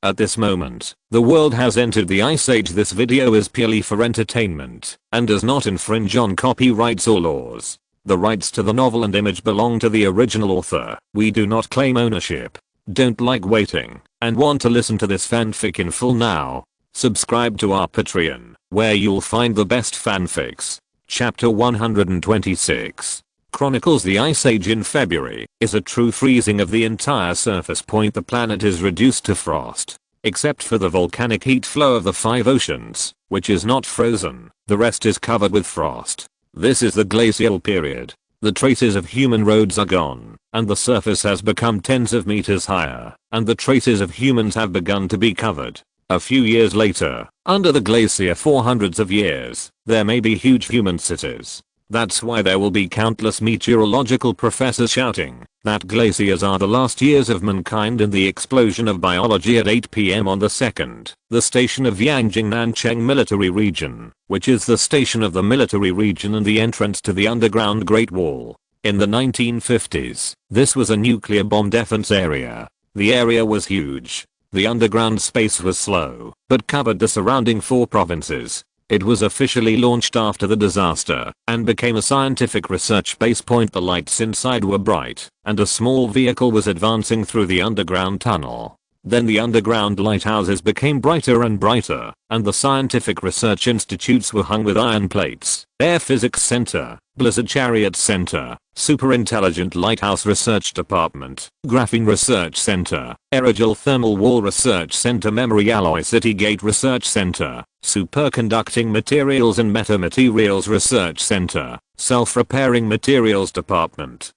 At this moment, the world has entered the Ice Age. This video is purely for entertainment and does not infringe on copyrights or laws. The rights to the novel and image belong to the original author. We do not claim ownership. Don't like waiting and want to listen to this fanfic in full now? Subscribe to our Patreon, where you'll find the best fanfics. Chapter 126 chronicles the Ice Age in February is a true freezing of the entire surface point. The planet is reduced to frost, except for the volcanic heat flow of the 5 oceans, which is not frozen. The rest is covered with frost. This is the glacial period. The traces of human roads are gone, and the surface has become tens of meters higher, and the traces of humans have begun to be covered. A few years later, under the glacier for hundreds of years, there may be huge human cities. That's why there will be countless meteorological professors shouting that glaciers are the last years of mankind in the explosion of biology at 8 p.m. on the 2nd. The station of Yangjing Nancheng Military Region, which is the station of the military region and the entrance to the underground Great Wall. In the 1950s, this was a nuclear bomb defense area. The area was huge. The underground space was slow, but covered the surrounding 4 provinces. It was officially launched after the disaster and became a scientific research base point. The lights inside were bright and a small vehicle was advancing through the underground tunnel. Then the underground lighthouses became brighter and brighter, and the scientific research institutes were hung with iron plates. Air Physics Center, Blizzard Chariot Center, Super Intelligent Lighthouse Research Department, Graphene Research Center, Aerogel Thermal Wall Research Center, Memory Alloy City Gate Research Center, Superconducting Materials and Metamaterials Research Center, Self-Repairing Materials Department,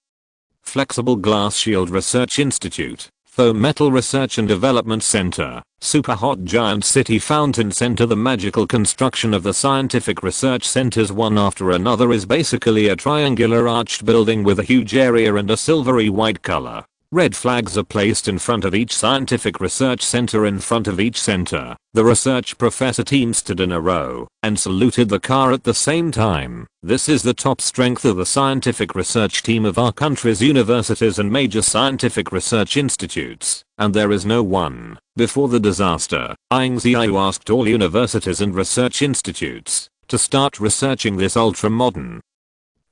Flexible Glass Shield Research Institute, Foam Metal Research and Development Center, Super Hot Giant City Fountain Center. The magical construction of the scientific research centers one after another is basically a triangular arched building with a huge area and a silvery white color. Red flags are placed in front of each scientific research center. In front of each center, the research professor team stood in a row and saluted the car at the same time. This is the top strength of the scientific research team of our country's universities and major scientific research institutes, and there is no one. Before the disaster, Ying Ziyue asked all universities and research institutes to start researching this ultra-modern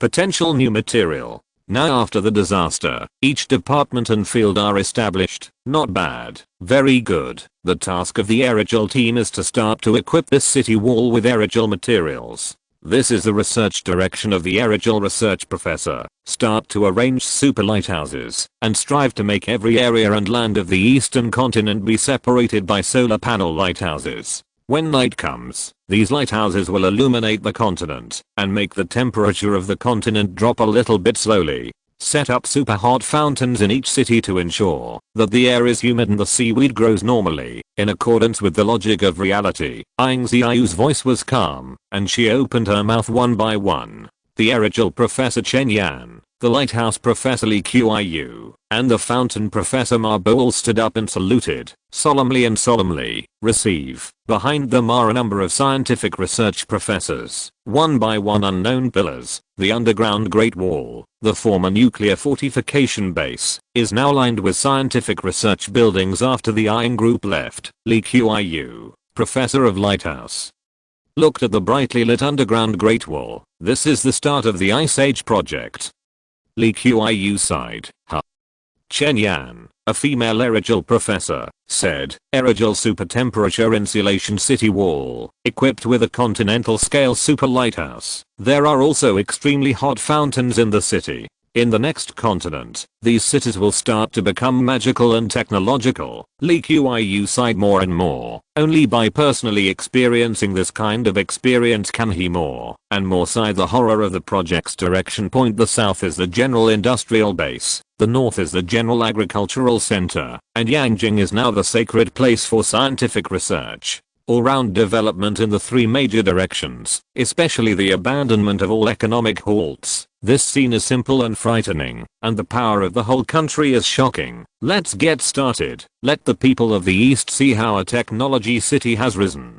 potential new material. Now after the disaster, each department and field are established. Not bad, very good. The task of the aerogel team is to start to equip this city wall with aerogel materials. This is the research direction of the aerogel research professor. Start to arrange super lighthouses and strive to make every area and land of the eastern continent be separated by solar panel lighthouses. When night comes, these lighthouses will illuminate the continent and make the temperature of the continent drop a little bit slowly. Set up super hot fountains in each city to ensure that the air is humid and the seaweed grows normally, in accordance with the logic of reality. Ying Ziyue's voice was calm, and she opened her mouth one by one. The aerogel professor Chen Yan, the lighthouse professor Li Qiyu, and the fountain professor Ma Bo all stood up and saluted, solemnly. Receive. Behind them are a number of scientific research professors. One by one unknown pillars. The underground Great Wall, the former nuclear fortification base, is now lined with scientific research buildings after the Ying group left. Li Qiyu, professor of lighthouse, looked at the brightly lit underground Great Wall. This is the start of the Ice Age project. Li Qiyu sighed. Chen Yan, a female aerogel professor, said, aerogel super temperature insulation city wall, equipped with a continental scale super lighthouse. There are also extremely hot fountains in the city. In the next continent, these cities will start to become magical and technological. Li Qiyu sighed more and more. Only by personally experiencing this kind of experience can he more and more sigh. The horror of the project's direction point. The south is the general industrial base, the north is the general agricultural center, and Yangjing is now the sacred place for scientific research. All-round development in the 3 major directions, especially the abandonment of all economic halts. This scene is simple and frightening, and the power of the whole country is shocking. Let's get started. Let the people of the East see how a technology city has risen.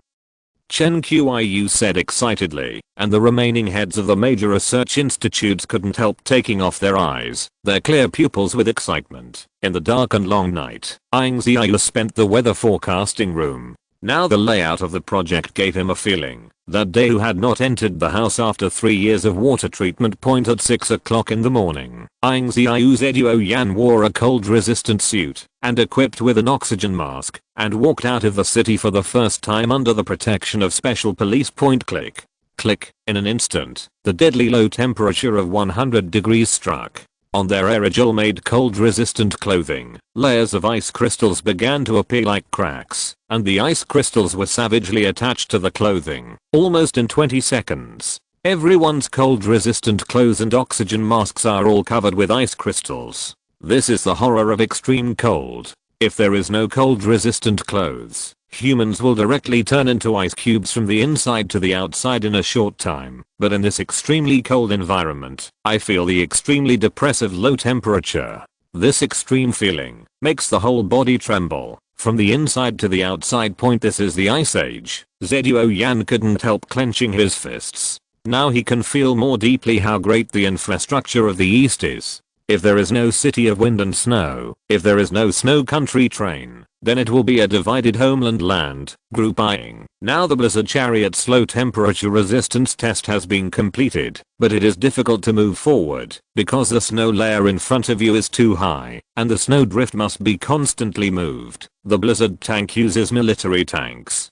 Chen Qiu said excitedly, and the remaining heads of the major research institutes couldn't help taking off their eyes, their clear pupils with excitement. In the dark and long night, Ying Ziyue spent the weather forecasting room. Now the layout of the project gave him a feeling that day who had not entered the house after 3 years of water treatment. At 6 o'clock in the morning, Ying Ziyue wore a cold-resistant suit and equipped with an oxygen mask and walked out of the city for the first time under the protection of special police. Click. Click. In an instant, the deadly low temperature of 100 degrees struck. On their aerogel-made cold-resistant clothing, layers of ice crystals began to appear like cracks, and the ice crystals were savagely attached to the clothing, almost in 20 seconds. Everyone's cold-resistant clothes and oxygen masks are all covered with ice crystals. This is the horror of extreme cold. If there is no cold-resistant clothes, humans will directly turn into ice cubes from the inside to the outside in a short time. But in this extremely cold environment, I feel the extremely depressive low temperature. This extreme feeling makes the whole body tremble, from the inside to the outside. This is the Ice Age. Ziyue couldn't help clenching his fists. Now he can feel more deeply how great the infrastructure of the East is. If there is no city of wind and snow, if there is no snow country train, then it will be a divided homeland land. Group Ying. Now the blizzard chariot's low temperature resistance test has been completed, but it is difficult to move forward because the snow layer in front of you is too high, and the snowdrift must be constantly moved. The blizzard tank uses military tanks,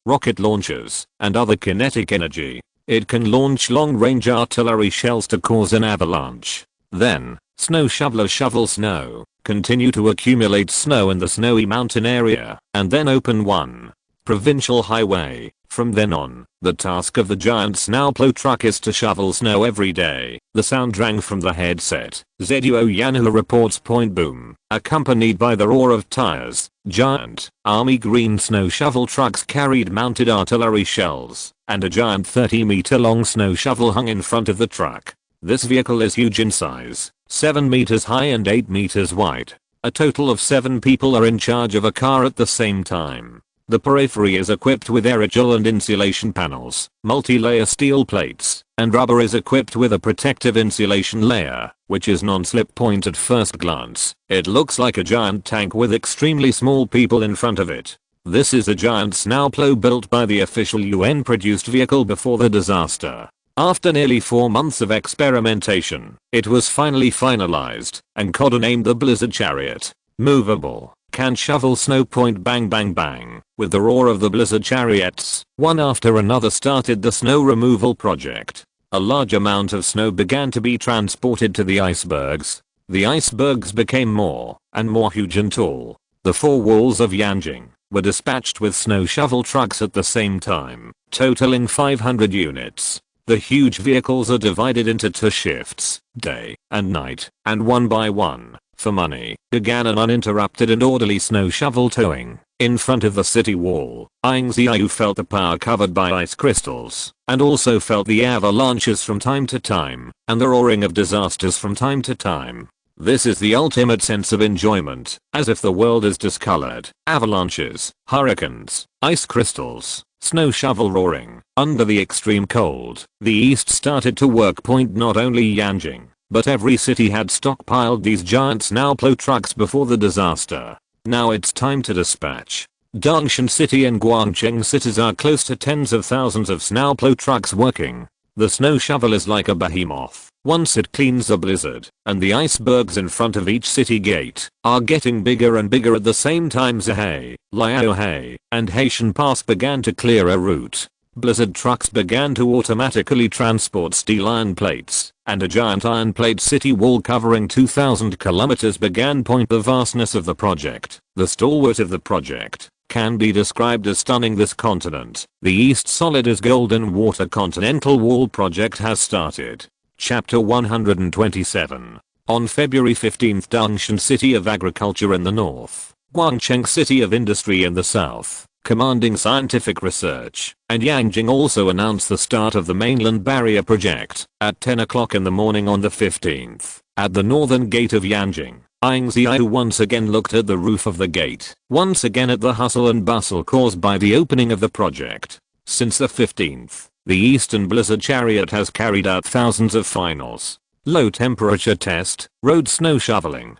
rocket launchers, and other kinetic energy. It can launch long-range artillery shells to cause an avalanche. Then, snow shovelers shovel snow, continue to accumulate snow in the snowy mountain area, and then open one provincial highway. From then on, the task of the giant snowplow truck is to shovel snow every day. The sound rang from the headset. Ziyue reports point boom, accompanied by the roar of tires. Giant, army green snow shovel trucks carried mounted artillery shells, and a giant 30-meter long snow shovel hung in front of the truck. This vehicle is huge in size, 7 meters high and 8 meters wide. A total of 7 people are in charge of a car at the same time. The periphery is equipped with aerogel and insulation panels, multi-layer steel plates, and rubber is equipped with a protective insulation layer, which is non-slip. At first glance, it looks like a giant tank with extremely small people in front of it. This is a giant snowplow built by the official UN-produced vehicle before the disaster. After nearly 4 months of experimentation, it was finally finalized and codenamed the Blizzard Chariot. Movable, can shovel snow. Bang bang bang. With the roar of the Blizzard Chariots, one after another started the snow removal project. A large amount of snow began to be transported to the icebergs. The icebergs became more and more huge and tall. The 4 walls of Yanjing were dispatched with snow shovel trucks at the same time, totaling 500 units. The huge vehicles are divided into 2 shifts, day and night, and one by one, for money, began an uninterrupted and orderly snow shovel towing. In front of the city wall, Ying Ziyue felt the power covered by ice crystals, and also felt the avalanches from time to time, and the roaring of disasters from time to time. This is the ultimate sense of enjoyment, as if the world is discolored. Avalanches, hurricanes, ice crystals, snow shovel roaring. Under the extreme cold, the East started to work. Not only Yanjing, but every city had stockpiled these giant snowplow trucks before the disaster. Now it's time to dispatch. Dangshan City and Guangcheng cities are close to tens of thousands of snowplow trucks working. The snow shovel is like a behemoth. Once it cleans the blizzard, and the icebergs in front of each city gate are getting bigger and bigger at the same time. Xihai, Liaohai, and Haitian Pass began to clear a route. Blizzard trucks began to automatically transport steel iron plates, and a giant iron plate city wall covering 2,000 kilometers began. The vastness of the project, the stalwart of the project, can be described as stunning. This continent, the East solid as golden water continental wall project has started. Chapter 127. On February 15th, Dangshan City of Agriculture in the north, Guangcheng City of Industry in the south, commanding scientific research, and Yanjing also announced the start of the mainland barrier project at 10 o'clock in the morning on the 15th. At the northern gate of Yanjing, Ying Ziyue once again looked at the roof of the gate, once again at the hustle and bustle caused by the opening of the project. Since the 15th, the Eastern Blizzard Chariot has carried out thousands of finals. Low temperature test, road snow shoveling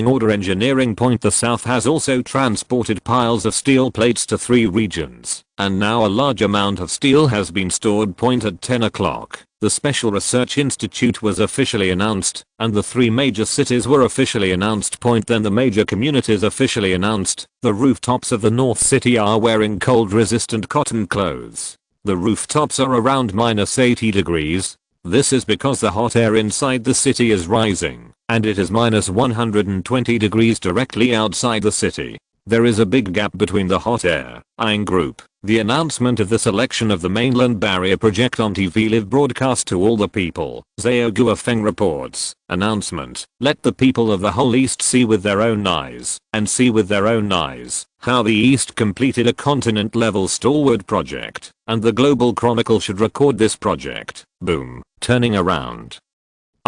order engineering point. The South has also transported piles of steel plates to 3 regions, and now a large amount of steel has been stored. Point at 10 o'clock, the Special Research Institute was officially announced, and the 3 major cities were officially announced. Point then the major communities officially announced. The rooftops of the North City are wearing cold resistant cotton clothes. The rooftops are around -80 degrees. This is because the hot air inside the city is rising, and it is -120 degrees directly outside the city. There is a big gap between the hot air, Ying group. The announcement of the selection of the mainland barrier project on TV live broadcast to all the people. Zhao Guofeng reports. Announcement. Let the people of the whole East see with their own eyes, and see with their own eyes, how the East completed a continent-level stalwart project, and the Global Chronicle should record this project. Boom. Turning around.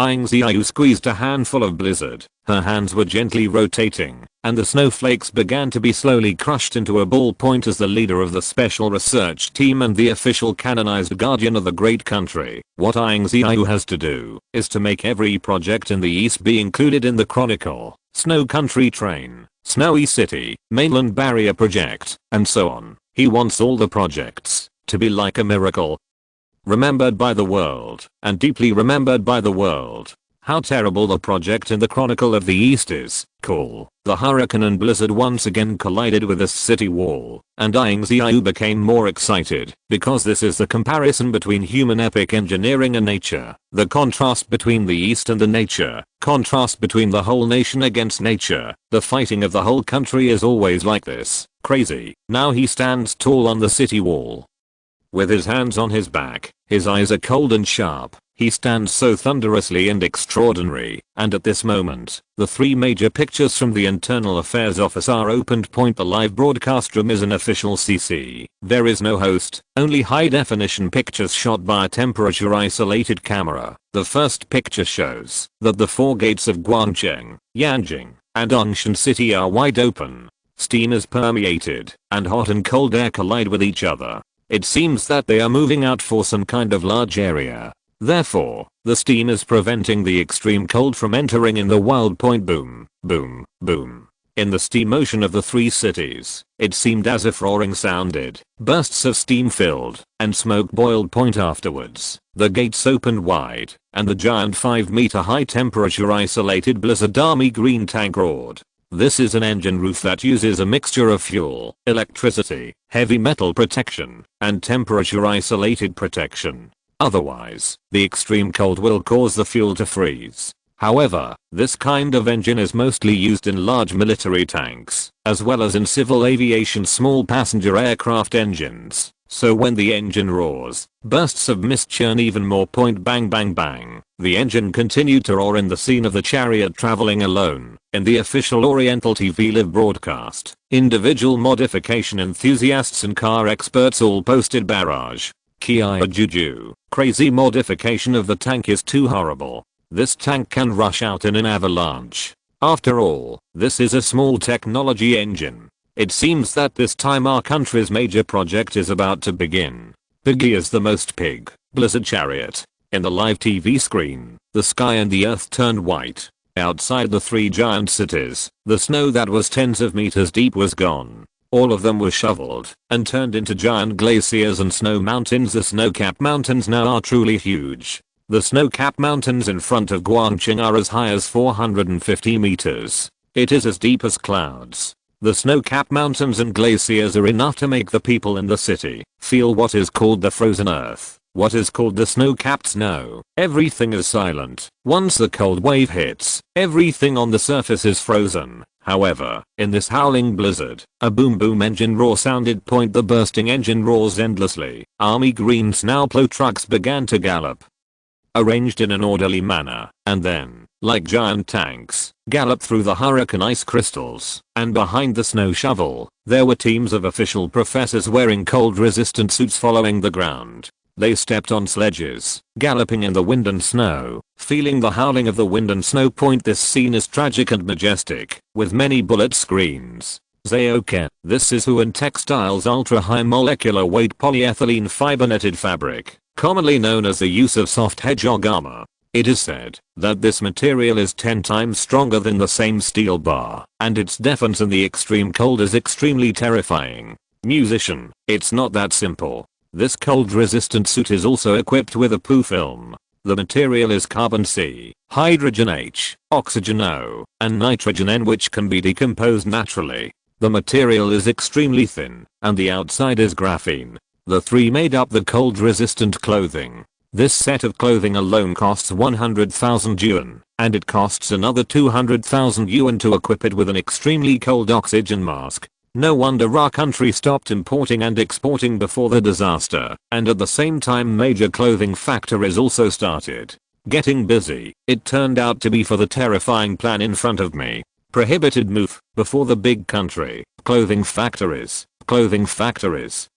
Ying Ziyue squeezed a handful of blizzard. Her hands were gently rotating, and the snowflakes began to be slowly crushed into a ball. Point as the leader of the special research team and the official canonized guardian of the great country. What Ying Ziyue has to do is to make every project in the East be included in the Chronicle. Snow Country Train, Snowy City, Mainland Barrier Project, and so on. He wants all the projects to be like a miracle, remembered by the world, and deeply remembered by the world. How terrible the project in the Chronicle of the East is. Cool. The hurricane and blizzard once again collided with the city wall, and Ying Ziyue became more excited, because this is the comparison between human epic engineering and nature. The contrast between the East and the nature. Contrast between the whole nation against nature. The fighting of the whole country is always like this. Crazy. Now he stands tall on the city wall, with his hands on his back. His eyes are cold and sharp. He stands so thunderously and extraordinary, and at this moment, the 3 major pictures from the Internal Affairs Office are opened. Point the live broadcast room is an official CC. There is no host, only high definition pictures shot by a temperature isolated camera. The first picture shows that the 4 gates of Guangcheng, Yanjing, and Ongshan City are wide open. Steam is permeated, and hot and cold air collide with each other. It seems that they are moving out for some kind of large area. Therefore, the steam is preventing the extreme cold from entering in the wild. Point boom, boom, boom. In the steam motion of the 3 cities, it seemed as if roaring sounded. Bursts of steam filled, and smoke boiled. Point afterwards, the gates opened wide, and the giant 5-meter high temperature isolated blizzard army green tank roared. This is an engine roof that uses a mixture of fuel, electricity, heavy metal protection, and temperature isolated protection. Otherwise, the extreme cold will cause the fuel to freeze. However, this kind of engine is mostly used in large military tanks, as well as in civil aviation small passenger aircraft engines. So when the engine roars, bursts of mist churn even more. Point bang bang bang. The engine continued to roar in the scene of the chariot traveling alone. In the official Oriental TV live broadcast, individual modification enthusiasts and car experts all posted barrage. Kia Juju. Crazy modification of the tank is too horrible. This tank can rush out in an avalanche. After all, this is a small technology engine. It seems that this time our country's major project is about to begin. Piggy is the most pig. Blizzard chariot. In the live TV screen, the sky and the earth turned white. Outside the 3 giant cities, the snow that was tens of meters deep was gone. All of them were shoveled and turned into giant glaciers and snow mountains. The snow-capped mountains now are truly huge. The snow-capped mountains in front of Guangcheng are as high as 450 meters. It is as deep as clouds. The snow-capped mountains and glaciers are enough to make the people in the city feel what is called the frozen earth, what is called the snow-capped snow. Everything is silent. Once the cold wave hits, everything on the surface is frozen. However, in this howling blizzard, a boom boom engine roar sounded. Point the bursting engine roars endlessly. Army green snowplow trucks began to gallop, arranged in an orderly manner, and then, like giant tanks, gallop through the hurricane ice crystals. And behind the snow shovel, there were teams of official professors wearing cold resistant suits following the ground. They stepped on sledges, galloping in the wind and snow, feeling the howling of the wind and snow. Point this scene is tragic and majestic, with many bullet screens. Ziyue, this is Huan Textiles ultra-high molecular weight polyethylene fiber netted fabric, commonly known as the use of soft hedgehog armor. It is said that this material is 10 times stronger than the same steel bar, and its defense in the extreme cold is extremely terrifying. Musician, it's not that simple. This cold-resistant suit is also equipped with a poo film. The material is carbon C, hydrogen H, oxygen O, and nitrogen N, which can be decomposed naturally. The material is extremely thin, and the outside is graphene. The three made up the cold-resistant clothing. This set of clothing alone costs 100,000 yuan, and it costs another 200,000 yuan to equip it with an extremely cold oxygen mask. No wonder our country stopped importing and exporting before the disaster, and at the same time major clothing factories also started getting busy. It turned out to be for the terrifying plan in front of me. Prohibited move before the big country. Clothing factories,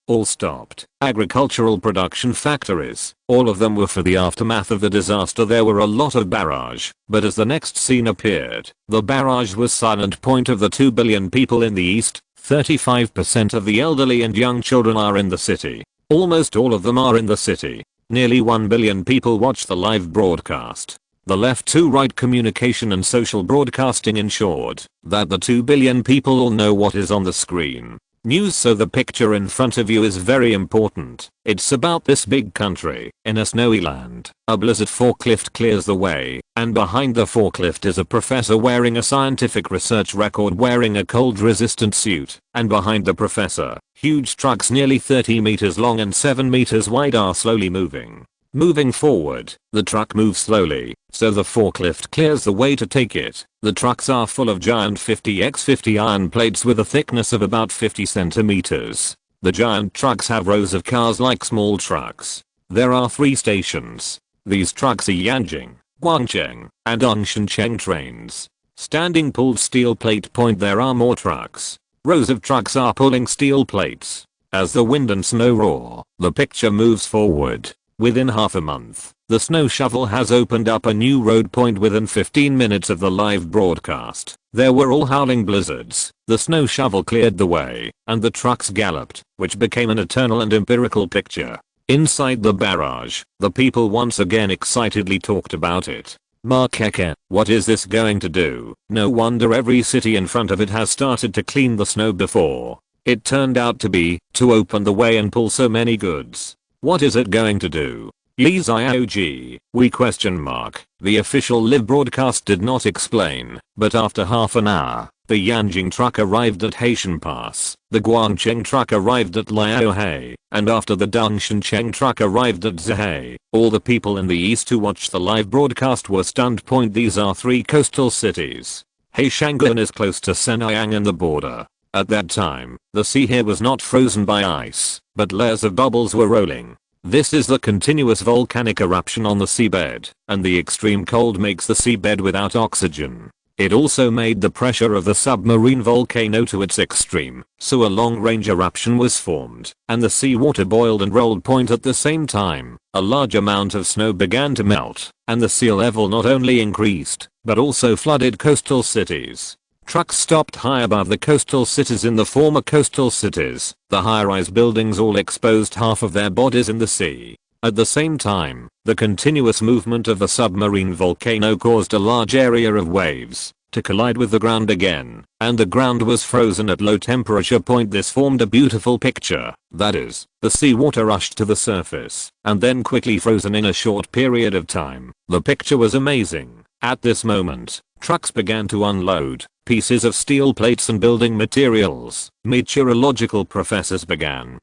all stopped. Agricultural production factories, all of them were for the aftermath of the disaster. There were a lot of barrage, but as the next scene appeared, the barrage was silent point of the 2 billion people in the east. 35% of the elderly and young children are in the city. Almost all of them are in the city. Nearly 1 billion people watch the live broadcast. The left-to-right communication and social broadcasting ensured that the 2 billion people all know what is on the screen. News, so the picture in front of you is very important. It's about this big country. In a snowy land, a blizzard forklift clears the way, and behind the forklift is a professor wearing a scientific research record wearing a cold-resistant suit, and behind the professor, huge trucks nearly 30 meters long and 7 meters wide are slowly moving. Moving forward, the truck moves slowly, so the forklift clears the way to take it. The trucks are full of giant 50x50 iron plates with a thickness of about 50 centimeters. The giant trucks have rows of cars like small trucks. There are 3 stations. These trucks are Yanjing, Guangcheng, and Angshancheng trains. Standing pulled steel plate point. There are more trucks. Rows of trucks are pulling steel plates. As the wind and snow roar, the picture moves forward. Within half a month, the snow shovel has opened up a new road point. Within 15 minutes of the live broadcast, there were all howling blizzards. The snow shovel cleared the way, and the trucks galloped, which became an eternal and empirical picture. Inside the barrage, the people once again excitedly talked about it. Markeke, what is this going to do? No wonder every city in front of it has started to clean the snow before. It turned out to be to open the way and pull so many goods. What is it going to do? Ying Ziyue, we question mark. The official live broadcast did not explain, but after half an hour, the Yanjing truck arrived at Haitian Pass, the Guangcheng truck arrived at Liaohe, and after the Dangshancheng truck arrived at Xihai, all the people in the east who watched the live broadcast were stunned. These are 3 coastal cities. Heishanguan is close to Shenyang and the border. At that time, the sea here was not frozen by ice, but layers of bubbles were rolling. This is the continuous volcanic eruption on the seabed, and the extreme cold makes the seabed without oxygen. It also made the pressure of the submarine volcano to its extreme, so a long-range eruption was formed, and the seawater boiled and rolled. At the same time, a large amount of snow began to melt, and the sea level not only increased, but also flooded coastal cities. Trucks stopped high above the coastal cities. In the former coastal cities, the high-rise buildings all exposed half of their bodies in the sea. At the same time, the continuous movement of the submarine volcano caused a large area of waves to collide with the ground again, and the ground was frozen at low temperature. This formed a beautiful picture, that is, the seawater rushed to the surface, and then quickly frozen in a short period of time. The picture was amazing. At this moment, trucks began to unload pieces of steel plates and building materials. Meteorological professors began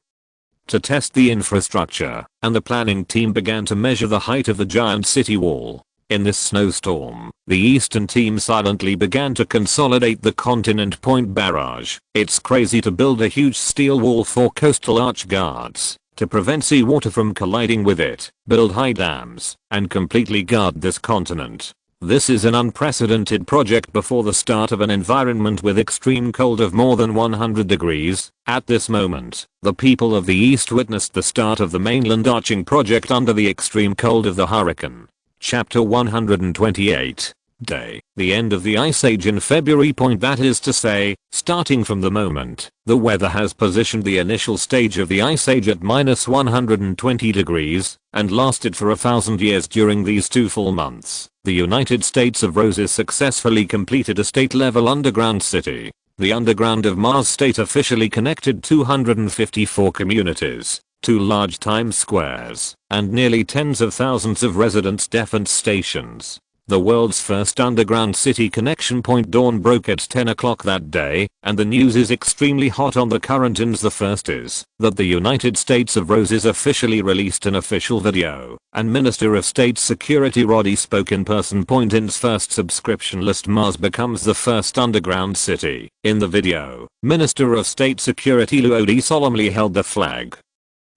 to test the infrastructure, and the planning team began to measure the height of the giant city wall. In this snowstorm, the eastern team silently began to consolidate the continent point barrage. It's crazy to build a huge steel wall for coastal arch guards to prevent seawater from colliding with it, build high dams, and completely guard this continent. This is an unprecedented project before the start of an environment with extreme cold of more than 100 degrees. At this moment, the people of the East witnessed the start of the mainland arching project under the extreme cold of the hurricane. Chapter 128. Day, the end of the Ice Age in February. That is to say, starting from the moment the weather has positioned the initial stage of the Ice Age at -120 degrees and lasted for 1,000 years during these 2 full months, the United States of Roses successfully completed a state-level underground city. The underground of Mars State officially connected 254 communities, 2 large Times Squares, and nearly tens of thousands of residence defense stations. The world's first underground city connection point dawn broke at 10 o'clock that day, and the news is extremely hot on the current ins. The first is that the United States of Roses officially released an official video, and Minister of State Security Roddy spoke in person. In's first subscription list. Mars becomes the first underground city. In the video, Minister of State Security Roddy solemnly held the flag.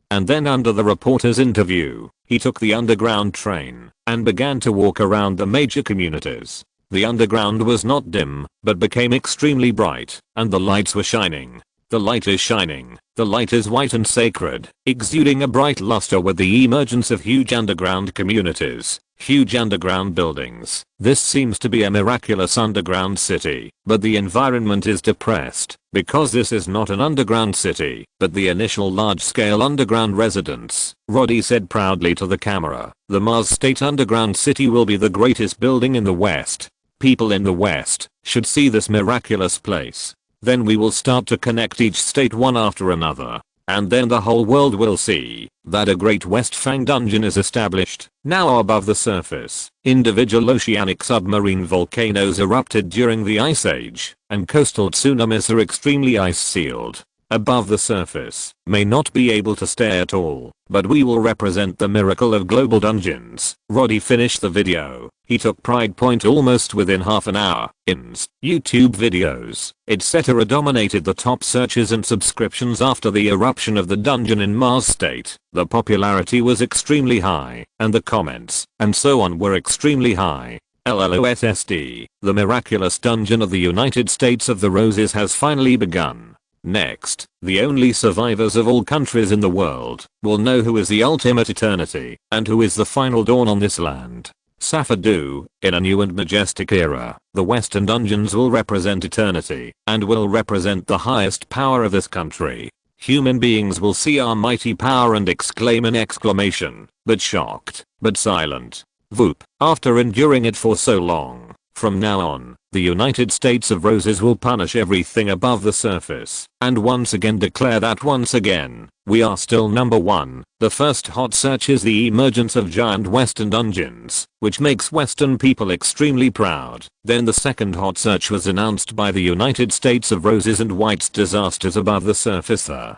And then under the reporter's interview, he took the underground train and began to walk around the major communities. The underground was not dim, but became extremely bright, and the lights were shining. The light is shining. The light is white and sacred, exuding a bright luster with the emergence of huge underground communities, huge underground buildings. This seems to be a miraculous underground city, but the environment is depressed, because this is not an underground city, but the initial large-scale underground residence. Roddy said proudly to the camera, "The Mars State Underground City will be the greatest building in the West. People in the West should see this miraculous place. Then we will start to connect each state one after another. And then the whole world will see that a great West Fang dungeon is established." Now above the surface, individual oceanic submarine volcanoes erupted during the Ice Age, and coastal tsunamis are extremely ice sealed. Above the surface, may not be able to stay at all, but we will represent the miracle of global dungeons. Roddy finished the video. He took pride. Almost within half an hour, IN's YouTube videos, etc. dominated the top searches and subscriptions after the eruption of the dungeon in Mars State. The popularity was extremely high, and the comments, and so on, were extremely high. LLOSSD, the miraculous dungeon of the United States of the Roses has finally begun. Next, the only survivors of all countries in the world will know who is the ultimate eternity and who is the final dawn on this land. Safadu, in a new and majestic era, the Western dungeons will represent eternity and will represent the highest power of this country. Human beings will see our mighty power and exclaim in exclamation, but shocked, but silent. Whoop, after enduring it for so long. From now on, the United States of Roses will punish everything above the surface, and once again declare that once again, we are still number one. The first hot search is the emergence of giant Western dungeons, which makes Western people extremely proud. Then the second hot search was announced by the United States of Roses and White's disasters above the surface. The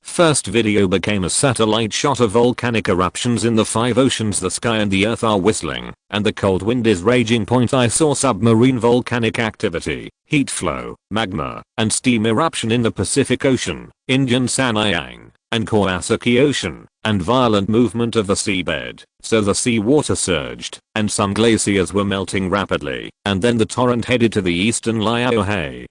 first video became a satellite shot of volcanic eruptions in the 5 oceans. The sky and the earth are whistling, and the cold wind is raging. I saw submarine volcanic activity, heat flow, magma, and steam eruption in the Pacific Ocean, Indian Sanayang, and Kawasaki Ocean, and violent movement of the seabed, so the sea water surged, and some glaciers were melting rapidly, and then the torrent headed to the eastern Liaohe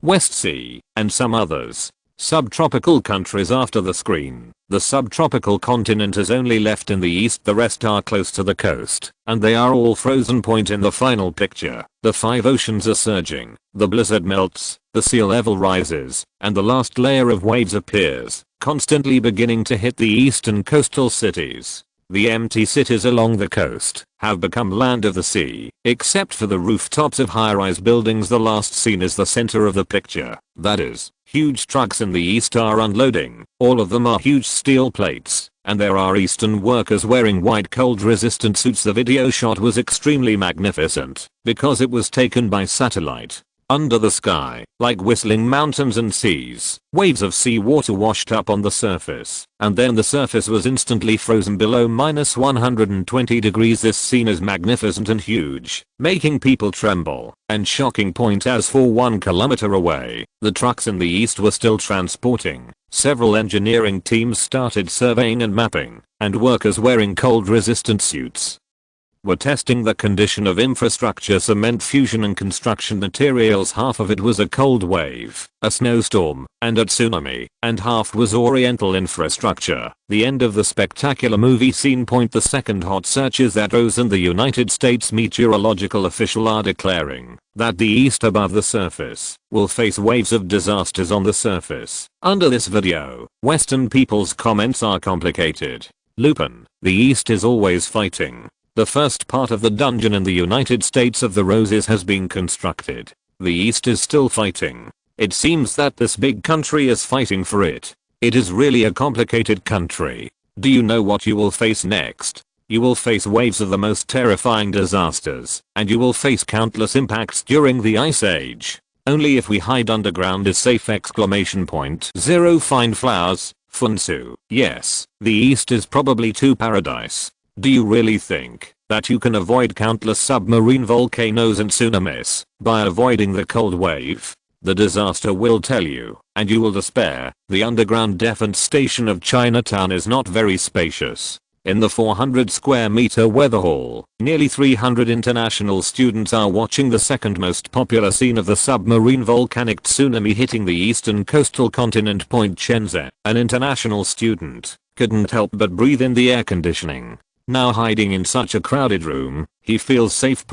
West Sea, and some others. Subtropical countries after the screen. The subtropical continent is only left in the east, the rest are close to the coast, and they are all frozen. In the final picture, the 5 oceans are surging, the blizzard melts, the sea level rises, and the last layer of waves appears, constantly beginning to hit the eastern coastal cities. The empty cities along the coast have become land of the sea, except for the rooftops of high-rise buildings. The last scene is the center of the picture. That is, huge trucks in the east are unloading. All of them are huge steel plates, and there are Eastern workers wearing white cold-resistant suits. The video shot was extremely magnificent because it was taken by satellite. Under the sky, like whistling mountains and seas, waves of seawater washed up on the surface, and then the surface was instantly frozen below -120 degrees. This scene is magnificent and huge, making people tremble, and shocking. As for 1 kilometer away, the trucks in the east were still transporting. Several engineering teams started surveying and mapping, and workers wearing cold-resistant suits were testing the condition of infrastructure, cement fusion and construction materials. Half of it was a cold wave, a snowstorm, and a tsunami, and half was oriental infrastructure. The end of the spectacular movie scene. The second hot searches that O's and the United States meteorological official are declaring that the east above the surface will face waves of disasters on the surface. Under this video, Western people's comments are complicated. Lupin, the east is always fighting. The first part of the dungeon in the United States of the Roses has been constructed. The east is still fighting. It seems that this big country is fighting for it. It is really a complicated country. Do you know what you will face next? You will face waves of the most terrifying disasters, and you will face countless impacts during the Ice Age. Only if we hide underground is safe! 0 Find flowers, Funsu. Yes, the east is probably to paradise. Do you really think that you can avoid countless submarine volcanoes and tsunamis by avoiding the cold wave? The disaster will tell you, and you will despair. The underground defense station of Chinatown is not very spacious. In the 400 square meter weather hall, nearly 300 international students are watching the second most popular scene of the submarine volcanic tsunami hitting the eastern coastal continent. Shenzhen, an international student, couldn't help but breathe in the air conditioning. Now hiding in such a crowded room, he feels safe.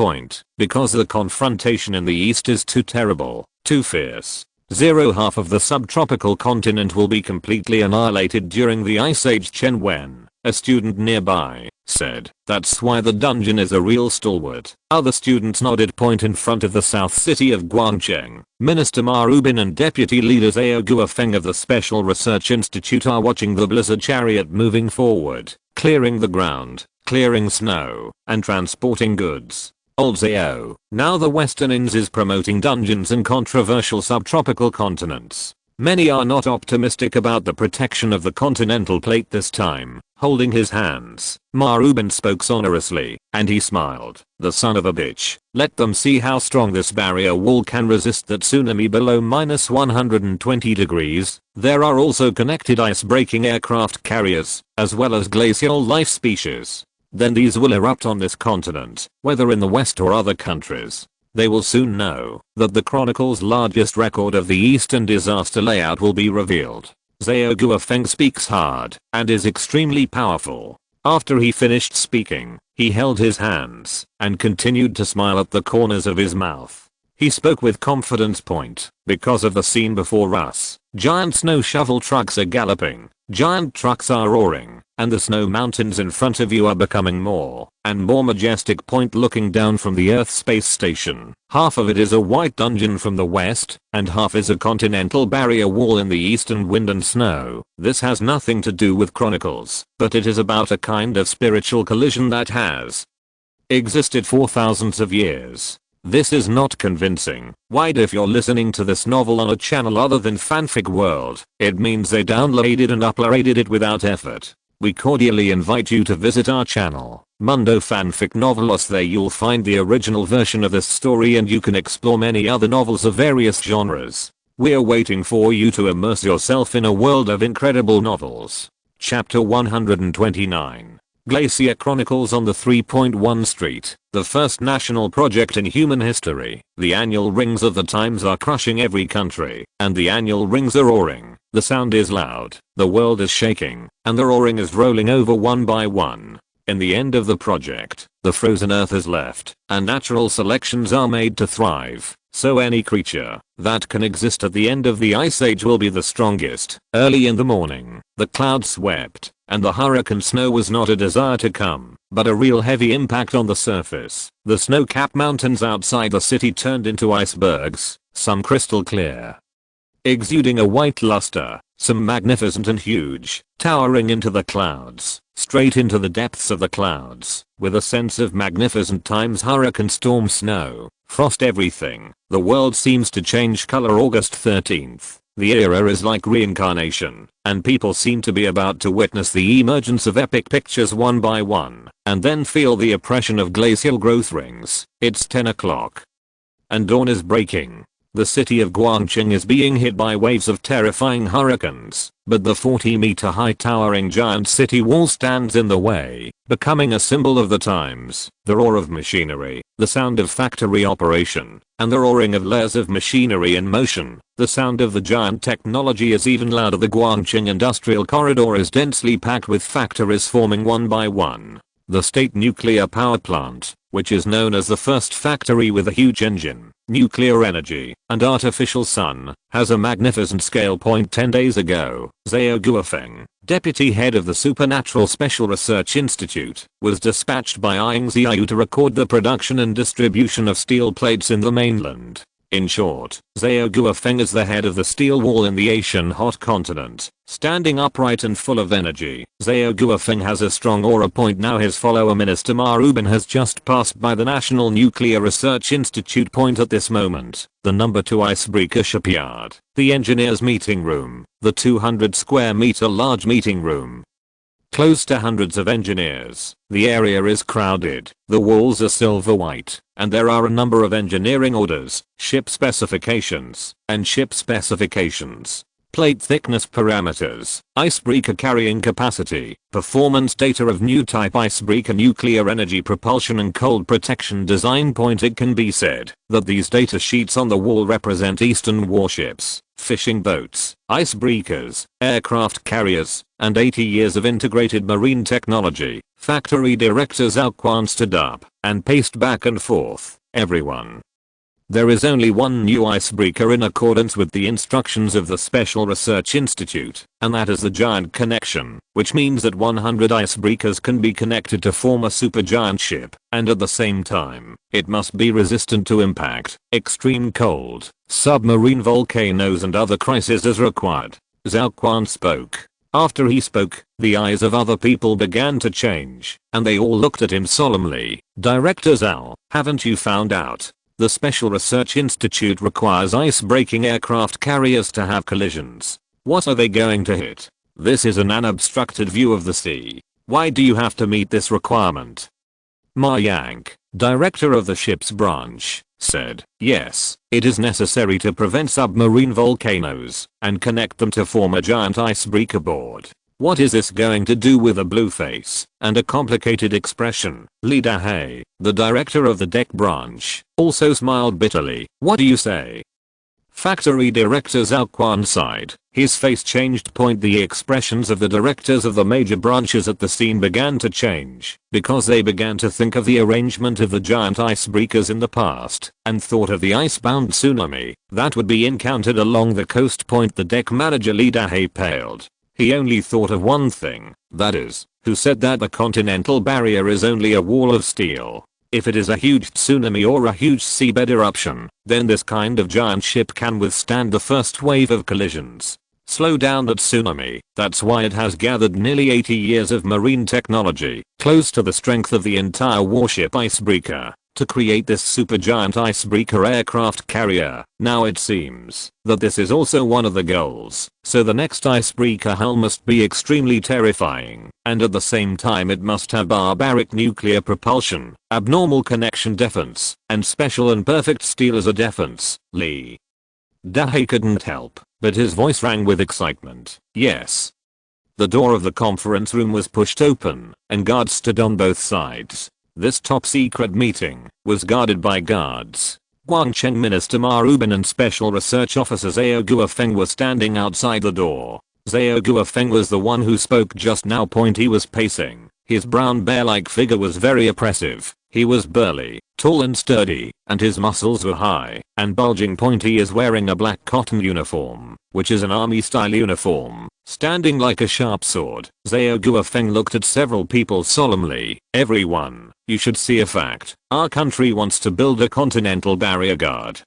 Because the confrontation in the east is too terrible, too fierce. Half of the subtropical continent will be completely annihilated during the Ice Age. Chen Wen, a student nearby, said, "That's why the dungeon is a real stalwart." Other students nodded. In front of the south city of Guangcheng, Minister Ma Rubin and Deputy Leader Zhao Guofeng of the Special Research Institute are watching the blizzard chariot moving forward, clearing the ground, clearing snow, and transporting goods. Old Zhao, now the Western INS is promoting dungeons in controversial subtropical continents. Many are not optimistic about the protection of the continental plate this time. Holding his hands, Ma Rubin spoke sonorously, and he smiled. "The son of a bitch, let them see how strong this barrier wall can resist that tsunami below -120 degrees. There are also connected ice-breaking aircraft carriers, as well as glacial life species. Then these will erupt on this continent, whether in the West or other countries. They will soon know that the Chronicle's largest record of the Eastern disaster layout will be revealed." Zhao Guofeng speaks hard and is extremely powerful. After he finished speaking, he held his hands and continued to smile at the corners of his mouth. He spoke with confidence. Because of the scene before us, giant snow shovel trucks are galloping, giant trucks are roaring, and the snow mountains in front of you are becoming more and more majestic. Looking down from the Earth space station, half of it is a white dungeon from the west, and half is a continental barrier wall in the east and wind and snow. This has nothing to do with Chronicles, but it is about a kind of spiritual collision that has existed for thousands of years. This is not convincing. Wide if you're listening to this novel on a channel other than Fanfic World, it means they downloaded and uploaded it without effort. We cordially invite you to visit our channel, Mundo Fanfic Novelos. There you'll find the original version of this story and you can explore many other novels of various genres. We're waiting for you to immerse yourself in a world of incredible novels. Chapter 129. Glacier Chronicles on the 3.1 Street, the first national project in human history. The annual rings of the times are crushing every country, and the annual rings are roaring. The sound is loud, the world is shaking, and the roaring is rolling over one by one. In the end of the project, the frozen earth is left, and natural selections are made to thrive. So any creature that can exist at the end of the Ice Age will be the strongest. Early in the morning, the clouds swept, and the hurricane snow was not a desire to come, but a real heavy impact on the surface. The snow-capped mountains outside the city turned into icebergs, some crystal clear, exuding a white luster, some magnificent and huge, towering into the clouds, straight into the depths of the clouds, with a sense of magnificent times hurricane storm snow, frost everything. The world seems to change color. August 13th. The era is like reincarnation, and people seem to be about to witness the emergence of epic pictures one by one, and then feel the oppression of glacial growth rings. It's 10 o'clock. And dawn is breaking. The city of Guangqing is being hit by waves of terrifying hurricanes, but the 40-meter high towering giant city wall stands in the way, becoming a symbol of the times. The roar of machinery, the sound of factory operation, and the roaring of layers of machinery in motion. The sound of the giant technology is even louder. The Guangqing industrial corridor is densely packed with factories forming one by one. The state nuclear power plant, which is known as the first factory with a huge engine, nuclear energy, and artificial sun, has a magnificent scale. 10 days ago, Zhao Guofeng, deputy head of the Supernatural Special Research Institute, was dispatched by Ying Ziyue to record the production and distribution of steel plates in the mainland. In short, Zhao Guofeng is the head of the steel wall in the Asian hot continent, standing upright and full of energy. Zhao Guofeng has a strong aura. Now his follower Minister Ma Rubin has just passed by the National Nuclear Research Institute. At this moment, the number 2 icebreaker shipyard, the engineers meeting room, the 200 square meter large meeting room, close to hundreds of engineers. The area is crowded, the walls are silver white, and there are a number of engineering orders, ship specifications, plate thickness parameters, icebreaker carrying capacity, performance data of new type icebreaker, nuclear energy propulsion and cold protection design. It can be said that these data sheets on the wall represent Eastern warships, fishing boats, icebreakers, aircraft carriers, and 80 years of integrated marine technology. Factory directors Zhao stood up and paced back and forth. Everyone. There is only one new icebreaker in accordance with the instructions of the Special Research Institute, and that is the giant connection, which means that 100 icebreakers can be connected to form a supergiant ship, and at the same time, it must be resistant to impact, extreme cold, submarine volcanoes and other crises as required. Zhao Quan spoke. After he spoke, the eyes of other people began to change, and they all looked at him solemnly. Director Zhao, haven't you found out? The Special Research Institute requires ice-breaking aircraft carriers to have collisions. What are they going to hit? This is an unobstructed view of the sea. Why do you have to meet this requirement? Ma Yang, director of the ship's branch, said, yes, it is necessary to prevent submarine volcanoes and connect them to form a giant icebreaker board. What is this going to do with a blue face and a complicated expression? Li Dahei, the director of the deck branch, also smiled bitterly. What do you say? Factory director Zhao Quan sighed. His face changed. The expressions of the directors of the major branches at the scene began to change, because they began to think of the arrangement of the giant icebreakers in the past, and thought of the icebound tsunami that would be encountered along the coast. The deck manager Li Dahei paled. He only thought of one thing, that is, who said that the continental barrier is only a wall of steel. If it is a huge tsunami or a huge seabed eruption, then this kind of giant ship can withstand the first wave of collisions. Slow down that tsunami. That's why it has gathered nearly 80 years of marine technology, close to the strength of the entire warship icebreaker, to create this supergiant icebreaker aircraft carrier. Now it seems that this is also one of the goals, so the next icebreaker hull must be extremely terrifying, and at the same time it must have barbaric nuclear propulsion, abnormal connection defense, and special and perfect steel as a defense. Li Dahei couldn't help, but his voice rang with excitement. Yes. The door of the conference room was pushed open, and guards stood on both sides. This top-secret meeting was guarded by guards. Guangcheng Minister Ma Rubin and Special Research Officer Zhao Guofeng were standing outside the door. Zhao Guofeng was the one who spoke just now. He was pacing. His brown bear-like figure was very oppressive. He was burly, tall and sturdy, and his muscles were high and bulging. He is wearing a black cotton uniform, which is an army-style uniform, standing like a sharp sword. Zhao Guofeng looked at several people solemnly. Everyone, you should see a fact. Our country wants to build a continental barrier guard.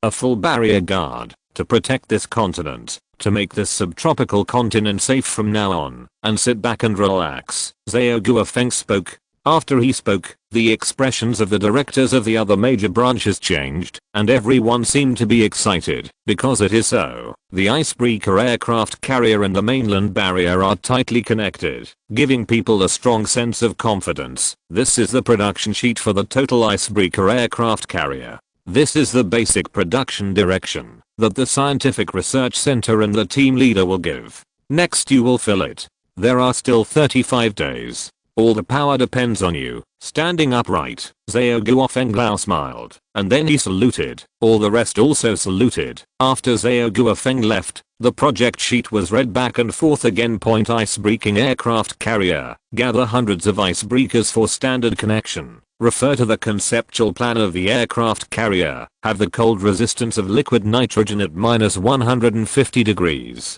A full barrier guard, to protect this continent, to make this subtropical continent safe from now on, and sit back and relax. Zhao Guofeng spoke. After he spoke, the expressions of the directors of the other major branches changed, and everyone seemed to be excited, because it is so. The icebreaker aircraft carrier and the mainland barrier are tightly connected, giving people a strong sense of confidence. This is the production sheet for the total icebreaker aircraft carrier. This is the basic production direction that the scientific research center and the team leader will give. Next you will fill it. There are still 35 days. All the power depends on you. Standing upright, Xiao Guofeng smiled, and then he saluted. All the rest also saluted. After Xiao Guofeng left, the project sheet was read back and forth again. Point icebreaking aircraft carrier. Gather hundreds of icebreakers for standard connection. Refer to the conceptual plan of the aircraft carrier. Have the cold resistance of liquid nitrogen at -150 degrees.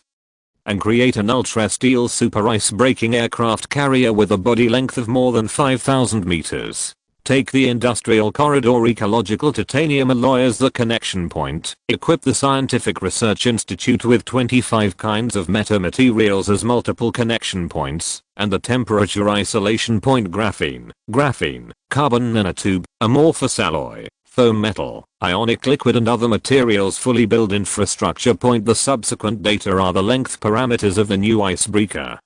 And create an ultra steel super ice-breaking aircraft carrier with a body length of more than 5,000 meters. Take the industrial corridor ecological titanium alloy as the connection point. Equip the Scientific Research Institute with 25 kinds of metamaterials as multiple connection points, and the temperature isolation point graphene, carbon nanotube, amorphous alloy, foam metal, ionic liquid and other materials. Fully build infrastructure. Point the subsequent data are the length parameters of the new icebreaker.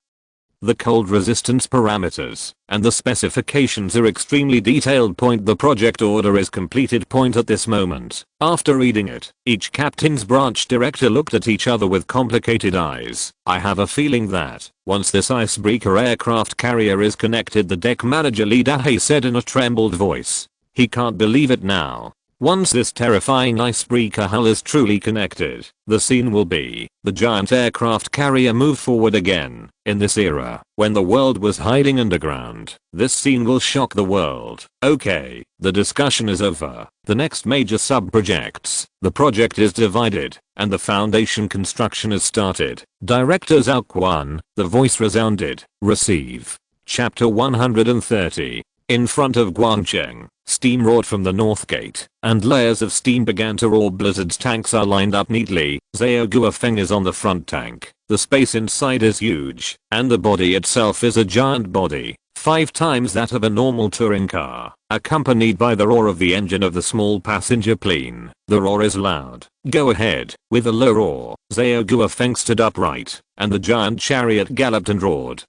The cold resistance parameters and the specifications are extremely detailed. Point the project order is completed. Point at this moment. After reading it, each captain's branch director looked at each other with complicated eyes. I have a feeling that once this icebreaker aircraft carrier is connected, the deck manager Li Dahei said in a trembled voice. He can't believe it now. Once this terrifying icebreaker hull is truly connected, the scene will be the giant aircraft carrier move forward again. In this era, when the world was hiding underground, this scene will shock the world. Okay, the discussion is over. The next major sub-projects. The project is divided, and the foundation construction is started. Director Zhao Quan, the voice resounded. Receive. Chapter 130. In front of Guangcheng, steam roared from the north gate, and layers of steam began to roar. Blizzard's tanks are lined up neatly. Xiao Guofeng is on the front tank. The space inside is huge, and the body itself is a giant body, 5 times that of a normal touring car, accompanied by the roar of the engine of the small passenger plane. The roar is loud. Go ahead. With a low roar, Xiao Guofeng stood upright, and the giant chariot galloped and roared.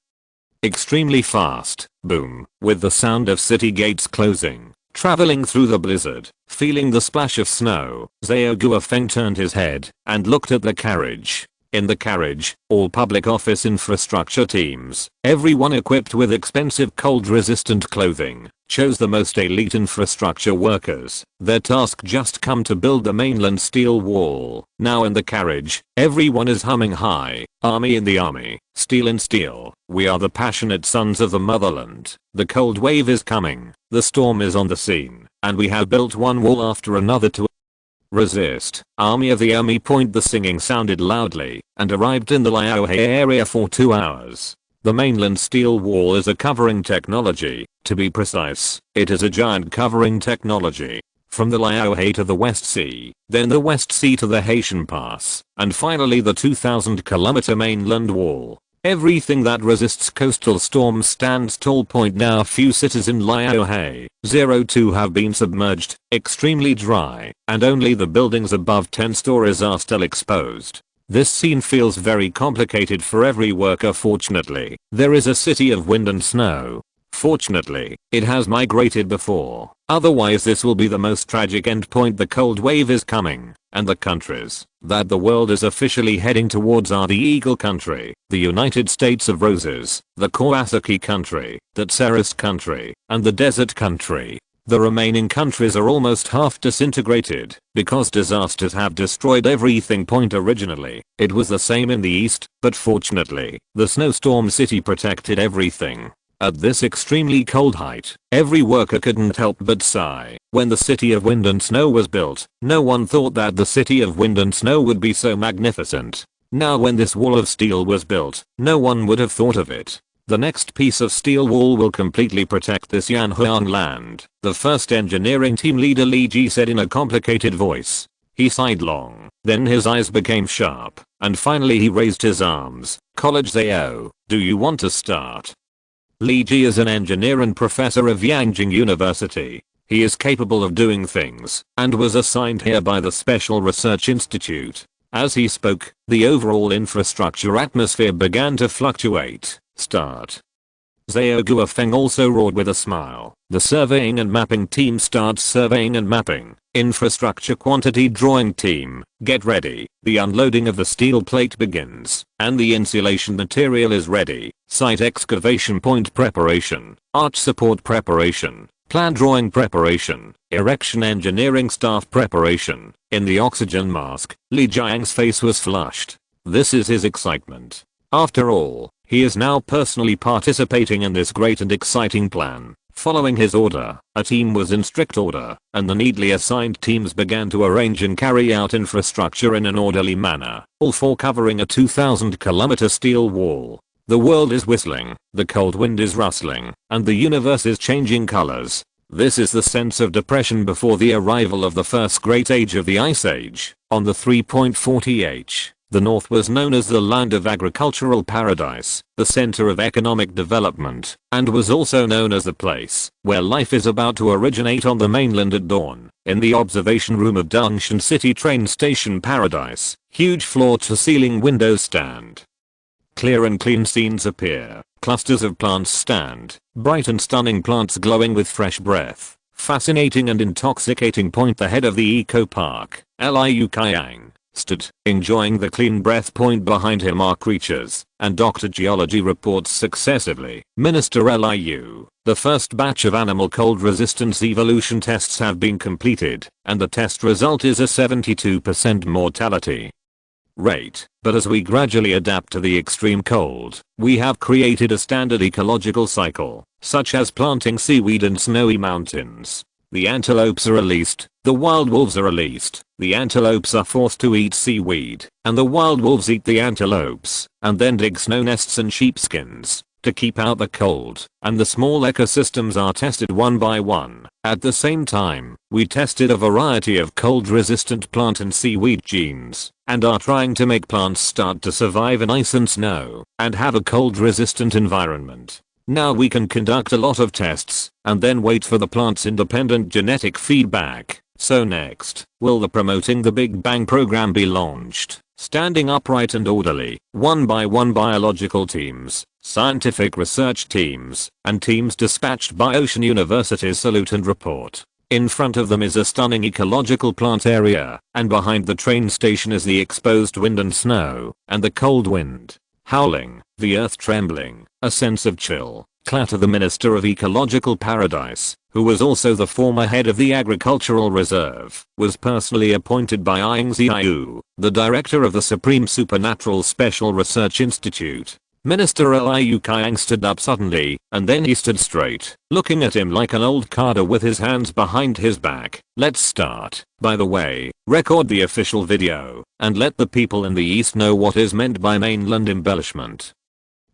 Extremely fast, boom, with the sound of city gates closing, traveling through the blizzard, feeling the splash of snow. Xiao Guofeng turned his head and looked at the carriage. In the carriage, all public office infrastructure teams, everyone equipped with expensive cold-resistant clothing, chose the most elite infrastructure workers. Their task just come to build the mainland steel wall. Now in the carriage, everyone is humming high. Army in the army, steel in steel. We are the passionate sons of the motherland. The cold wave is coming. The storm is on the scene, and we have built one wall after another to resist. Army of the army. Point the singing sounded loudly, and arrived in the Liaohe area for 2 hours. The mainland steel wall is a covering technology. To be precise, it is a giant covering technology. From the Liaohe to the West Sea, then the West Sea to the Haitian Pass, and finally the 2,000-kilometer mainland wall. Everything that resists coastal storms stands tall. Point now few cities in Liaohe 02 have been submerged, extremely dry, and only the buildings above 10 stories are still exposed. This scene feels very complicated for every worker. Fortunately, there is a city of wind and snow. Fortunately, it has migrated before. Otherwise this will be the most tragic end point. The cold wave is coming, and the countries that the world is officially heading towards are the Eagle Country, the United States of Roses, the Kawasaki Country, the Tsaris Country, and the Desert Country. The remaining countries are almost half disintegrated, because disasters have destroyed everything. Point originally, it was the same in the east, but fortunately, the snowstorm city protected everything. At this extremely cold height, every worker couldn't help but sigh. When the city of wind and snow was built, no one thought that the city of wind and snow would be so magnificent. Now when this wall of steel was built, no one would have thought of it. The next piece of steel wall will completely protect this Yanhuang land, the first engineering team leader Li Ji said in a complicated voice. He sighed long, then his eyes became sharp, and finally he raised his arms. College Zao, do you want to start? Li Ji is an engineer and professor of Yanjing University. He is capable of doing things, and was assigned here by the Special Research Institute. As he spoke, the overall infrastructure atmosphere began to fluctuate. Start. Xiao Guofeng also roared with a smile. The surveying and mapping team starts surveying and mapping. Infrastructure quantity drawing team, get ready. The unloading of the steel plate begins, and the insulation material is ready. Site excavation point preparation, arch support preparation, plan drawing preparation, erection engineering staff preparation. In the oxygen mask, Li Jiang's face was flushed. This is his excitement. After all, he is now personally participating in this great and exciting plan. Following his order, a team was in strict order, and the neatly assigned teams began to arrange and carry out infrastructure in an orderly manner, all four covering a 2,000-kilometer steel wall. The world is whistling, the cold wind is rustling, and the universe is changing colors. This is the sense of depression before the arrival of the first great age of the Ice Age. On the 3.40H, the North was known as the land of agricultural paradise, the center of economic development, and was also known as the place where life is about to originate on the mainland at dawn. In the observation room of Dangshan City train station paradise, huge floor-to-ceiling windows stand. Clear and clean scenes appear. Clusters of plants stand, bright and stunning plants glowing with fresh breath. Fascinating and intoxicating point. The head of the eco park, Liu Kaiang, stood, enjoying the clean breath. Point behind him are creatures, and Dr. Geology reports successively. Minister Liu, the first batch of animal cold resistance evolution tests have been completed, and the test result is a 72% mortality rate. But as we gradually adapt to the extreme cold, we have created a standard ecological cycle, such as planting seaweed in snowy mountains. The antelopes are released, the wild wolves are released, the antelopes are forced to eat seaweed, and the wild wolves eat the antelopes, and then dig snow nests and sheepskins to keep out the cold, and the small ecosystems are tested one by one. At the same time, we tested a variety of cold-resistant plant and seaweed genes, and are trying to make plants start to survive in ice and snow, and have a cold-resistant environment. Now we can conduct a lot of tests, and then wait for the plant's independent genetic feedback. So next, will the Promoting the Big Bang program be launched? Standing upright and orderly, one by one biological teams, scientific research teams, and teams dispatched by ocean universities salute and report. In front of them is a stunning ecological plant area, and behind the train station is the exposed wind and snow, and the cold wind howling, the earth trembling, a sense of chill. Clatter, the Minister of Ecological Paradise, who was also the former head of the Agricultural Reserve, was personally appointed by Ying Ziyue, the director of the Supreme Supernatural Special Research Institute. Minister Liu Kaiang stood up suddenly, and then he stood straight, looking at him like an old carder with his hands behind his back. Let's start. By the way, record the official video, and let the people in the East know what is meant by mainland embellishment.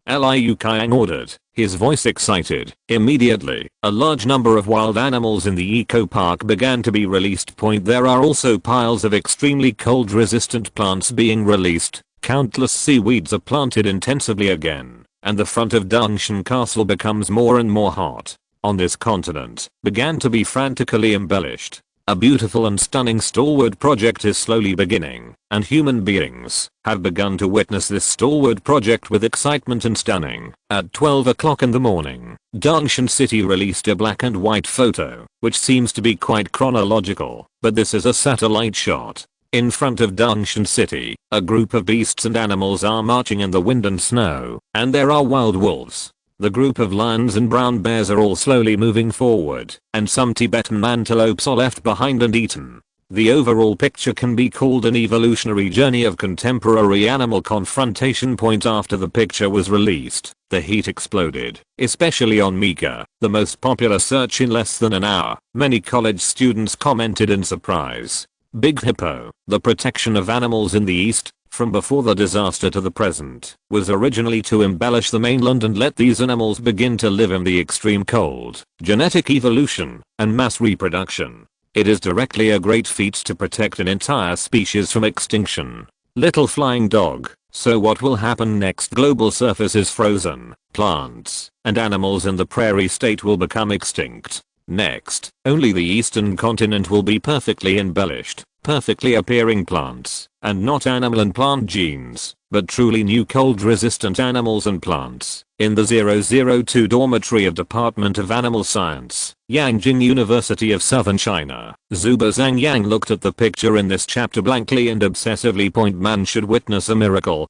Liu Kaiang ordered, his voice excited. Immediately, a large number of wild animals in the eco park began to be released. There are also piles of extremely cold resistant plants being released. Countless seaweeds are planted intensively again, and the front of Dangshan Castle becomes more and more hot. On this continent, began to be frantically embellished. A beautiful and stunning stalwart project is slowly beginning, and human beings have begun to witness this stalwart project with excitement and stunning. At 12 o'clock in the morning, Dangshan City released a black and white photo, which seems to be quite chronological, but this is a satellite shot. In front of Dangshan City, a group of beasts and animals are marching in the wind and snow, and there are wild wolves. The group of lions and brown bears are all slowly moving forward, and some Tibetan antelopes are left behind and eaten. The overall picture can be called an evolutionary journey of contemporary animal confrontation. After the picture was released, the heat exploded, especially on Mika, the most popular search. In less than an hour, many college students commented in surprise. Big Hippo, the protection of animals in the East, from before the disaster to the present, was originally to embellish the mainland and let these animals begin to live in the extreme cold. Genetic evolution and mass reproduction. It is directly a great feat to protect an entire species from extinction. Little flying dog. So what will happen next? Global surface is frozen. Plants and animals in the prairie state will become extinct. Next, only the eastern continent will be perfectly embellished, perfectly appearing plants, and not animal and plant genes. but truly new cold-resistant animals and plants. In the 002 dormitory of Department of Animal Science, Yanjing University of Southern China, Zuba Zhangyang looked at the picture in this chapter blankly and obsessively point man should witness a miracle.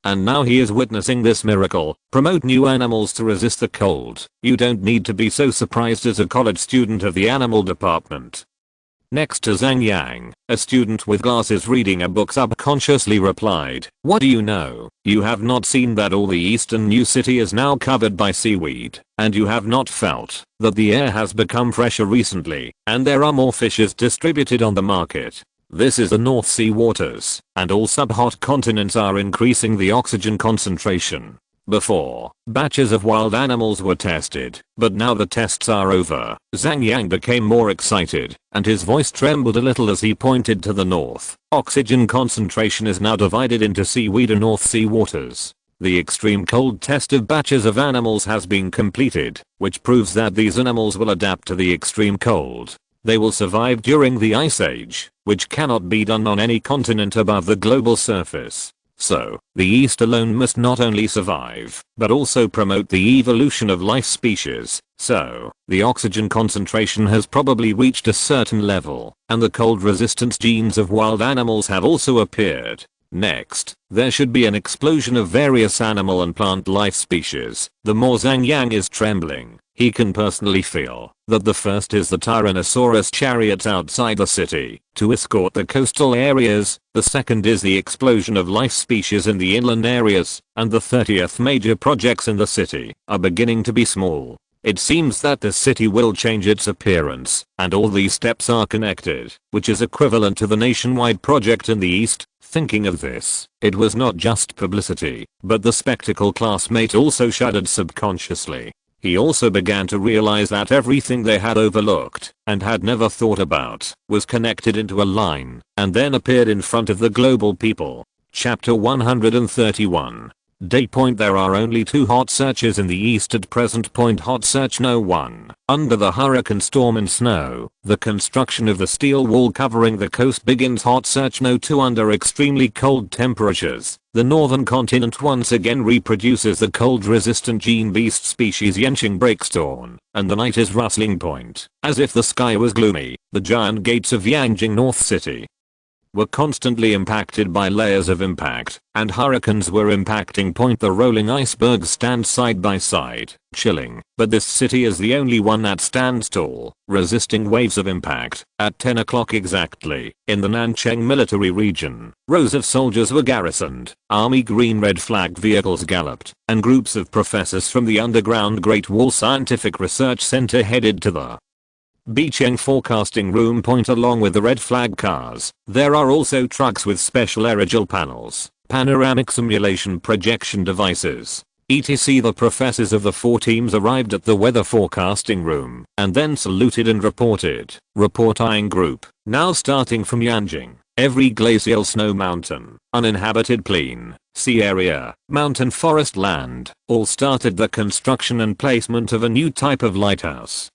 And now he is witnessing this miracle. Promote new animals to resist the cold. You don't need to be so surprised as a college student of the animal department. Next to Zhang Yang, a student with glasses reading a book subconsciously replied, "What do you know? You have not seen that all the eastern new city is now covered by seaweed, and you have not felt that the air has become fresher recently, and there are more fishes distributed on the market. This is the North Sea waters, and all sub-hot continents are increasing the oxygen concentration. Before, batches of wild animals were tested, but now the tests are over." Zhang Yang became more excited, and his voice trembled a little as he pointed to the north. Oxygen concentration is now divided into seaweed and North Sea waters. The extreme cold test of batches of animals has been completed, which proves that these animals will adapt to the extreme cold. They will survive during the Ice Age, which cannot be done on any continent above the global surface. So, the East alone must not only survive, but also promote the evolution of life species. So, the oxygen concentration has probably reached a certain level, and the cold resistance genes of wild animals have also appeared. Next, there should be an explosion of various animal and plant life species. The more Zhang Yang is trembling, he can personally feel that the first is the Tyrannosaurus chariots outside the city to escort the coastal areas, the second is the explosion of life species in the inland areas, and the 30th major projects in the city are beginning to be small. It seems that the city will change its appearance, and all these steps are connected, which is equivalent to the nationwide project in the East. Thinking of this, it was not just publicity, but the spectacle classmate also shuddered subconsciously. He also began to realize that everything they had overlooked, and had never thought about, was connected into a line, and then appeared in front of the global people. Chapter 131. Day point. There are only 2 hot searches in the east at present. Point hot search no 1. Under the hurricane storm and snow, the construction of the steel wall covering the coast begins. Hot search no 2. Under extremely cold temperatures, the northern continent once again reproduces the cold resistant gene beast species Yanqing breaks dawn, and the night is rustling. Point. As if the sky was gloomy, the giant gates of Yanjing North City were constantly impacted by layers of impact, and hurricanes were impacting. Point. The rolling icebergs stand side by side, chilling, but this city is the only one that stands tall, resisting waves of impact. At 10 o'clock exactly, in the Nancheng military region, rows of soldiers were garrisoned, army green-red flagged vehicles galloped, and groups of professors from the underground Great Wall Scientific Research Center headed to the Bicheng forecasting room. Point. Along with the red flag cars, there are also trucks with special aerial panels, panoramic simulation projection devices, etc. The professors of the 4 teams arrived at the weather forecasting room, and then saluted and reported. Reporting group. Now starting from Yanjing, every glacial snow mountain, uninhabited plain, sea area, mountain forest land, all started the construction and placement of a new type of lighthouse.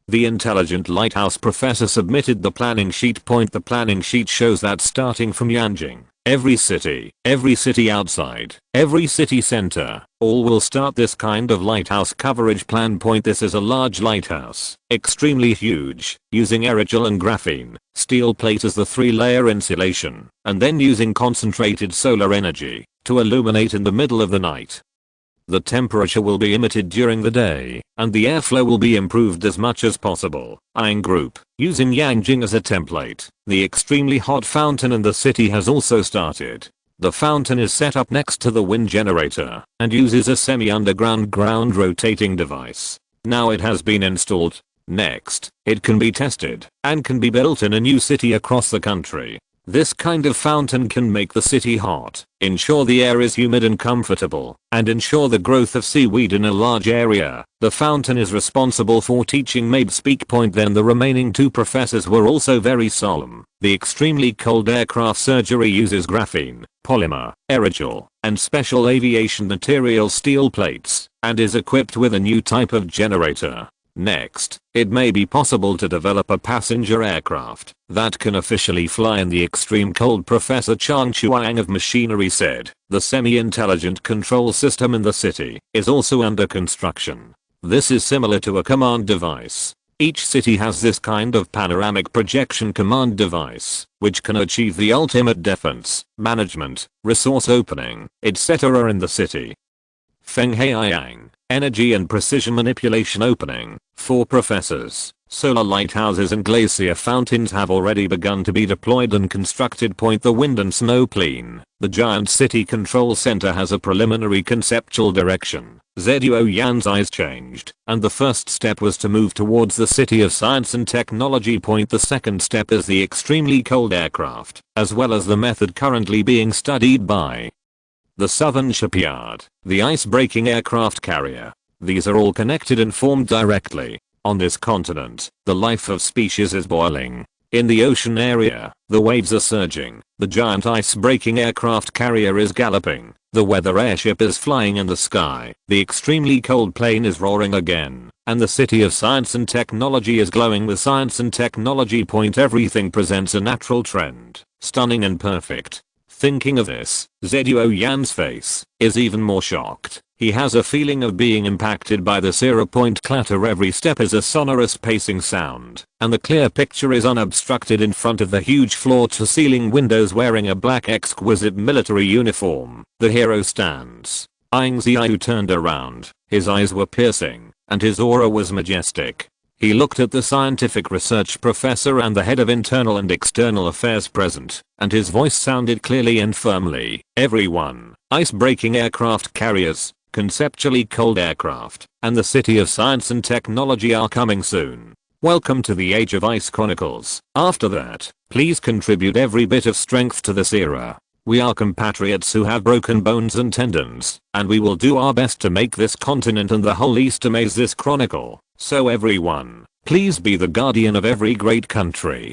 The intelligent lighthouse professor submitted the planning sheet. Point. The planning sheet shows that starting from Yanjing, every city outside, every city center, all will start this kind of lighthouse coverage plan. Point. This is a large lighthouse, extremely huge, using aerogel and graphene, steel plate as the 3-layer insulation, and then using concentrated solar energy to illuminate in the middle of the night. The temperature will be emitted during the day, and the airflow will be improved as much as possible. Ying Group, using Yanjing as a template, the extremely hot fountain in the city has also started. The fountain is set up next to the wind generator, and uses a semi-underground ground rotating device. Now it has been installed. Next, it can be tested, and can be built in a new city across the country. This kind of fountain can make the city hot, ensure the air is humid and comfortable, and ensure the growth of seaweed in a large area. The fountain is responsible for teaching Mabe speak. Point. Then the remaining 2 professors were also very solemn. The extremely cold aircraft surgery uses graphene, polymer, aerogel, and special aviation material steel plates, and is equipped with a new type of generator. Next, it may be possible to develop a passenger aircraft that can officially fly in the extreme cold. Professor Chang Chuang of machinery said. The semi-intelligent control system in the city is also under construction. This is similar to a command device. Each city has this kind of panoramic projection command device, which can achieve the ultimate defense, management, resource opening, etc. in the city. Feng Haiyang, energy and precision manipulation opening. For professors, solar lighthouses and glacier fountains have already begun to be deployed and constructed. The wind and snow plane. The giant city control center has a preliminary conceptual direction. Ziyue Yan's eyes changed, and the first step was to move towards the city of science and technology. The second step is the extremely cold aircraft, as well as the method currently being studied by the Southern Shipyard, the ice-breaking aircraft carrier. These are all connected and formed directly. On this continent, the life of species is boiling. In the ocean area, the waves are surging. The giant ice-breaking aircraft carrier is galloping. The weather airship is flying in the sky. The extremely cold plane is roaring again. And the city of science and technology is glowing with science and technology. Everything presents a natural trend, stunning and perfect. Thinking of this, Ziyue Yan's face is even more shocked. He has a feeling of being impacted by this era. Clatter. Every step is a sonorous pacing sound, and the clear picture is unobstructed in front of the huge floor-to-ceiling windows. Wearing a black exquisite military uniform, the hero stands. Ying Ziyue turned around. His eyes were piercing, and his aura was majestic. He looked at the scientific research professor and the head of internal and external affairs present, and his voice sounded clearly and firmly. Everyone, ice-breaking aircraft carriers, conceptually cold aircraft, and the city of science and technology are coming soon. Welcome to the Age of Ice Chronicles. After that, please contribute every bit of strength to this era. We are compatriots who have broken bones and tendons, and we will do our best to make this continent and the whole East amaze this chronicle. So everyone, please be the guardian of every great country.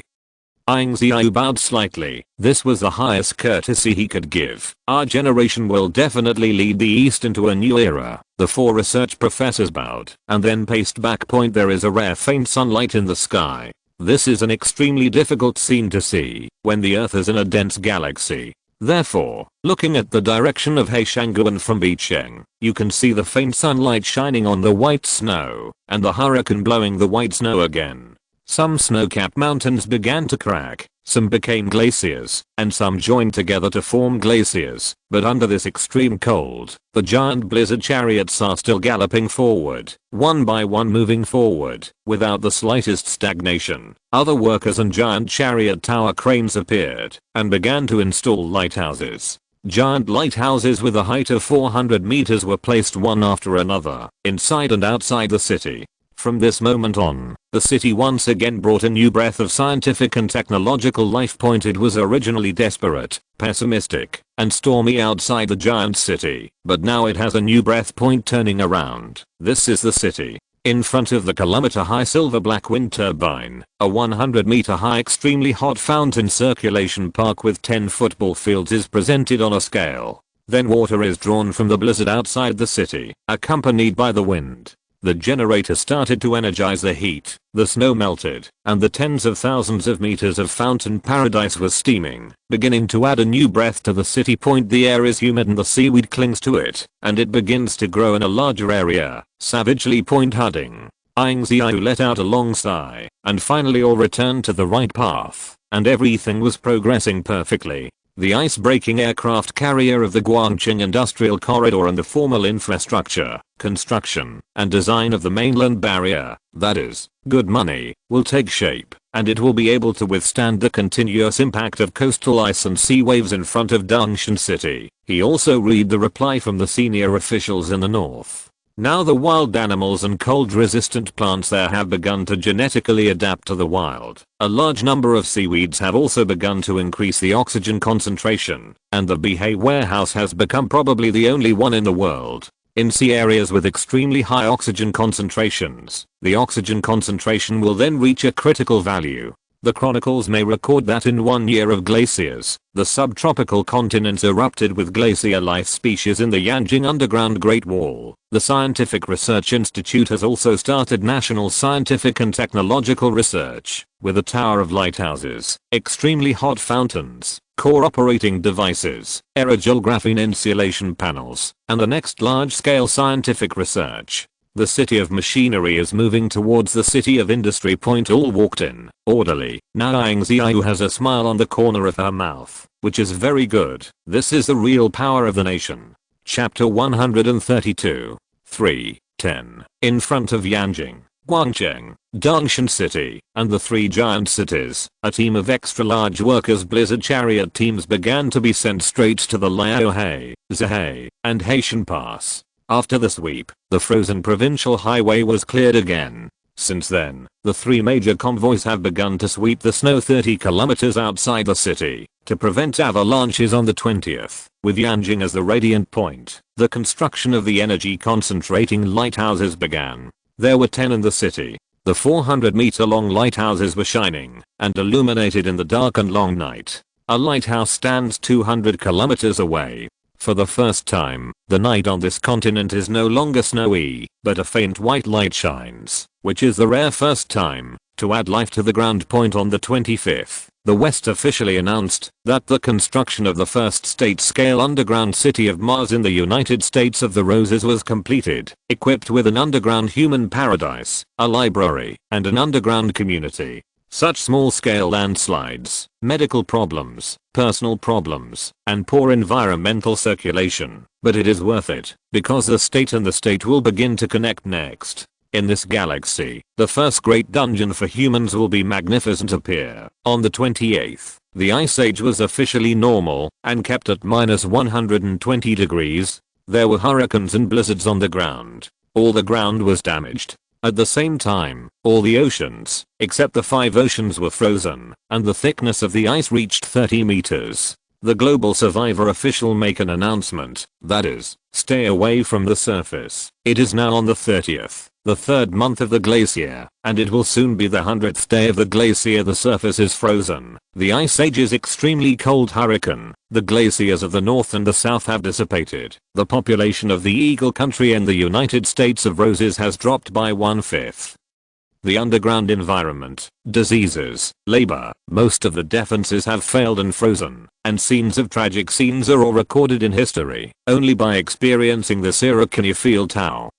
Ying Ziyue bowed slightly. This was the highest courtesy he could give. Our generation will definitely lead the East into a new era. The four research professors bowed and then paced back. There is a rare faint sunlight in the sky. This is an extremely difficult scene to see when the Earth is in a dense galaxy. Therefore, looking at the direction of Heishanguan from Bicheng, you can see the faint sunlight shining on the white snow, and the hurricane blowing the white snow again. Some snow-capped mountains began to crack, some became glaciers, and some joined together to form glaciers. But under this extreme cold, the giant blizzard chariots are still galloping forward, one by one moving forward, without the slightest stagnation. Other workers and giant chariot tower cranes appeared, and began to install lighthouses. Giant lighthouses with a height of 400 meters were placed one after another, inside and outside the city. From this moment on, the city once again brought a new breath of scientific and technological life. It was originally desperate, pessimistic, and stormy outside the giant city, but now it has a new breath. Turning around, this is the city. In front of the kilometer-high silver-black wind turbine, a 100-meter-high extremely hot fountain circulation park with 10 football fields is presented on a scale. Then water is drawn from the blizzard outside the city, accompanied by the wind. The generator started to energize the heat, the snow melted, and the tens of thousands of meters of fountain paradise was steaming, beginning to add a new breath to the city. The air is humid and the seaweed clings to it, and it begins to grow in a larger area, savagely hudding. Ying Ziyue let out a long sigh, and finally all returned to the right path, and everything was progressing perfectly. The ice-breaking aircraft carrier of the Guangqing Industrial Corridor and the formal infrastructure, construction, and design of the mainland barrier, that is, good money, will take shape, and it will be able to withstand the continuous impact of coastal ice and sea waves in front of Dangshan City. He also read the reply from the senior officials in the north. Now the wild animals and cold-resistant plants there have begun to genetically adapt to the wild. A large number of seaweeds have also begun to increase the oxygen concentration, and the Bihei warehouse has become probably the only one in the world. In sea areas with extremely high oxygen concentrations, the oxygen concentration will then reach a critical value. The chronicles may record that in 1 year of glaciers, the subtropical continents erupted with glacier life species in the Yanjing Underground Great Wall. The Scientific Research Institute has also started national scientific and technological research, with a tower of lighthouses, extremely hot fountains, core operating devices, aerogel graphene insulation panels, and the next large-scale scientific research. The city of machinery is moving towards the city of industry. All walked in, orderly. Now Ying Ziyue has a smile on the corner of her mouth, which is very good. This is the real power of the nation. Chapter 132. 3:10. In front of Yanjing, Guangcheng, Dongshan City, and the three giant cities, a team of extra-large workers' blizzard chariot teams began to be sent straight to the Liaohe, Xihai, and Haitian Pass. After the sweep, the frozen provincial highway was cleared again. Since then, the three major convoys have begun to sweep the snow 30 kilometers outside the city to prevent avalanches on the 20th, with Yanjing as the radiant point. The construction of the energy concentrating lighthouses began. There were 10 in the city. The 400-meter-long lighthouses were shining and illuminated in the dark and long night. A lighthouse stands 200 kilometers away. For the first time, the night on this continent is no longer snowy, but a faint white light shines, which is the rare first time. To add life to the ground point on the 25th, the West officially announced that the construction of the first state-scale underground city of Mars in the United States of the Roses was completed, equipped with an underground human paradise, a library, and an underground community. Such small-scale landslides, medical problems, personal problems, and poor environmental circulation, but it is worth it, because the state and the state will begin to connect next. In this galaxy, the first great dungeon for humans will be magnificent. Appear. On the 28th, the ice age was officially normal and kept at -120 degrees. There were hurricanes and blizzards on the ground. All the ground was damaged. At the same time, all the oceans, except the 5 oceans, were frozen, and the thickness of the ice reached 30 meters. The Global Survivor official make an announcement, that is, stay away from the surface. It is now on the 30th, the 3rd month of the glacier, and it will soon be the 100th day of the glacier. The surface is frozen. The ice age is extremely cold. Hurricane. The glaciers of the north and the south have dissipated. The population of the Eagle Country and the United States of Roses has dropped by 1/5. The underground environment, diseases, labor, most of the defenses have failed and frozen, and scenes of tragic scenes are all recorded in history. Only by experiencing this era can you feel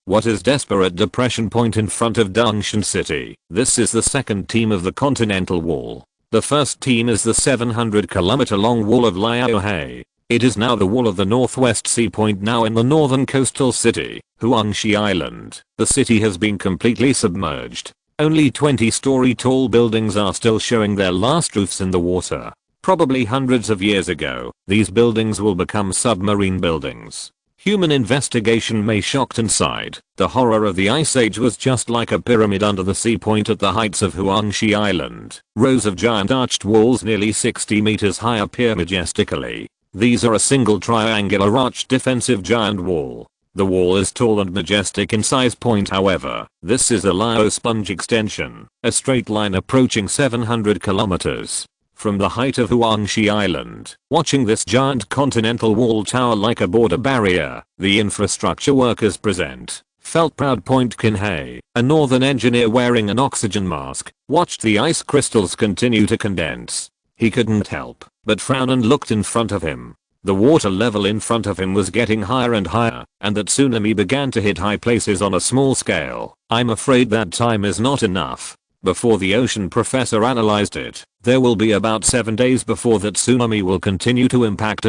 what is desperate depression. In front of Dongshan City. This is the second team of the Continental Wall. The first team is the 700-kilometer long wall of Liaohe. It is now the wall of the Northwest Sea Point, now in the northern coastal city, Huangshi Island. The city has been completely submerged. Only 20-story tall buildings are still showing their last roofs in the water. Probably hundreds of years ago, these buildings will become submarine buildings. Human investigation may shocked inside. The horror of the Ice Age was just like a pyramid under the sea point at the heights of Huangshi Island. Rows of giant arched walls nearly 60 meters high appear majestically. These are a single triangular arched defensive giant wall. The wall is tall and majestic in size. However, this is a Liao sponge extension, a straight line approaching 700 kilometers. From the height of Huangshi Island, watching this giant continental wall tower like a border barrier, the infrastructure workers present. Felt proud. Kinhei, a northern engineer wearing an oxygen mask, watched the ice crystals continue to condense. He couldn't help but frown and looked in front of him. The water level in front of him was getting higher and higher, and the tsunami began to hit high places on a small scale. I'm afraid that time is not enough. Before the ocean professor analyzed it, there will be about 7 days before that tsunami will continue to impact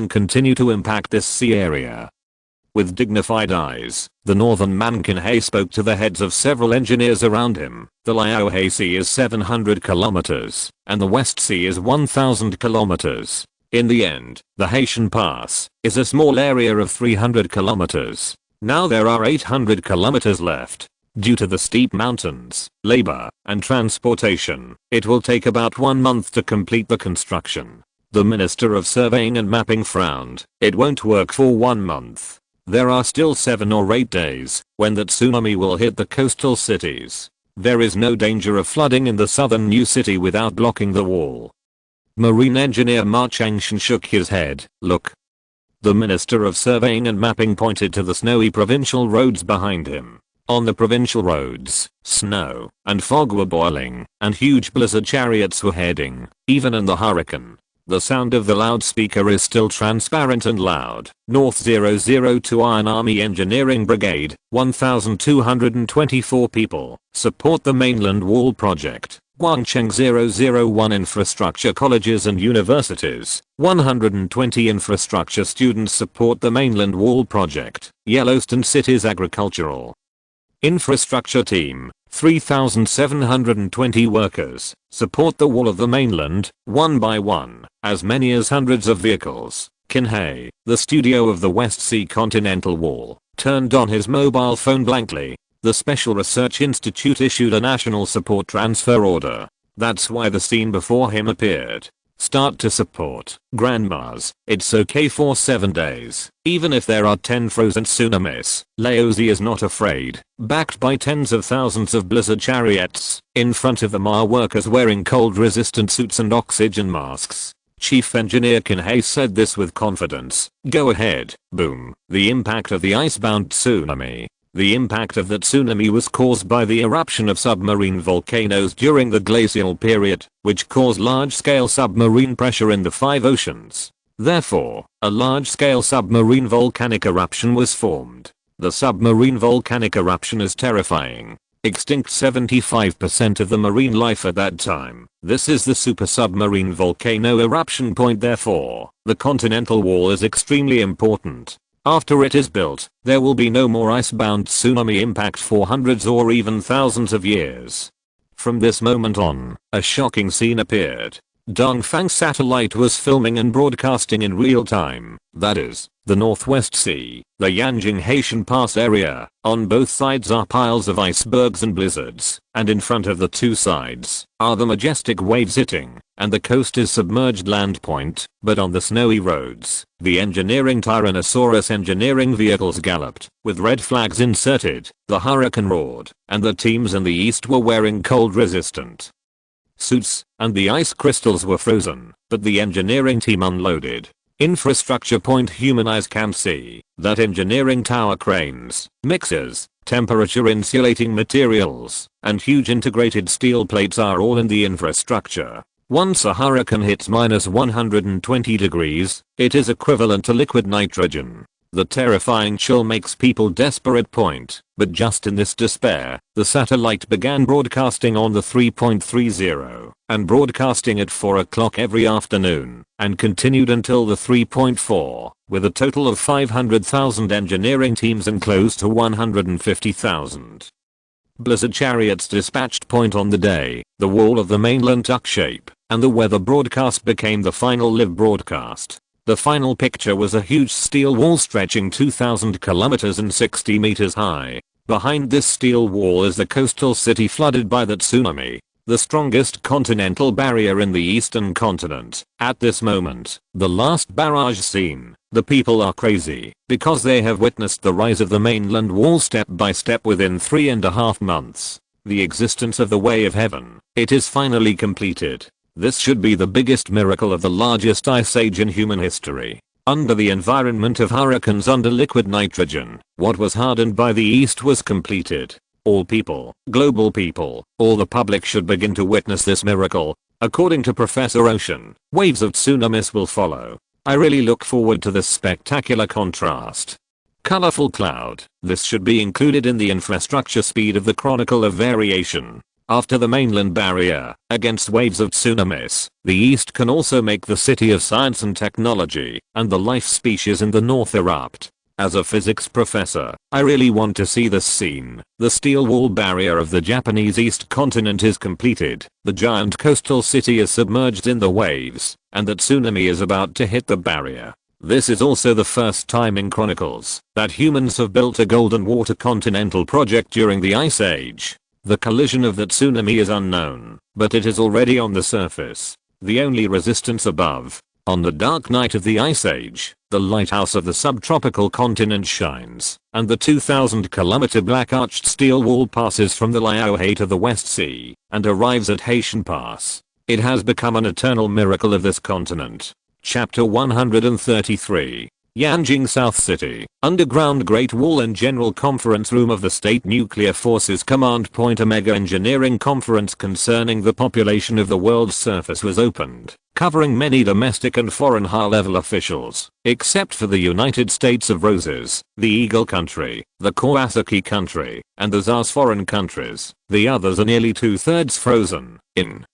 this sea area. With dignified eyes, the northern man Kinhei spoke to the heads of several engineers around him. The Liaohe Sea is 700 kilometers, and the West Sea is 1000 kilometers. In the end, the Haitian Pass is a small area of 300 kilometers. Now there are 800 kilometers left. Due to the steep mountains, labor, and transportation, it will take about 1 month to complete the construction. The Minister of Surveying and Mapping frowned. It won't work for 1 month. There are still 7 or 8 days when the tsunami will hit the coastal cities. There is no danger of flooding in the southern new city without blocking the wall. Marine engineer Ma Changshan shook his head. Look. The Minister of Surveying and Mapping pointed to the snowy provincial roads behind him. On the provincial roads, snow and fog were boiling, and huge blizzard chariots were heading, even in the hurricane. The sound of the loudspeaker is still transparent and loud. North 002 Iron Army Engineering Brigade, 1,224 people, support the mainland wall project. Guangcheng 001 Infrastructure Colleges and Universities, 120 infrastructure students support the mainland wall project. Yellowstone City's Agricultural Infrastructure Team, 3,720 workers, support the wall of the mainland, one by one, as many as hundreds of vehicles. Xihai, the studio of the West Sea Continental Wall, turned on his mobile phone blankly. The Special Research Institute issued a national support transfer order. That's why the scene before him appeared. Start to support. Grandmas, it's okay for 7 days. Even if there are 10 frozen tsunamis, Laozi is not afraid. Backed by tens of thousands of blizzard chariots, in front of them are workers wearing cold-resistant suits and oxygen masks. Chief Engineer Xihai said this with confidence. Go ahead. Boom. The impact of the icebound tsunami. The impact of the tsunami was caused by the eruption of submarine volcanoes during the glacial period, which caused large-scale submarine pressure in the 5 oceans. Therefore, a large-scale submarine volcanic eruption was formed. The submarine volcanic eruption is terrifying. Extinct 75% of the marine life at that time. This is the super submarine volcano eruption point. Therefore, the continental wall is extremely important. After it is built, there will be no more icebound tsunami impact for hundreds or even thousands of years. From this moment on, a shocking scene appeared. Dongfang satellite was filming and broadcasting in real time, that is, the Northwest Sea, the Yanjing Haitian Pass area. On both sides are piles of icebergs and blizzards, and in front of the two sides are the majestic waves hitting, and the coast is submerged land point. But on the snowy roads, the engineering Tyrannosaurus engineering vehicles galloped, with red flags inserted. The hurricane roared, and the teams in the east were wearing cold-resistant suits, and the ice crystals were frozen, but the engineering team unloaded. Infrastructure point. Human eyes can see that engineering tower cranes, mixers, temperature insulating materials, and huge integrated steel plates are all in the infrastructure. Once a hurricane hits -120 degrees, it is equivalent to liquid nitrogen. The terrifying chill makes people desperate point, but just in this despair, the satellite began broadcasting on the 3.30, and broadcasting at 4 o'clock every afternoon, and continued until the 3.4, with a total of 500,000 engineering teams and close to 150,000. Blizzard chariots dispatched point on the day. The wall of the mainland took shape, and the weather broadcast became the final live broadcast. The final picture was a huge steel wall stretching 2,000 kilometers and 60 meters high. Behind this steel wall is the coastal city flooded by the tsunami, the strongest continental barrier in the eastern continent. At this moment, the last barrage scene, the people are crazy because they have witnessed the rise of the mainland wall step by step within 3.5 months. The existence of the way of heaven, it is finally completed. This should be the biggest miracle of the largest ice age in human history. Under the environment of hurricanes under liquid nitrogen, what was hardened by the east was completed. All people, global people, all the public should begin to witness this miracle. According to Professor Ocean, waves of tsunamis will follow. I really look forward to this spectacular contrast. Colorful cloud. This should be included in the infrastructure speed of the chronicle of variation. After the mainland barrier, against waves of tsunamis, the east can also make the city of science and technology, and the life species in the north erupt. As a physics professor, I really want to see this scene. The steel wall barrier of the Japanese east continent is completed, the giant coastal city is submerged in the waves, and the tsunami is about to hit the barrier. This is also the first time in Chronicles that humans have built a golden water continental project during the Ice Age. The collision of the tsunami is unknown, but it is already on the surface. The only resistance above On the dark night of the Ice Age, the lighthouse of the subtropical continent shines, and the 2,000-kilometer black arched steel wall passes from the Liaohe to the West Sea, and arrives at Haitian Pass. It has become an eternal miracle of this continent. Chapter 133. Yanjing South City, underground Great Wall and General Conference Room of the State Nuclear Forces Command Point. A mega engineering conference concerning the population of the world's surface was opened, covering many domestic and foreign high-level officials, except for the United States of Roses, the Eagle Country, the Kawasaki Country, and the Tsar's foreign countries. The others are nearly two-thirds frozen. In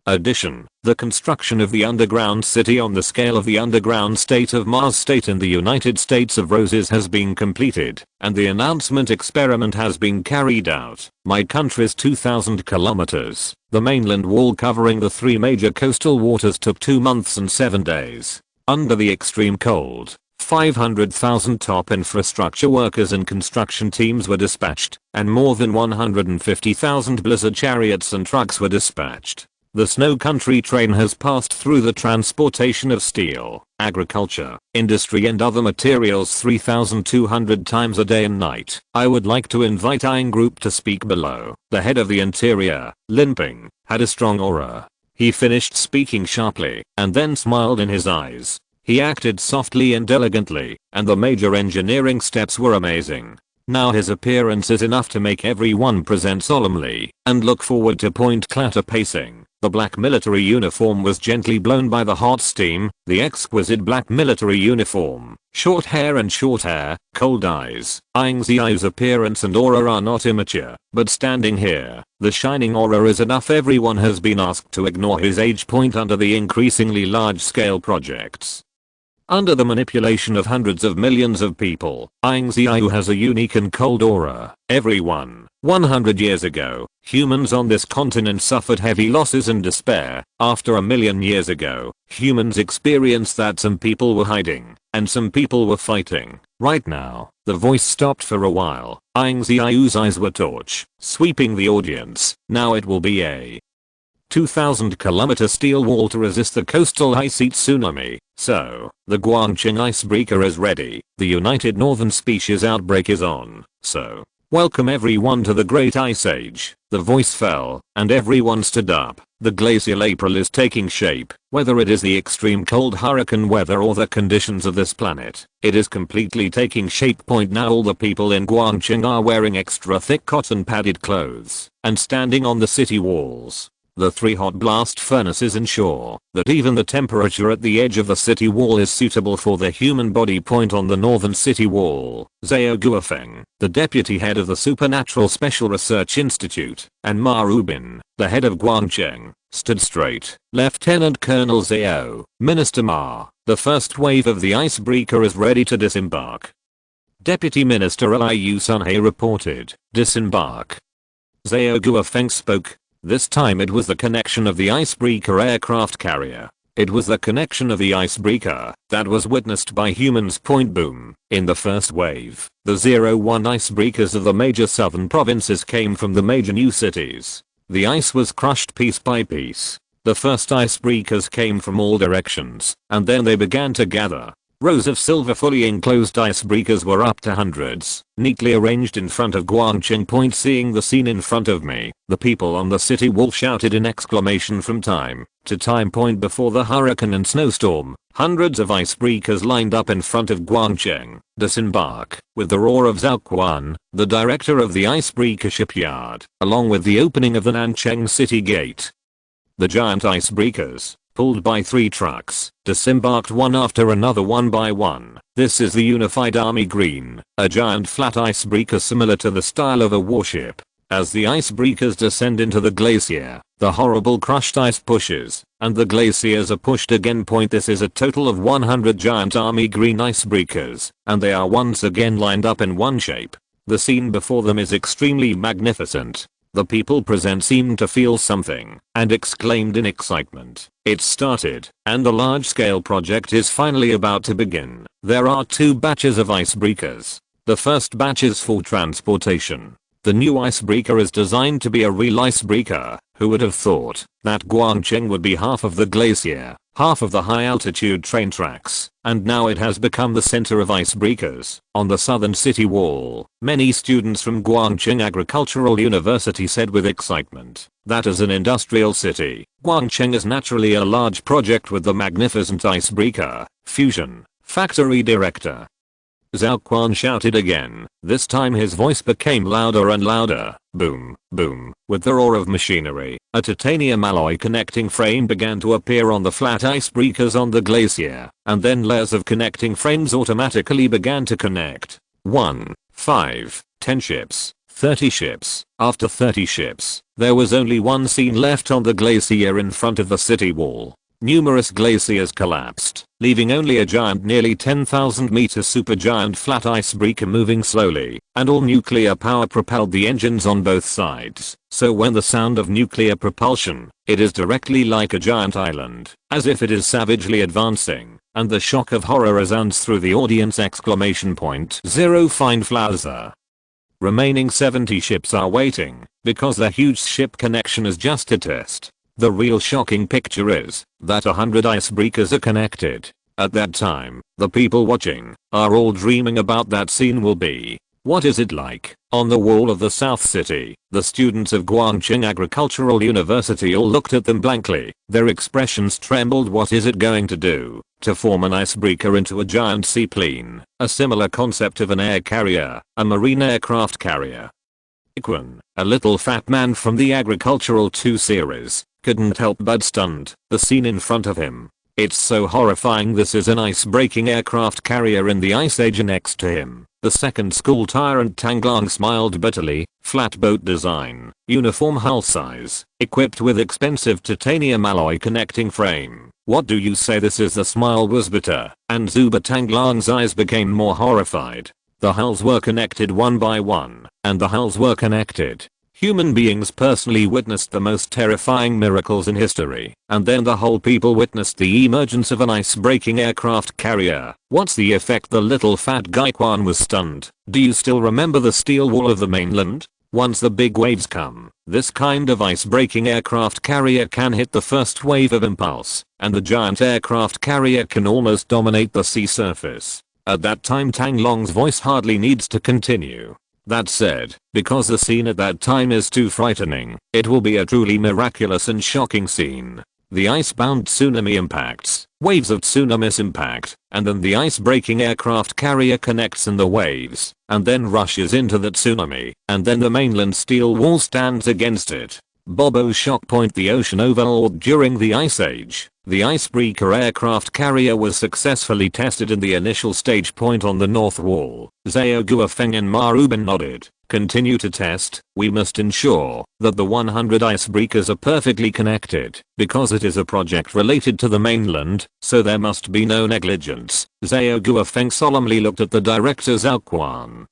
addition, the construction of the underground city on the scale of the underground state of Mars State in the United States of Roses has been completed, and the announcement experiment has been carried out. My country's 2,000 kilometers, the mainland wall covering the three major coastal waters, took 2 months and 7 days. Under the extreme cold, 500,000 top infrastructure workers and construction teams were dispatched, and more than 150,000 blizzard chariots and trucks were dispatched. The Snow Country train has passed through the transportation of steel, agriculture, industry and other materials 3,200 times a day and night. I would like to invite Ying Group to speak below. The head of the interior, limping, had a strong aura. He finished speaking sharply, and then smiled in his eyes. He acted softly and elegantly, and the major engineering steps were amazing. Now his appearance is enough to make everyone present solemnly, and look forward to point clatter pacing. The black military uniform was gently blown by the hot steam, the exquisite black military uniform, short hair, cold eyes. Ying Ziyue's appearance and aura are not immature, but standing here, the shining aura is enough. Everyone has been asked to ignore his age point under the increasingly large-scale projects. Under the manipulation of hundreds of millions of people, Ying Ziyue has a unique and cold aura. Everyone. 100 years ago, humans on this continent suffered heavy losses and despair. After 1,000,000 years ago, humans experienced that some people were hiding, and some people were fighting. Right now, the voice stopped for a while. Ying Ziyue's eyes were torch, sweeping the audience. Now it will be a 2,000-kilometer steel wall to resist the coastal ice sheet tsunami. So, the Guangqing icebreaker is ready. The United Northern Species outbreak is on. So, welcome everyone to the Great Ice Age. The voice fell, and everyone stood up. The glacial April is taking shape. Whether it is the extreme cold hurricane weather or the conditions of this planet, it is completely taking shape. Now all the people in Guangqing are wearing extra thick cotton padded clothes, and standing on the city walls. The 3 hot blast furnaces ensure that even the temperature at the edge of the city wall is suitable for the human body. On the northern city wall, Zhao Guofeng, the deputy head of the Supernatural Special Research Institute, and Ma Rubin, the head of Guangqing, stood straight. Lieutenant Colonel Zhao, Minister Ma, the first wave of the icebreaker is ready to disembark. Deputy Minister Liu Sunhei reported, disembark. Zhao Guofeng spoke. This time it was the connection of the icebreaker aircraft carrier. It was the connection of the icebreaker that was witnessed by humans. Boom. In the first wave, the 01 icebreakers of the major southern provinces came from the major new cities. The ice was crushed piece by piece. The first icebreakers came from all directions, and then they began to gather. Rows of silver fully enclosed icebreakers were up to hundreds, neatly arranged in front of Guangqing Point. Seeing the scene in front of me, the people on the city wall shouted in exclamation from time to time. Before the hurricane and snowstorm, hundreds of icebreakers lined up in front of Guangqing. Disembark, with the roar of Zhao Quan, the director of the icebreaker shipyard, along with the opening of the Nancheng City Gate. The giant icebreakers, pulled by 3 trucks, disembarked one after another, one by one. This is the Unified Army Green, a giant flat icebreaker similar to the style of a warship. As the icebreakers descend into the glacier, the horrible crushed ice pushes, and the glaciers are pushed again. This is a total of 100 giant Army Green icebreakers, and they are once again lined up in one shape. The scene before them is extremely magnificent. The people present seemed to feel something, and exclaimed in excitement. It started, and the large-scale project is finally about to begin. There are 2 batches of icebreakers. The first batch is for transportation. The new icebreaker is designed to be a real icebreaker. Who would have thought that Guangqing would be half of the glacier, half of the high altitude train tracks, and now it has become the center of icebreakers. On the southern city wall, many students from Guangcheng Agricultural University said with excitement that as an industrial city, Guangcheng is naturally a large project with the magnificent icebreaker fusion factory director. Zhao Quan shouted again. This time his voice became louder and louder. Boom, boom. With the roar of machinery, a titanium alloy connecting frame began to appear on the flat icebreakers on the glacier, and then layers of connecting frames automatically began to connect. 1, 5, 10 ships, 30 ships. After 30 ships, there was only one scene left on the glacier in front of the city wall. Numerous glaciers collapsed, leaving only a giant nearly 10,000 meter supergiant flat icebreaker moving slowly, and all nuclear power propelled the engines on both sides. So when the sound of nuclear propulsion, it is directly like a giant island, as if it is savagely advancing, and the shock of horror resounds through the audience! Zero fine flauser. Remaining 70 ships are waiting, because the huge ship connection is just a test. The real shocking picture is that 100 icebreakers are connected. At that time, the people watching are all dreaming about that scene will be. What is it like? On the wall of the South City, the students of Guangcheng Agricultural University all looked at them blankly. Their expressions trembled. What is it going to do? To form an icebreaker into a giant seaplane, a similar concept of an air carrier, a marine aircraft carrier. Ikwan, a little fat man from the Agricultural 2 series, couldn't help but stunned. The scene in front of him. It's so horrifying. This is an ice-breaking aircraft carrier in the Ice Age. Next to him, the second school tyrant Tanglong smiled bitterly. Flatboat design, uniform hull size, equipped with expensive titanium alloy connecting frame. What do you say? This is. The smile was bitter, and Zuba Tanglong's eyes became more horrified. The hulls were connected one by one, and the hulls were connected. Human beings personally witnessed the most terrifying miracles in history, and then the whole people witnessed the emergence of an ice-breaking aircraft carrier. What's the effect? The little fat guy Quan was stunned. Do you still remember the steel wall of the mainland? Once the big waves come, this kind of ice-breaking aircraft carrier can hit the first wave of impulse, and the giant aircraft carrier can almost dominate the sea surface. At that time Tanglong's voice hardly needs to continue. That said, because the scene at that time is too frightening, it will be a truly miraculous and shocking scene. The ice-bound tsunami impacts, waves of tsunamis impact, and then the ice-breaking aircraft carrier connects in the waves, and then rushes into the tsunami, and then the mainland steel wall stands against it. Bobo's shock point. The ocean overlord during the Ice Age. The icebreaker aircraft carrier was successfully tested in the initial stage point on the north wall. Zhao Guofeng and Ma Ruben nodded. Continue to test. We must ensure that the 100 icebreakers are perfectly connected, because it is a project related to the mainland, so there must be no negligence. Zhao Guofeng solemnly looked at the director Zhao Quan.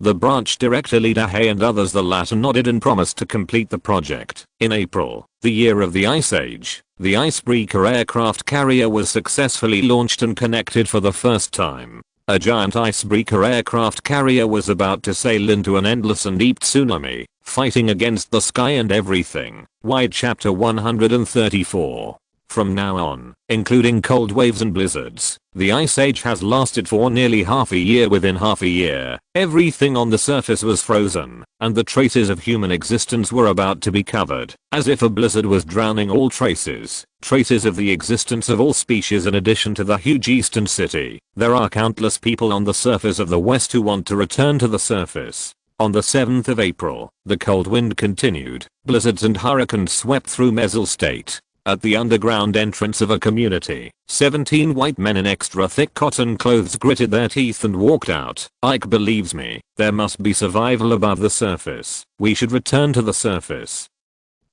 The branch director Li Dahei and others. The latter nodded and promised to complete the project. In April, the year of the Ice Age, the icebreaker aircraft carrier was successfully launched and connected for the first time. A giant icebreaker aircraft carrier was about to sail into an endless and deep tsunami, fighting against the sky and everything. Wide chapter 134. From now on, including cold waves and blizzards, the Ice Age has lasted for nearly half a year. Within half a year, everything on the surface was frozen, and the traces of human existence were about to be covered, as if a blizzard was drowning all traces. Traces of the existence of all species. In addition to the huge eastern city, there are countless people on the surface of the west who want to return to the surface. On the 7th of April, the cold wind continued. Blizzards and hurricanes swept through Mezel State. At the underground entrance of a community, 17 white men in extra thick cotton clothes gritted their teeth and walked out. Ike believes me, there must be survival above the surface. We should return to the surface.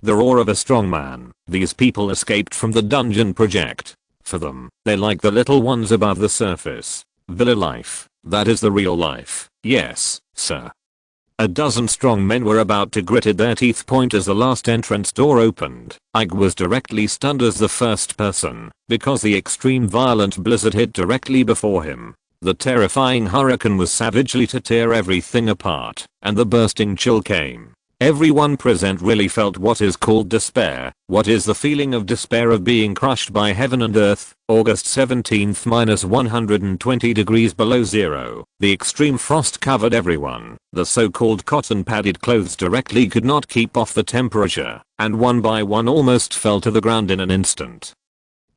The roar of a strong man. These people escaped from the dungeon project. For them, they're like the little ones above the surface. Villa life, that is the real life. Yes, sir. A dozen strong men were about to gritted their teeth point as the last entrance door opened. Ike was directly stunned as the first person, because the extreme violent blizzard hit directly before him. The terrifying hurricane was savagely to tear everything apart, and the bursting chill came. Everyone present really felt what is called despair. What is the feeling of despair of being crushed by heaven and earth? August 17th -120 degrees below zero. The extreme frost covered everyone. The so-called cotton padded clothes directly could not keep off the temperature, and one by one almost fell to the ground in an instant.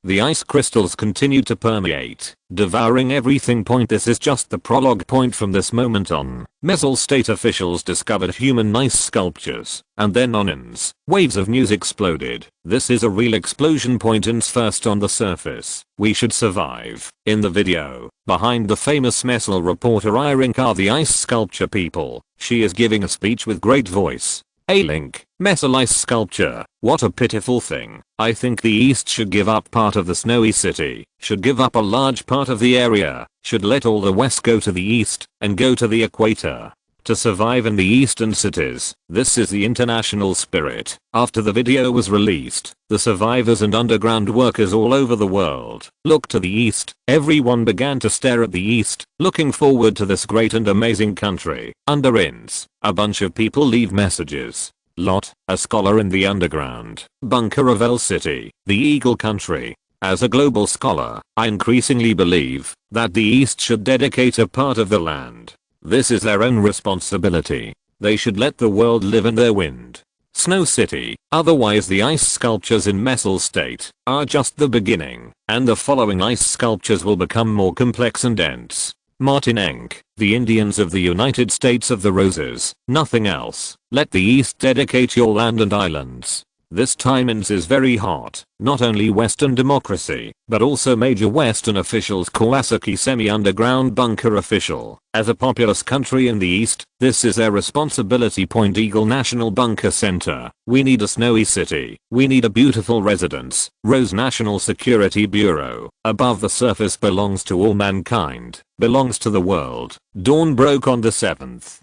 The ice crystals continued to permeate, devouring everything. This is just the prologue. From this moment on, Mesel state officials discovered human ice sculptures, and then onins. Waves of news exploded. This is a real explosion. Ins first on the surface. We should survive. In the video, behind the famous Mesel reporter Irink are the ice sculpture people. She is giving a speech with great voice. A link, Mesel ice sculpture, what a pitiful thing. I think the East should give up part of the snowy city, should give up a large part of the area, should let all the West go to the East, and go to the equator. To survive in the eastern cities, this is the international spirit. After the video was released, the survivors and underground workers all over the world looked to the East. Everyone began to stare at the East, looking forward to this great and amazing country. Underins, a bunch of people leave messages. Lot, a scholar in the underground bunker of L City, the Eagle Country. As a global scholar, I increasingly believe that the East should dedicate a part of the land. This is their own responsibility. They should let the world live in their wind. Snow City, otherwise the ice sculptures in Mesel State, are just the beginning, and the following ice sculptures will become more complex and dense. Martin Enck, the Indians of the United States of the Roses, nothing else. Let the East dedicate your land and islands. This time is very hot. Not only Western democracy, but also major Western officials. Kawasaki semi-underground bunker official. As a populous country in the East, this is their responsibility. Eagle National Bunker Center. We need a snowy city. We need a beautiful residence. Rose National Security Bureau. Above the surface belongs to all mankind. Belongs to the world. Dawn broke on the 7th.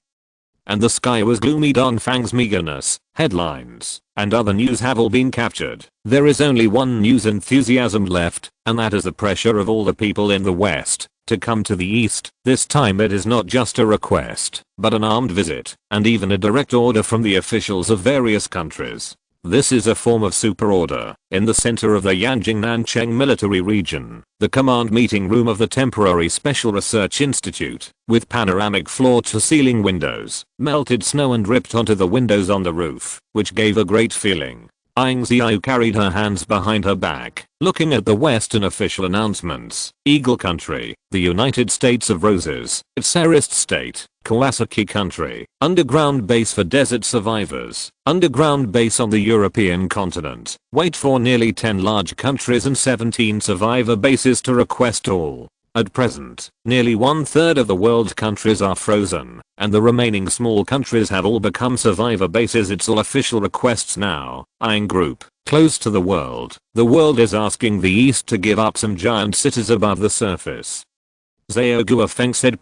And the sky was gloomy. Fang's meagerness, headlines, and other news have all been captured. There is only one news enthusiasm left, and that is the pressure of all the people in the West to come to the East. This time it is not just a request, but an armed visit, and even a direct order from the officials of various countries. This is a form of super order. In the center of the Yanjing-Nancheng military region, the command meeting room of the temporary Special Research Institute, with panoramic floor-to-ceiling windows, melted snow and dripped onto the windows on the roof, which gave a great feeling. Ying Ziyue carried her hands behind her back, looking at the Western official announcements. Eagle Country, the United States of Roses, Tsarist State, Kawasaki Country, underground base for desert survivors, underground base on the European continent. Wait for nearly 10 large countries and 17 survivor bases to request all. At present, nearly 1/3 of the world's countries are frozen, and the remaining small countries have all become survivor bases. It's all official requests now. Ying Group, close to the world is asking the East to give up some giant cities above the surface. Zhao Guofeng said.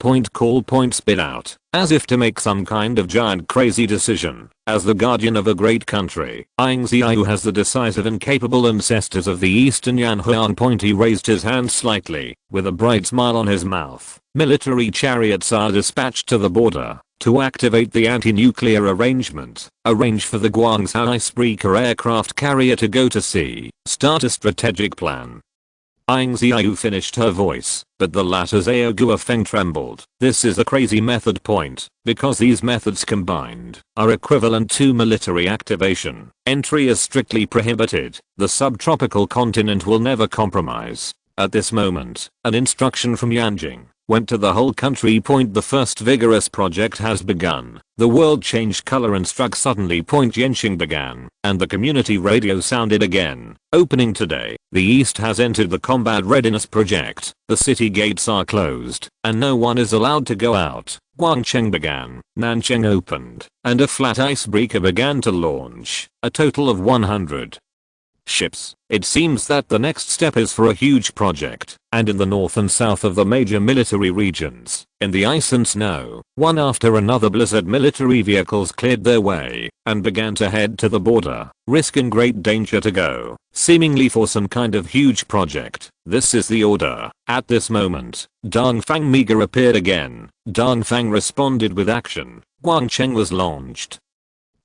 Spit out, as if to make some kind of giant crazy decision. As the guardian of a great country, Ying Ziyue has the decisive and capable ancestors of the Eastern Yanhuan. He raised his hand slightly, with a bright smile on his mouth. Military chariots are dispatched to the border to activate the anti-nuclear arrangement. Arrange for the Guangzhou icebreaker aircraft carrier to go to sea. Start a strategic plan. Ying Ziyue finished her voice, but the latter Zhao Guofeng trembled. This is a crazy method. Because these methods combined are equivalent to military activation. Entry is strictly prohibited. The subtropical continent will never compromise. At this moment, an instruction from Yanjing went to the whole country. The first vigorous project has begun. The world changed color and struck suddenly. Yanjing began, and the community radio sounded again. Opening today, the East has entered the combat readiness project. The city gates are closed, and no one is allowed to go out. Guangcheng began, Nancheng opened, and a flat icebreaker began to launch. A total of 100 ships. It seems that the next step is for a huge project, and in the north and south of the major military regions, in the ice and snow, one after another blizzard military vehicles cleared their way, and began to head to the border, risking great danger to go, seemingly for some kind of huge project. This is the order. At this moment, Dongfang Meager appeared again. Dongfang responded with action. Guangcheng was launched.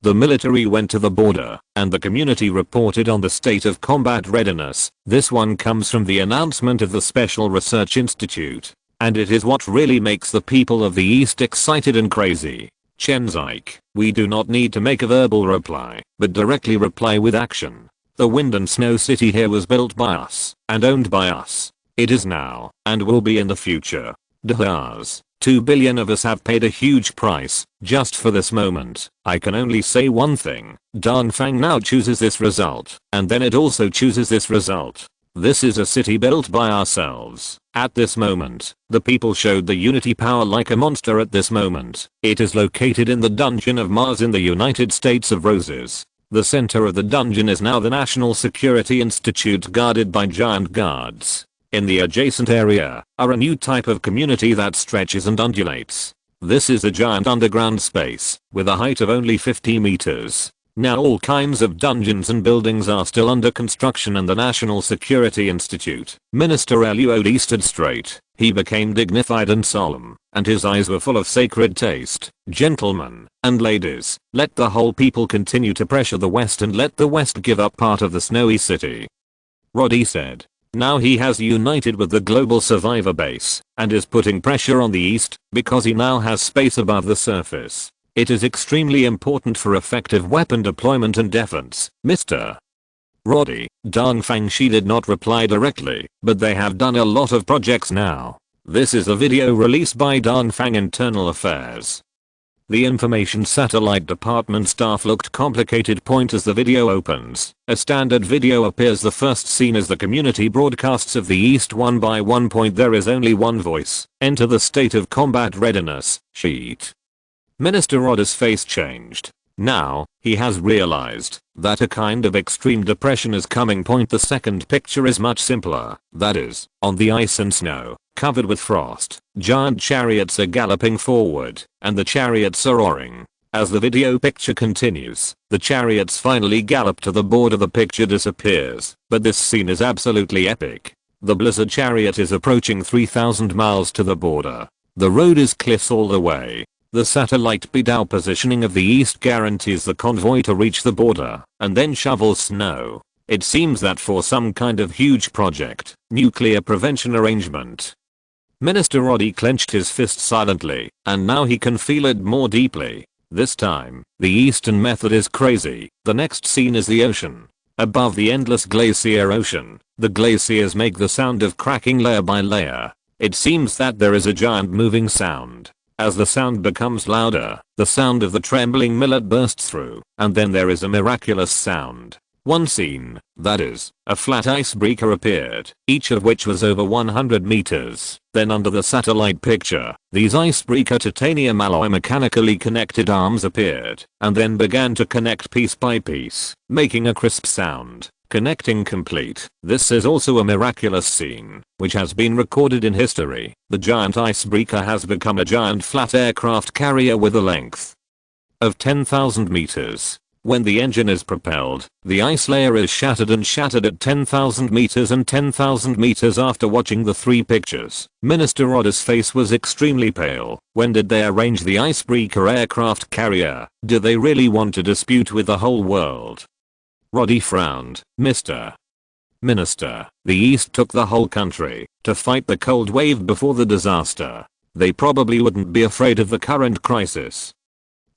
The military went to the border, and the community reported on the state of combat readiness. This one comes from the announcement of the Special Research Institute. And it is what really makes the people of the East excited and crazy. Chenzike, we do not need to make a verbal reply, but directly reply with action. The wind and snow city here was built by us, and owned by us. It is now, and will be in the future. Devours. 2 billion of us have paid a huge price, just for this moment. I can only say one thing. Dongfang now chooses this result, and then it also chooses this result. This is a city built by ourselves. At this moment, the people showed the unity power like a monster at this moment. It is located in the dungeon of Mars in the United States of Roses. The center of the dungeon is now the National Security Institute guarded by giant guards. In the adjacent area are a new type of community that stretches and undulates. This is a giant underground space with a height of only 50 meters. Now all kinds of dungeons and buildings are still under construction in the National Security Institute. Minister Luod stood straight. He became dignified and solemn, and his eyes were full of sacred taste. Gentlemen and ladies, let the whole people continue to pressure the West and let the West give up part of the snowy city. Roddy said. Now he has united with the global survivor base and is putting pressure on the East because he now has space above the surface. It is extremely important for effective weapon deployment and defense, Mr. Roddy. Dongfang Shi did not reply directly, but they have done a lot of projects now. This is a video released by Dongfang Internal Affairs. The information satellite department staff looked complicated point as the video opens. A standard video appears. The first scene is the community broadcasts of the East one by one. There is only one voice. Enter the state of combat readiness sheet. Minister Roddy's face changed. Now, he has realized that a kind of extreme depression is coming. The second picture is much simpler. That is, on the ice and snow, covered with frost, giant chariots are galloping forward, and the chariots are roaring. As the video picture continues, the chariots finally gallop to the border. The picture disappears, but this scene is absolutely epic. The blizzard chariot is approaching 3,000 miles to the border. The road is cliffs all the way. The satellite BDAO positioning of the East guarantees the convoy to reach the border, and then shovels snow. It seems that for some kind of huge project, nuclear prevention arrangement. Minister Roddy clenched his fist silently, and now he can feel it more deeply. This time, the Eastern method is crazy. The next scene is the ocean. Above the endless glacier ocean, the glaciers make the sound of cracking layer by layer. It seems that there is a giant moving sound. As the sound becomes louder, the sound of the trembling millet bursts through, and then there is a miraculous sound. One scene, that is, a flat icebreaker appeared, each of which was over 100 meters. Then under the satellite picture, these icebreaker titanium alloy mechanically connected arms appeared, and then began to connect piece by piece, making a crisp sound. Connecting complete. This is also a miraculous scene, which has been recorded in history. The giant icebreaker has become a giant flat aircraft carrier with a length of 10,000 meters. When the engine is propelled, the ice layer is shattered at 10,000 meters and 10,000 meters. After watching the three pictures, Minister Roddy's face was extremely pale. When did they arrange the icebreaker aircraft carrier? Do they really want to dispute with the whole world? Roddy frowned. Mr. Minister, the East took the whole country to fight the cold wave before the disaster. They probably wouldn't be afraid of the current crisis.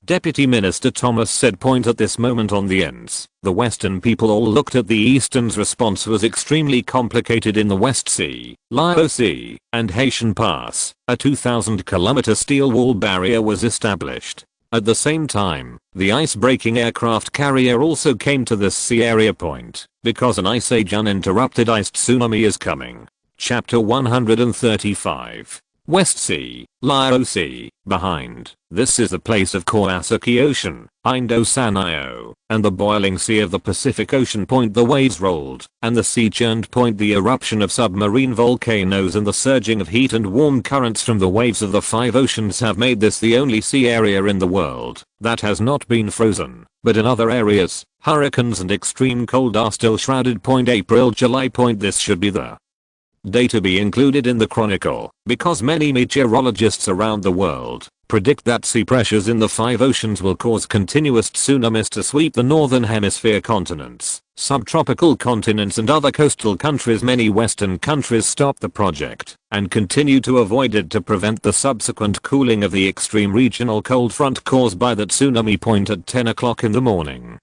Deputy Minister Thomas said. At this moment on the ends, the Western people all looked at the Eastern's response was extremely complicated. In the West Sea, Lao Sea, and Haitian Pass, a 2,000-kilometer steel wall barrier was established. At the same time, the ice-breaking aircraft carrier also came to this sea area point, because an ice age uninterrupted ice tsunami is coming. Chapter 135. West Sea, Lao Sea, behind. This is the place of Kawasaki Ocean, Indo-Sanio, and the boiling sea of the Pacific Ocean. The waves rolled, and the sea churned. The eruption of submarine volcanoes and the surging of heat and warm currents from the waves of the 5 oceans have made this the only sea area in the world that has not been frozen. But in other areas, hurricanes and extreme cold are still shrouded. April-July. This should be the day to be included in the chronicle, because many meteorologists around the world predict that sea pressures in the 5 oceans will cause continuous tsunamis to sweep the northern hemisphere continents, subtropical continents and other coastal countries. Many Western countries stopped the project and continue to avoid it to prevent the subsequent cooling of the extreme regional cold front caused by the tsunami point at 10 o'clock in the morning.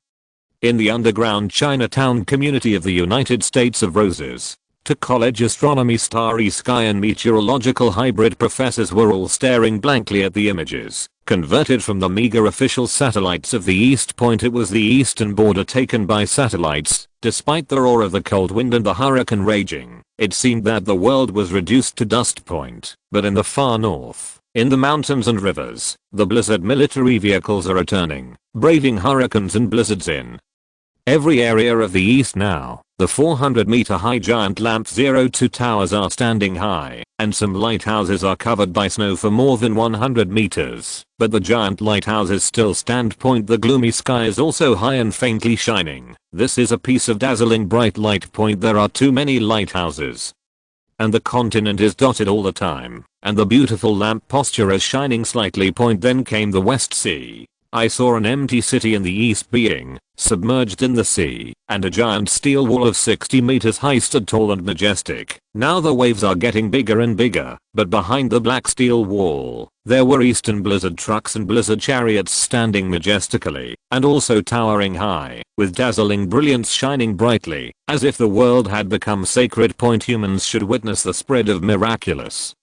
In the underground Chinatown community of the United States of Roses, to college astronomy starry sky and meteorological hybrid professors were all staring blankly at the images, converted from the meager official satellites of the East Point. It was the eastern border taken by satellites. Despite the roar of the cold wind and the hurricane raging, it seemed that the world was reduced to dust point. But in the far north, in the mountains and rivers, the blizzard military vehicles are returning, braving hurricanes and blizzards in every area of the east now. The 400-meter high giant lamp 02 towers are standing high, and some lighthouses are covered by snow for more than 100 meters, but the giant lighthouses still stand point. The gloomy sky is also high and faintly shining. This is a piece of dazzling bright light point. There are too many lighthouses, and the continent is dotted all the time, and the beautiful lamp posture is shining slightly point. Then came the West Sea. I saw an empty city in the east being submerged in the sea, and a giant steel wall of 60 meters high stood tall and majestic. Now the waves are getting bigger and bigger, but behind the black steel wall, there were eastern blizzard trucks and blizzard chariots standing majestically, and also towering high, with dazzling brilliance shining brightly, as if the world had become sacred point. Humans should witness the spread of miraculous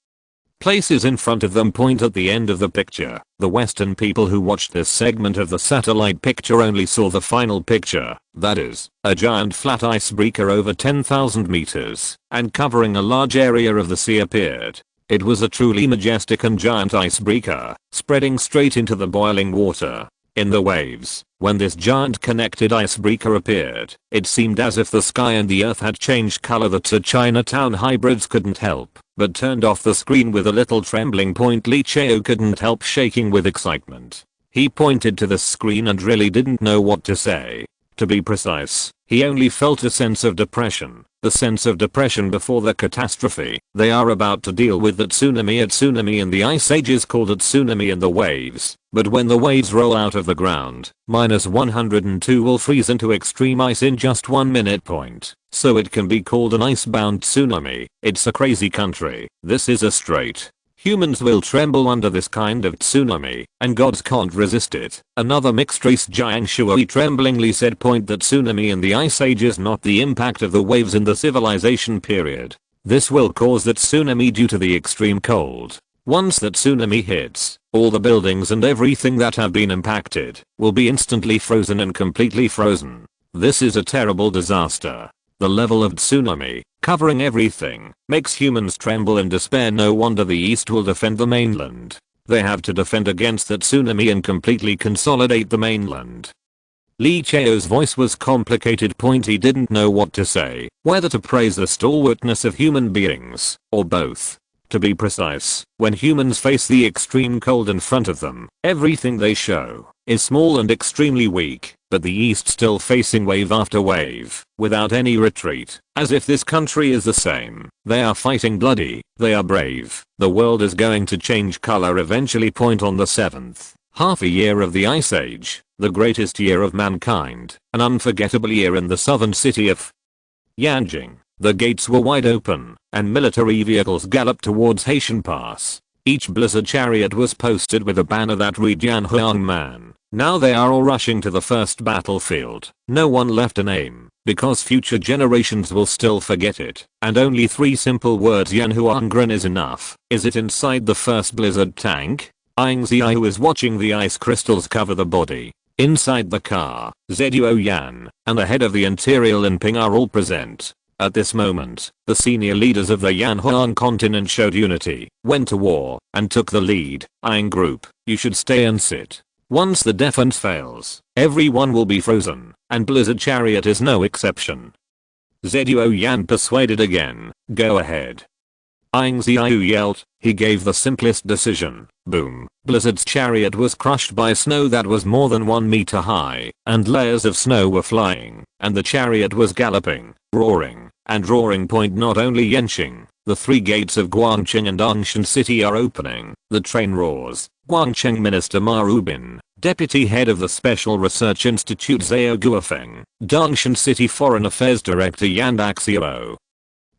places in front of them point at the end of the picture. The Western people who watched this segment of the satellite picture only saw the final picture, that is, a giant flat icebreaker over 10,000 meters and covering a large area of the sea appeared. It was a truly majestic and giant icebreaker, spreading straight into the boiling water. In the waves, when this giant connected icebreaker appeared, it seemed as if the sky and the earth had changed color. The two Chinatown hybrids couldn't help but turned off the screen with a little trembling point. Li Chao couldn't help shaking with excitement. He pointed to the screen and really didn't know what to say. To be precise, he only felt a sense of depression. The sense of depression before the catastrophe. They are about to deal with the tsunami. A tsunami in the ice age is called a tsunami in the waves, but when the waves roll out of the ground, -102 will freeze into extreme ice in just 1 minute point. So it can be called an icebound tsunami. It's a crazy country. This is a straight. Humans will tremble under this kind of tsunami, and gods can't resist it. Another mixed race Jiang Shui tremblingly said point that tsunami in the ice age is not the impact of the waves in the civilization period. This will cause that tsunami due to the extreme cold. Once that tsunami hits, all the buildings and everything that have been impacted will be instantly frozen and completely frozen. This is a terrible disaster. The level of tsunami, covering everything, makes humans tremble in despair. No wonder the East will defend the mainland. They have to defend against the tsunami and completely consolidate the mainland. Li Chao's voice was complicated. He didn't know what to say, whether to praise the stalwartness of human beings, or both. To be precise, when humans face the extreme cold in front of them, everything they show is small and extremely weak, but the East still facing wave after wave, without any retreat, as if this country is the same. They are fighting bloody, they are brave. The world is going to change color eventually. Point on the 7th half a year of the Ice Age, the greatest year of mankind, an unforgettable year in the southern city of Yanjing. The gates were wide open, and military vehicles galloped towards Haitian Pass. Each blizzard chariot was posted with a banner that read Yanhuang Man. Now they are all rushing to the first battlefield. No one left a name, because future generations will still forget it. And only 3 simple words Yanhuangren is enough. Is it inside the first blizzard tank? Ying Ziyue is watching the ice crystals cover the body. Inside the car, Zhuo Yan and the head of the Interior Linping are all present. At this moment, the senior leaders of the Yanhuang continent showed unity, went to war, and took the lead. Ying group, you should stay and sit. Once the defense fails, everyone will be frozen, and Blizzard Chariot is no exception. Zhuo Yan persuaded again, go ahead. Ying Ziyue yelled. He gave the simplest decision. Boom. Blizzard's chariot was crushed by snow that was more than 1 meter high, and layers of snow were flying, and the chariot was galloping, roaring, And roaring point not only Yenqing, the three gates of Guangqing and Angshan City are opening. The train roars. Guangqing Minister Ma Rubin, Deputy Head of the Special Research Institute Zhao Guofeng, Dangshan City Foreign Affairs Director Yan Daxiao,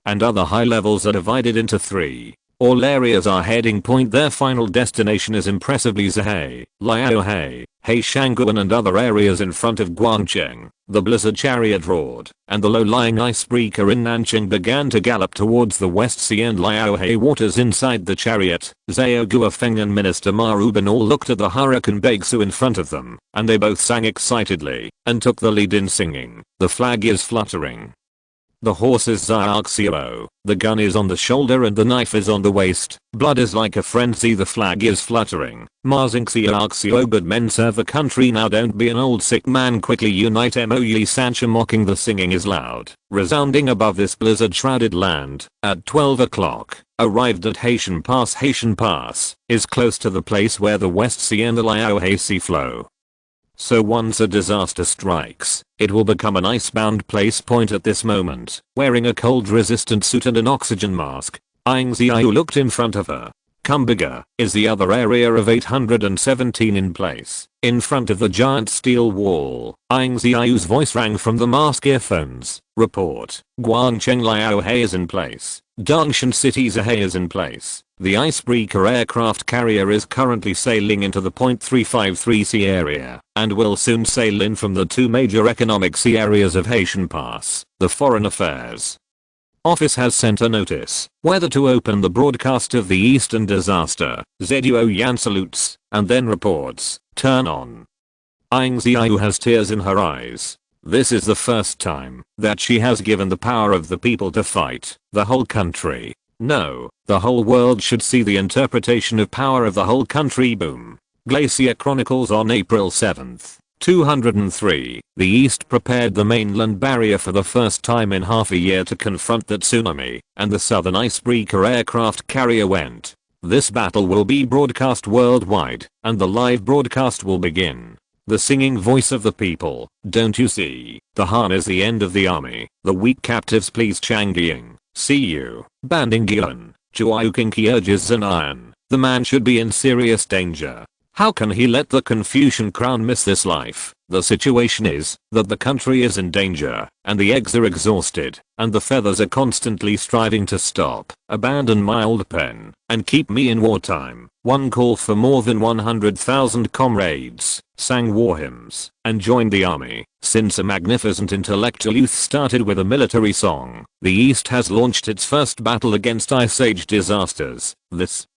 and other high levels are divided into three. All areas are heading point. Their final destination is impressively Xihai, Liaohe, Heishanguan and other areas in front of Guangqing. The blizzard chariot roared, and the low-lying icebreaker in Nanqing began to gallop towards the West Sea and Liaohe waters inside the chariot. Zhao Guofeng and Minister Ma Rubin all looked at the hurricane Baixu in front of them, and they both sang excitedly, and took the lead in singing. The flag is fluttering. The horse is Xiaoxiao, the gun is on the shoulder and the knife is on the waist. Blood is like a frenzy, the flag is fluttering. Marsing Xiaoxiao, but men serve the country now, don't be an old sick man, quickly unite. Moyi Sancha mocking. The singing is loud, resounding above this blizzard shrouded land. At 12 o'clock, arrived at Haitian Pass. Haitian Pass is close to the place where the West Sea and the Liaohe Sea flow. So once a disaster strikes, it will become an icebound place. Point at this moment, wearing a cold resistant suit and an oxygen mask, Ying Ziyue looked in front of her. Come bigger, is the other area of 817 in place, in front of the giant steel wall. Ying Ziyue's voice rang from the mask earphones. Report, Guangqing Liaohe is in place. Dangshan City Xihai is in place. The icebreaker aircraft carrier is currently sailing into the .353 sea area, and will soon sail in from the two major economic sea areas of Haitian Pass. The Foreign Affairs Office has sent a notice whether to open the broadcast of the Eastern disaster. Zhuo Yan salutes, and then reports, turn on. Ying Ziyue has tears in her eyes. This is the first time that she has given the power of the people to fight the whole country. No, the whole world should see the interpretation of power of the whole country. Boom. Glacier Chronicles on April 7th. 203. The East prepared the mainland barrier for the first time in half a year to confront the tsunami, and the southern icebreaker aircraft carrier went. This battle will be broadcast worldwide, and the live broadcast will begin. The singing voice of the people, don't you see? The Han is the end of the army. The weak captives please Changying. See you. Banding Gilan. Chuayukinki urges Zanayan. The man should be in serious danger. How can he let the Confucian crown miss this life? The situation is that the country is in danger, and the eggs are exhausted, and the feathers are constantly striving to stop, abandon my old pen, and keep me in wartime. One call for more than 100,000 comrades, sang war hymns, and joined the army. Since a magnificent intellectual youth started with a military song, the East has launched its first battle against Ice Age disasters. This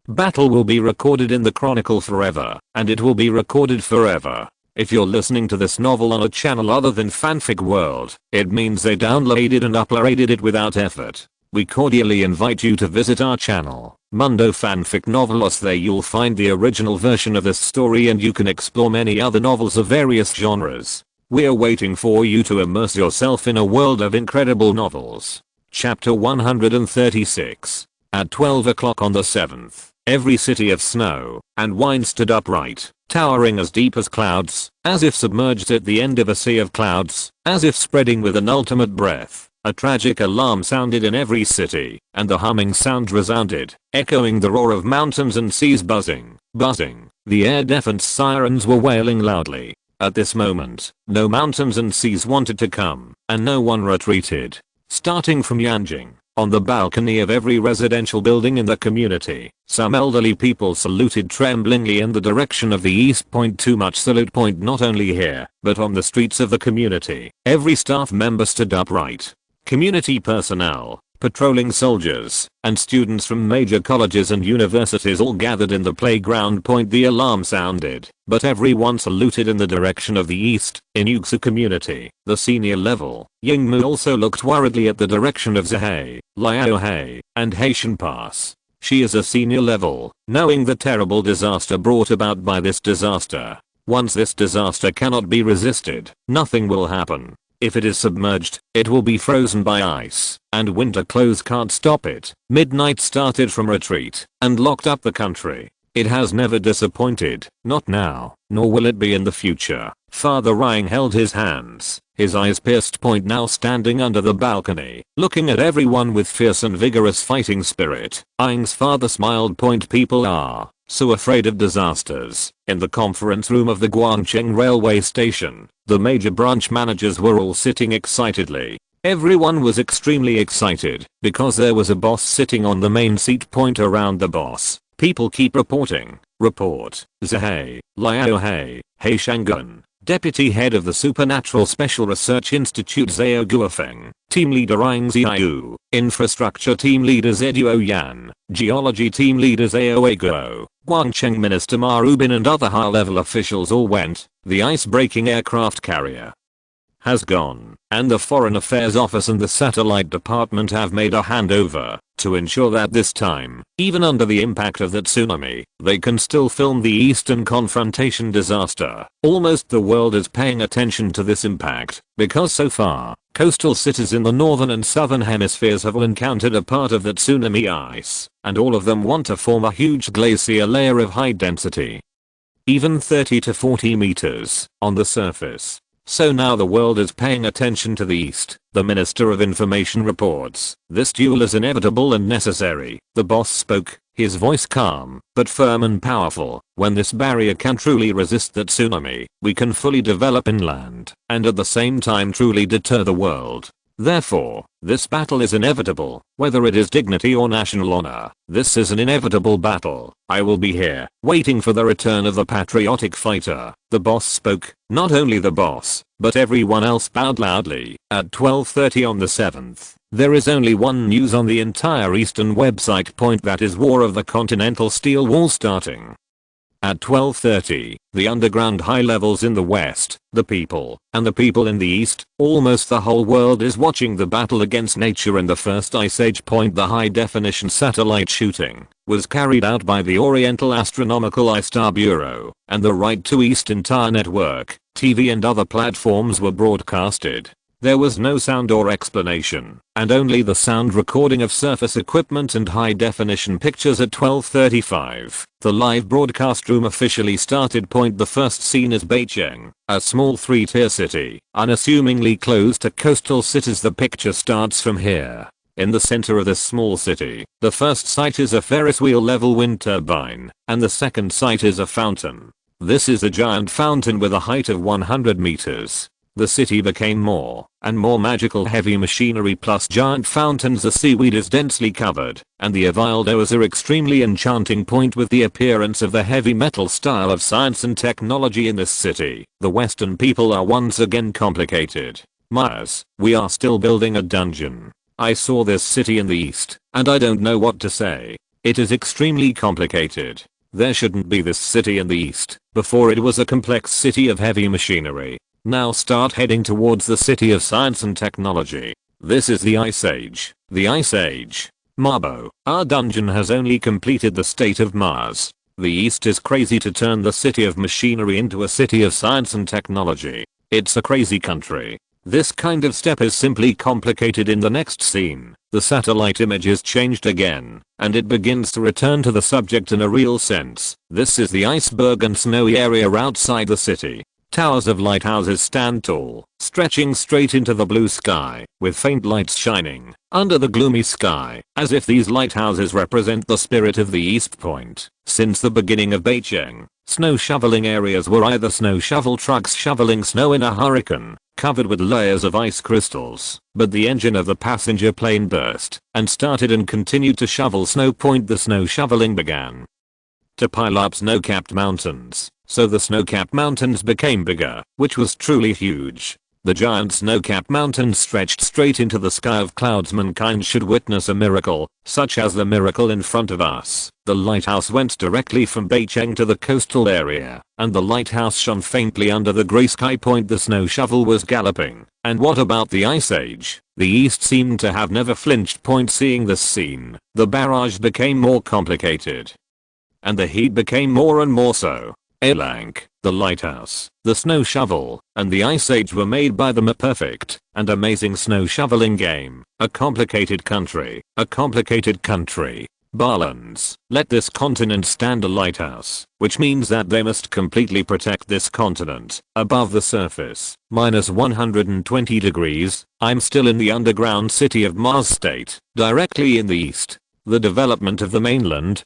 battle will be recorded in the Chronicle forever, and it will be recorded forever. If you're listening to this novel on a channel other than Fanfic World, it means they downloaded and uploaded it without effort. We cordially invite you to visit our channel, Mundo Fanfic Novelos. There you'll find the original version of this story, and you can explore many other novels of various genres. We're waiting for you to immerse yourself in a world of incredible novels. Chapter 136. At 12 o'clock on the 7th, every city of snow and wine stood upright, towering as deep as clouds, as if submerged at the end of a sea of clouds, as if spreading with an ultimate breath. A tragic alarm sounded in every city, and the humming sound resounded, echoing the roar of mountains and seas. Buzzing. The air defense sirens were wailing loudly. At this moment, no mountains and seas wanted to come, and no one retreated. Starting from Yanjing, on the balcony of every residential building in the community, some elderly people saluted tremblingly in the direction of the east. Too much salute. Not only here, but on the streets of the community. Every staff member stood upright. Community personnel, patrolling soldiers, and students from major colleges and universities all gathered in the playground. The alarm sounded, but everyone saluted in the direction of the east. In Yuxu community, the senior level, Ying Mu also looked worriedly at the direction of Xihai, Liaohe, and Haitian Pass. She is a senior level, knowing the terrible disaster brought about by this disaster. Once this disaster cannot be resisted, nothing will happen. If it is submerged, it will be frozen by ice, and winter clothes can't stop it. Midnight started from retreat, and locked up the country. It has never disappointed, not now, nor will it be in the future. Father Ryan held his hands, his eyes pierced. Now standing under the balcony, looking at everyone with fierce and vigorous fighting spirit. Ying's father smiled. People are so afraid of disasters. In the conference room of the Guangcheng railway station, the major branch managers were all sitting excitedly. Everyone was extremely excited because there was a boss sitting on the main seat. Around the boss, people keep reporting. Report. Xihai, Liaohei, He Shangun, Deputy Head of the Supernatural Special Research Institute Zhao Guofeng, Team Leader Ying Ziyue, Infrastructure Team Leader Zheduo Yan, Geology Team Leader Zhao Guo, Guangcheng Minister Ma Rubin and other high-level officials all went. The ice-breaking aircraft carrier has gone, and the Foreign Affairs Office and the Satellite Department have made a handover to ensure that this time, even under the impact of that tsunami, they can still film the Eastern Confrontation disaster. Almost the world is paying attention to this impact, because so far, coastal cities in the northern and southern hemispheres have all encountered a part of that tsunami ice, and all of them want to form a huge glacier layer of high density, even 30 to 40 meters, on the surface. So now the world is paying attention to the East. The Minister of Information reports, this duel is inevitable and necessary. The boss spoke, his voice calm, but firm and powerful. When this barrier can truly resist that tsunami, we can fully develop inland, and at the same time truly deter the world. Therefore, this battle is inevitable, whether it is dignity or national honor. This is an inevitable battle. I will be here, waiting for the return of the patriotic fighter. The boss spoke. Not only the boss, but everyone else bowed loudly. At 12:30 on the 7th, there is only one news on the entire Eastern website. That is War of the Continental Steel Wall starting. At 12:30, the underground high levels in the west, the people, and the people in the east, almost the whole world is watching the battle against nature in the first ice age. The high definition satellite shooting was carried out by the Oriental Astronomical I-Star Bureau, and the Right to East entire network, TV and other platforms were broadcasted. There was no sound or explanation, and only the sound recording of surface equipment and high definition pictures at 12:35. The live broadcast room officially started. The first scene is Beijing, a small three-tier city, unassumingly close to coastal cities. The picture starts from here. In the center of this small city, the first site is a Ferris wheel level wind turbine, and the second site is a fountain. This is a giant fountain with a height of 100 meters. The city became more and more magical. Heavy machinery plus giant fountains. The seaweed is densely covered, and the avildos are extremely enchanting. With the appearance of the heavy metal style of science and technology in this city, the Western people are once again complicated. Mars, we are still building a dungeon. I saw this city in the east, and I don't know what to say. It is extremely complicated. There shouldn't be this city in the east. Before it was a complex city of heavy machinery. Now start heading towards the city of science and technology. This is the Ice Age. The Ice Age. Marbo, our dungeon has only completed the state of Mars. The East is crazy to turn the city of machinery into a city of science and technology. It's a crazy country. This kind of step is simply complicated. In the next scene, the satellite image is changed again, and it begins to return to the subject in a real sense. This is the iceberg and snowy area outside the city. Towers of lighthouses stand tall, stretching straight into the blue sky, with faint lights shining under the gloomy sky, as if these lighthouses represent the spirit of the East Point. Since the beginning of Beijing, snow shoveling areas were either snow shovel trucks shoveling snow in a hurricane, covered with layers of ice crystals, but the engine of the passenger plane burst and started and continued to shovel snow. The snow shoveling began to pile up snow-capped mountains, so the snow-capped mountains became bigger, which was truly huge. The giant snow-capped mountains stretched straight into the sky of clouds. Mankind should witness a miracle, such as the miracle in front of us. The lighthouse went directly from Beijing to the coastal area, and the lighthouse shone faintly under the gray sky. The snow shovel was galloping. And what about the Ice Age? The East seemed to have never flinched. Seeing this scene, the barrage became more complicated, and the heat became more and more so. Elank, the lighthouse, the snow shovel, and the Ice Age were made by them. A perfect and amazing snow shoveling game. A complicated country. Balance. Let this continent stand a lighthouse, which means that they must completely protect this continent. Above the surface, minus 120 degrees, I'm still in the underground city of Mars State, directly in the east. The development of the mainland,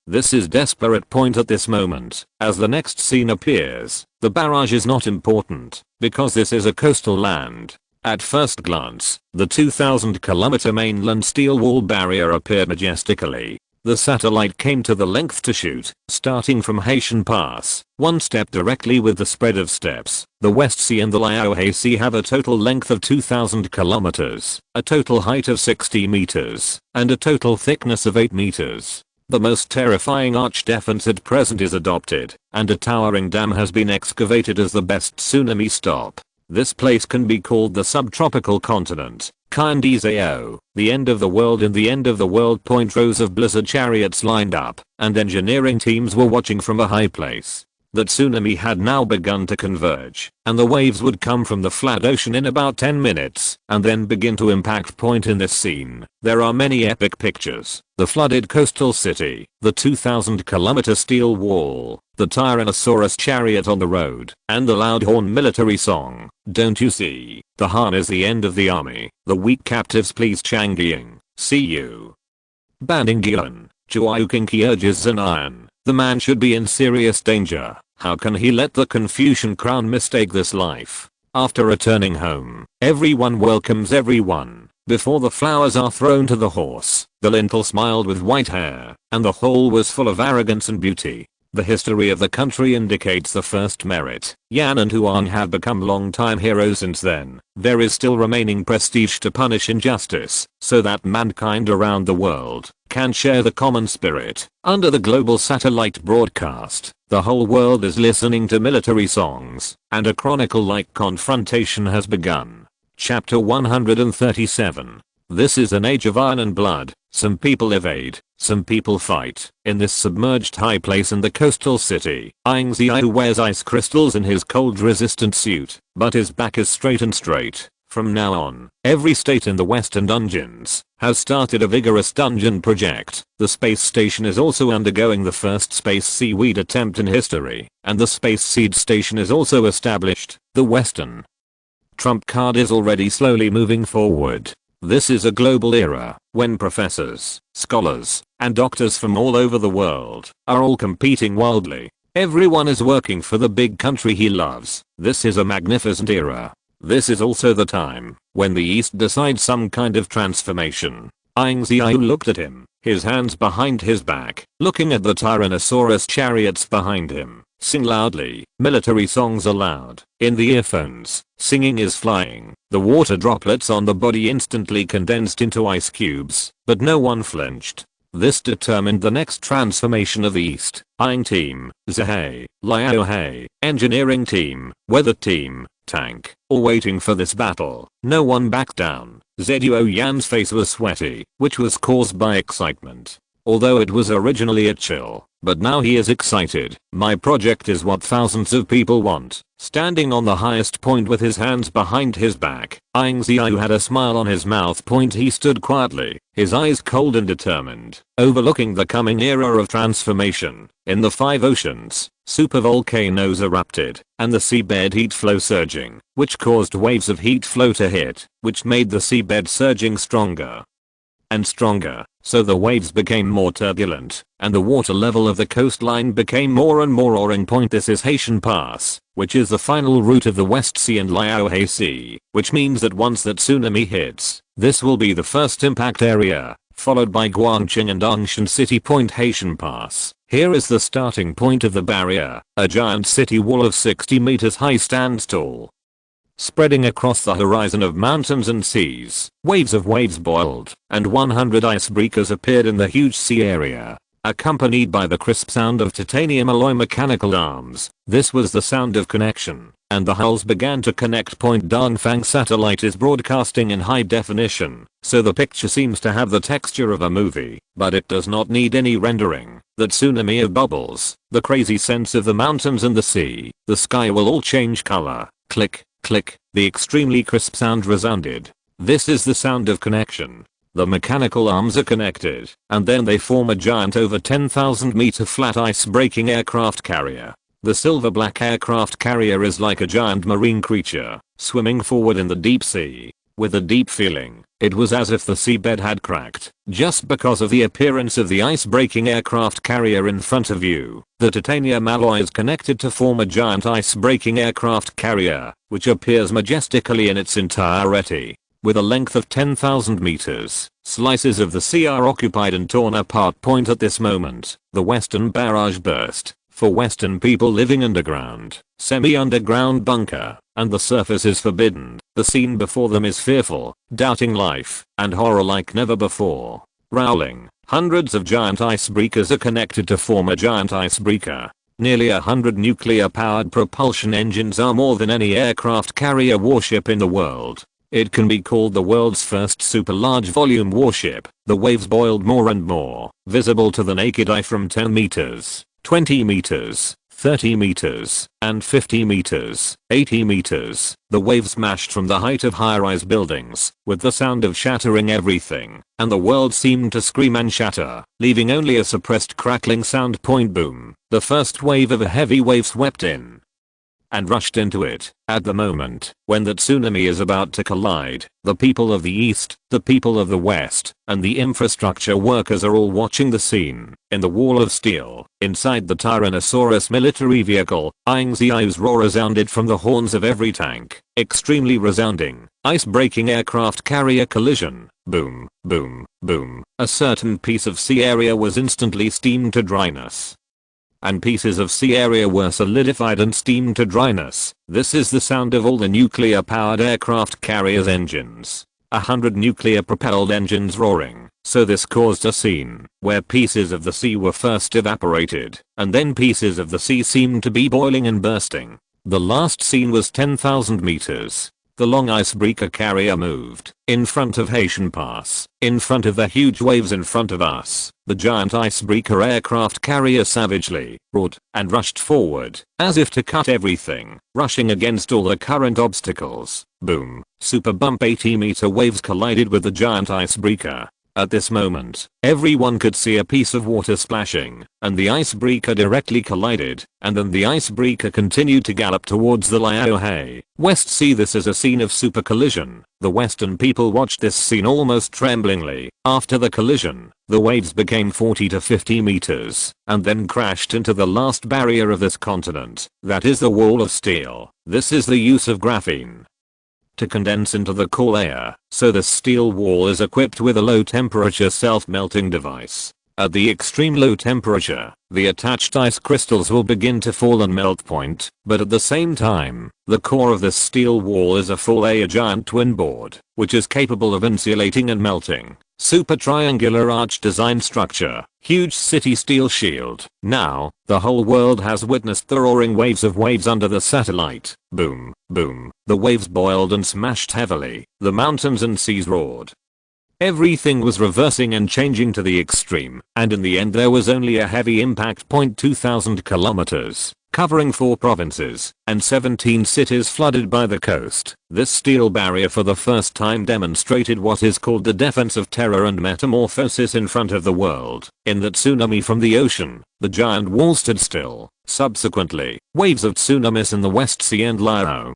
this is desperate point at this moment. As the next scene appears, the barrage is not important, because this is a coastal land. At first glance, the 2,000-kilometer mainland steel wall barrier appeared majestically. The satellite came to the length to shoot, starting from Haitian Pass, one step directly with the spread of steps. The West Sea and the Liaohe Sea have a total length of 2,000 kilometers, a total height of 60 meters, and a total thickness of 8 meters. The most terrifying arch defense at present is adopted, and a towering dam has been excavated as the best tsunami stop. This place can be called the subtropical continent. Ying Ziyue, the end of the world. In the end of the world point, rows of blizzard chariots lined up, and engineering teams were watching from a high place. The tsunami had now begun to converge, and the waves would come from the flat ocean in about 10 minutes, and then begin to impact point in this scene. There are many epic pictures: the flooded coastal city, the 2,000-kilometer steel wall, the Tyrannosaurus chariot on the road, and the loud horn military song. Don't you see? The Han is the end of the army. The weak captives please Changying. See you. Banning Gion. Chuayukinki urges Zanayan. The man should be in serious danger. How can he let the Confucian crown mistake this life? After returning home, everyone welcomes everyone. Before the flowers are thrown to the horse, the lintel smiled with white hair, and the hall was full of arrogance and beauty. The history of the country indicates the first merit. Yan and Huang have become long-time heroes since then. There is still remaining prestige to punish injustice, so that mankind around the world can share the common spirit. Under the global satellite broadcast, the whole world is listening to military songs, and a chronicle-like confrontation has begun. Chapter 137. This is an age of iron and blood. Some people evade, some people fight. In this submerged high place in the coastal city, Ying Ziyue wears ice crystals in his cold-resistant suit, but his back is straight and straight. From now on, every state in the Western dungeons has started a vigorous dungeon project. The space station is also undergoing the first space seaweed attempt in history, and the space seed station is also established. The Western trump card is already slowly moving forward. This is a global era, when professors, scholars, and doctors from all over the world are all competing wildly. Everyone is working for the big country he loves. This is a magnificent era. This is also the time when the East decides some kind of transformation. Ying Ziyue looked at him, his hands behind his back, looking at the Tyrannosaurus chariots behind him. Sing loudly. Military songs are loud. In the earphones, singing is flying. The water droplets on the body instantly condensed into ice cubes, but no one flinched. This determined the next transformation of the East. Ying team, Xihai, Liaohe, engineering team, weather team, tank, all waiting for this battle. No one backed down. Ziyue Yan's face was sweaty, which was caused by excitement. Although it was originally a chill, but now he is excited. My project is what thousands of people want. Standing on the highest point with his hands behind his back, Ying Ziyue had a smile on his mouth. He stood quietly, his eyes cold and determined, overlooking the coming era of transformation. In the 5 oceans, supervolcanoes erupted, and the seabed heat flow surging, which caused waves of heat flow to hit, which made the seabed surging stronger and stronger, so the waves became more turbulent, and the water level of the coastline became more and more roaring. This is Haitian Pass, which is the final route of the West Sea and Liaohe Sea, which means that once that tsunami hits, this will be the first impact area, followed by Guangqing and Angshan City. Haitian Pass. Here is the starting point of the barrier. A giant city wall of 60 meters high stands tall, spreading across the horizon of mountains and seas. Waves of waves boiled, and 100 icebreakers appeared in the huge sea area, accompanied by the crisp sound of titanium alloy mechanical arms. This was the sound of connection, and the hulls began to connect. Dongfang satellite is broadcasting in high definition, so the picture seems to have the texture of a movie, but it does not need any rendering. The tsunami of bubbles, the crazy sense of the mountains and the sea, the sky will all change color. Click. Click, the extremely crisp sound resounded. This is the sound of connection. The mechanical arms are connected, and then they form a giant over 10,000 meter flat ice-breaking aircraft carrier. The silver-black aircraft carrier is like a giant marine creature, swimming forward in the deep sea. With a deep feeling, it was as if the seabed had cracked, just because of the appearance of the ice-breaking aircraft carrier in front of you. The titanium alloy is connected to form a giant ice-breaking aircraft carrier, which appears majestically in its entirety. With a length of 10,000 meters, slices of the sea are occupied and torn apart. Point at this moment, the western barrage burst. For western people living underground, semi-underground bunker, and the surface is forbidden. The scene before them is fearful, doubting life, and horror like never before. Rowling, hundreds of giant icebreakers are connected to form a giant icebreaker. Nearly 100 nuclear-powered propulsion engines are more than any aircraft carrier warship in the world. It can be called the world's first super large volume warship. The waves boiled more and more, visible to the naked eye from 10 meters. 20 meters, 30 meters, and 50 meters, 80 meters. The waves smashed from the height of high-rise buildings, with the sound of shattering everything, and the world seemed to scream and shatter, leaving only a suppressed crackling sound. Boom. The first wave of a heavy wave swept in and rushed into it. At the moment when the tsunami is about to collide, the people of the East, the people of the West, and the infrastructure workers are all watching the scene. In the wall of steel, inside the Tyrannosaurus military vehicle, Ying Ziyue's roar resounded from the horns of every tank. Extremely resounding, ice-breaking aircraft carrier collision. Boom, boom, boom. A certain piece of sea area was instantly steamed to dryness, and pieces of sea area were solidified and steamed to dryness. This is the sound of all the nuclear-powered aircraft carriers' engines. 100 nuclear-propelled engines roaring. So this caused a scene where pieces of the sea were first evaporated, and then pieces of the sea seemed to be boiling and bursting. The last scene was 10,000 meters. The long icebreaker carrier moved in front of Haitian Pass, in front of the huge waves in front of us. The giant icebreaker aircraft carrier savagely roared and rushed forward, as if to cut everything, rushing against all the current obstacles. Boom. Super bump 80-meter waves collided with the giant icebreaker. At this moment, everyone could see a piece of water splashing, and the icebreaker directly collided, and then the icebreaker continued to gallop towards the Liaohe West Sea. This is a scene of super collision. The western people watched this scene almost tremblingly. After the collision, the waves became 40 to 50 meters, and then crashed into the last barrier of this continent. That is the wall of steel. This is the use of graphene to condense into the core layer, so the steel wall is equipped with a low temperature self-melting device. At the extreme low temperature, the attached ice crystals will begin to fall and melt. But at the same time, the core of this steel wall is a full-layer giant twin board, which is capable of insulating and melting. Super triangular arch design structure, huge city steel shield. Now, the whole world has witnessed the roaring waves of waves under the satellite. Boom, boom. The waves boiled and smashed heavily. The mountains and seas roared. Everything was reversing and changing to the extreme, and in the end there was only a heavy impact. 2,000 kilometers, covering 4 provinces, and 17 cities flooded by the coast. This steel barrier for the first time demonstrated what is called the defense of terror and metamorphosis in front of the world. In the tsunami from the ocean, the giant wall stood still. Subsequently, waves of tsunamis in the West Sea and Liao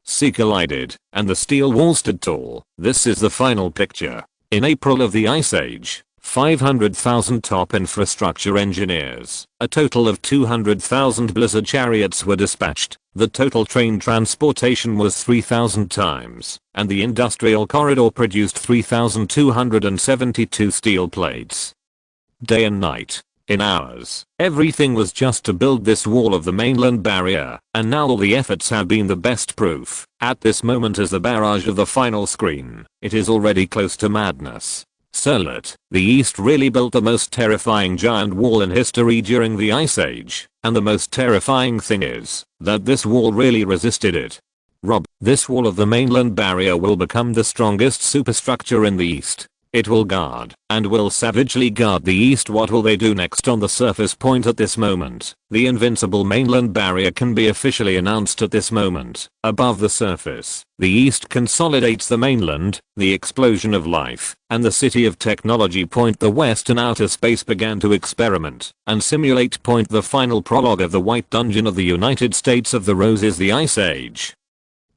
Sea collided, and the steel wall stood tall. This is the final picture. In April of the Ice Age, 500,000 top infrastructure engineers, a total of 200,000 blizzard chariots were dispatched. The total train transportation was 3,000 times, and the industrial corridor produced 3,272 steel plates. Day and night. In hours, everything was just to build this wall of the mainland barrier, and now all the efforts have been the best proof. At this moment is the barrage of the final screen. It is already close to madness. Surlet, the East really built the most terrifying giant wall in history during the Ice Age, and the most terrifying thing is that this wall really resisted it. Rob, this wall of the mainland barrier will become the strongest superstructure in the East. It will guard, and will savagely guard the east. What will they do next on the surface point at this moment? The invincible mainland barrier can be officially announced at this moment. Above the surface, the east consolidates the mainland, the explosion of life, and the city of technology. Point the west and outer space began to experiment and simulate. Point the final prologue of the White Dungeon of the United States of the Roses. The Ice Age,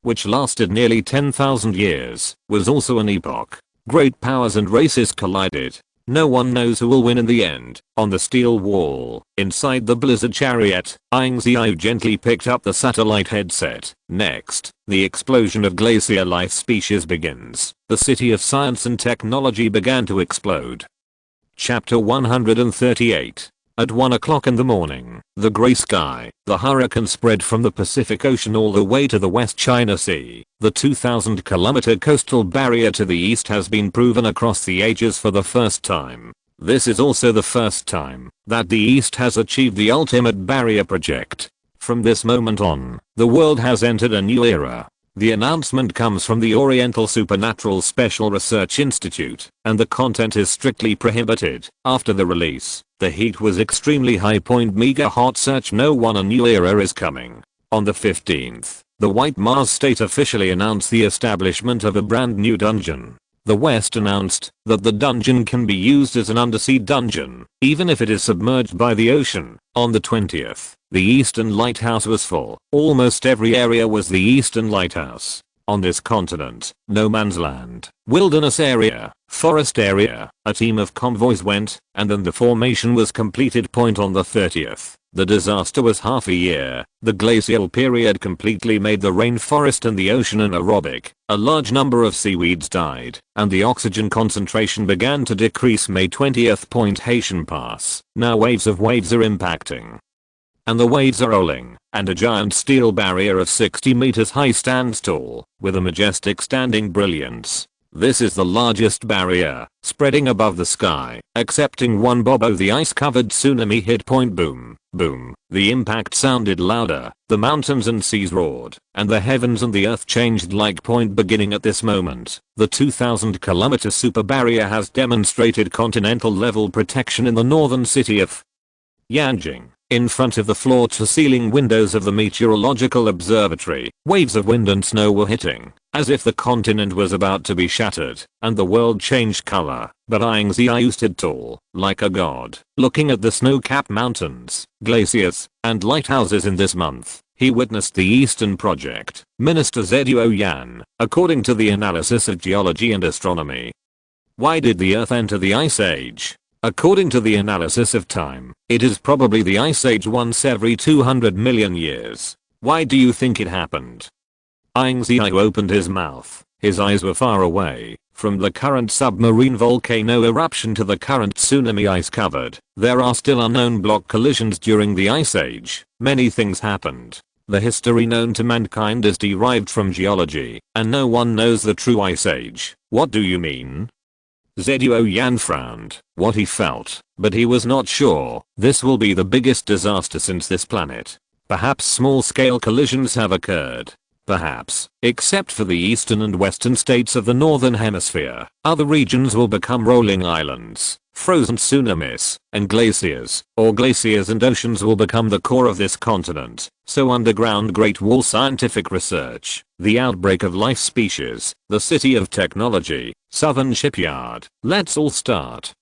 which lasted nearly 10,000 years, was also an epoch. Great powers and races collided. No one knows who will win in the end. On the steel wall, inside the blizzard chariot, Ying Ziyue gently picked up the satellite headset. Next, the explosion of glacier life species begins. The city of science and technology began to explode. Chapter 138. At 1 o'clock in the morning, the gray sky, the hurricane spread from the Pacific Ocean all the way to the West China Sea. The 2,000-kilometer coastal barrier to the east has been proven across the ages for the first time. This is also the first time that the east has achieved the ultimate barrier project. From this moment on, the world has entered a new era. The announcement comes from the Oriental Supernatural Special Research Institute, and the content is strictly prohibited. After the release, the heat was extremely high. Mega hot search. No one. A new era is coming. On the 15th, the White Mars State officially announced the establishment of a brand new dungeon. The West announced that the dungeon can be used as an undersea dungeon, even if it is submerged by the ocean. On the 20th, the Eastern Lighthouse was full. Almost every area was the Eastern Lighthouse. On this continent, no man's land, wilderness area, forest area, a team of convoys went, and then the formation was completed. On the 30th, the disaster was half a year. The glacial period completely made the rainforest and the ocean anaerobic. A large number of seaweeds died, and the oxygen concentration began to decrease. May 20th. Haitian Pass. Now waves are impacting, and the waves are rolling, and a giant steel barrier of 60 meters high stands tall, with a majestic standing brilliance. This is the largest barrier, spreading above the sky, excepting one bobo. The ice-covered tsunami hit. Boom, boom. The impact sounded louder, the mountains and seas roared, and the heavens and the earth changed like. Beginning at this moment, the 2,000-kilometer super barrier has demonstrated continental level protection in the northern city of Yanjing. In front of the floor-to-ceiling windows of the meteorological observatory, waves of wind and snow were hitting, as if the continent was about to be shattered, and the world changed color. But Ying Ziyue stood tall, like a god, looking at the snow-capped mountains, glaciers, and lighthouses. In this month, he witnessed the Eastern Project. Minister Xihai Yan, according to the analysis of geology and astronomy. Why did the Earth enter the Ice Age? According to the analysis of time, it is probably the Ice Age once every 200 million years. Why do you think it happened? Ying Ziyue opened his mouth. His eyes were far away. From the current submarine volcano eruption to the current tsunami ice covered, there are still unknown block collisions during the Ice Age. Many things happened. The history known to mankind is derived from geology, and no one knows the true Ice Age. What do you mean? Xihai Yan frowned. What he felt, but he was not sure. This will be the biggest disaster since this planet. Perhaps small-scale collisions have occurred. Perhaps, except for the eastern and western states of the northern hemisphere, other regions will become rolling islands, frozen tsunamis, and glaciers, or glaciers and oceans will become the core of this continent. So underground Great Wall scientific research, the outbreak of life species, the city of technology, southern shipyard. Let's all start.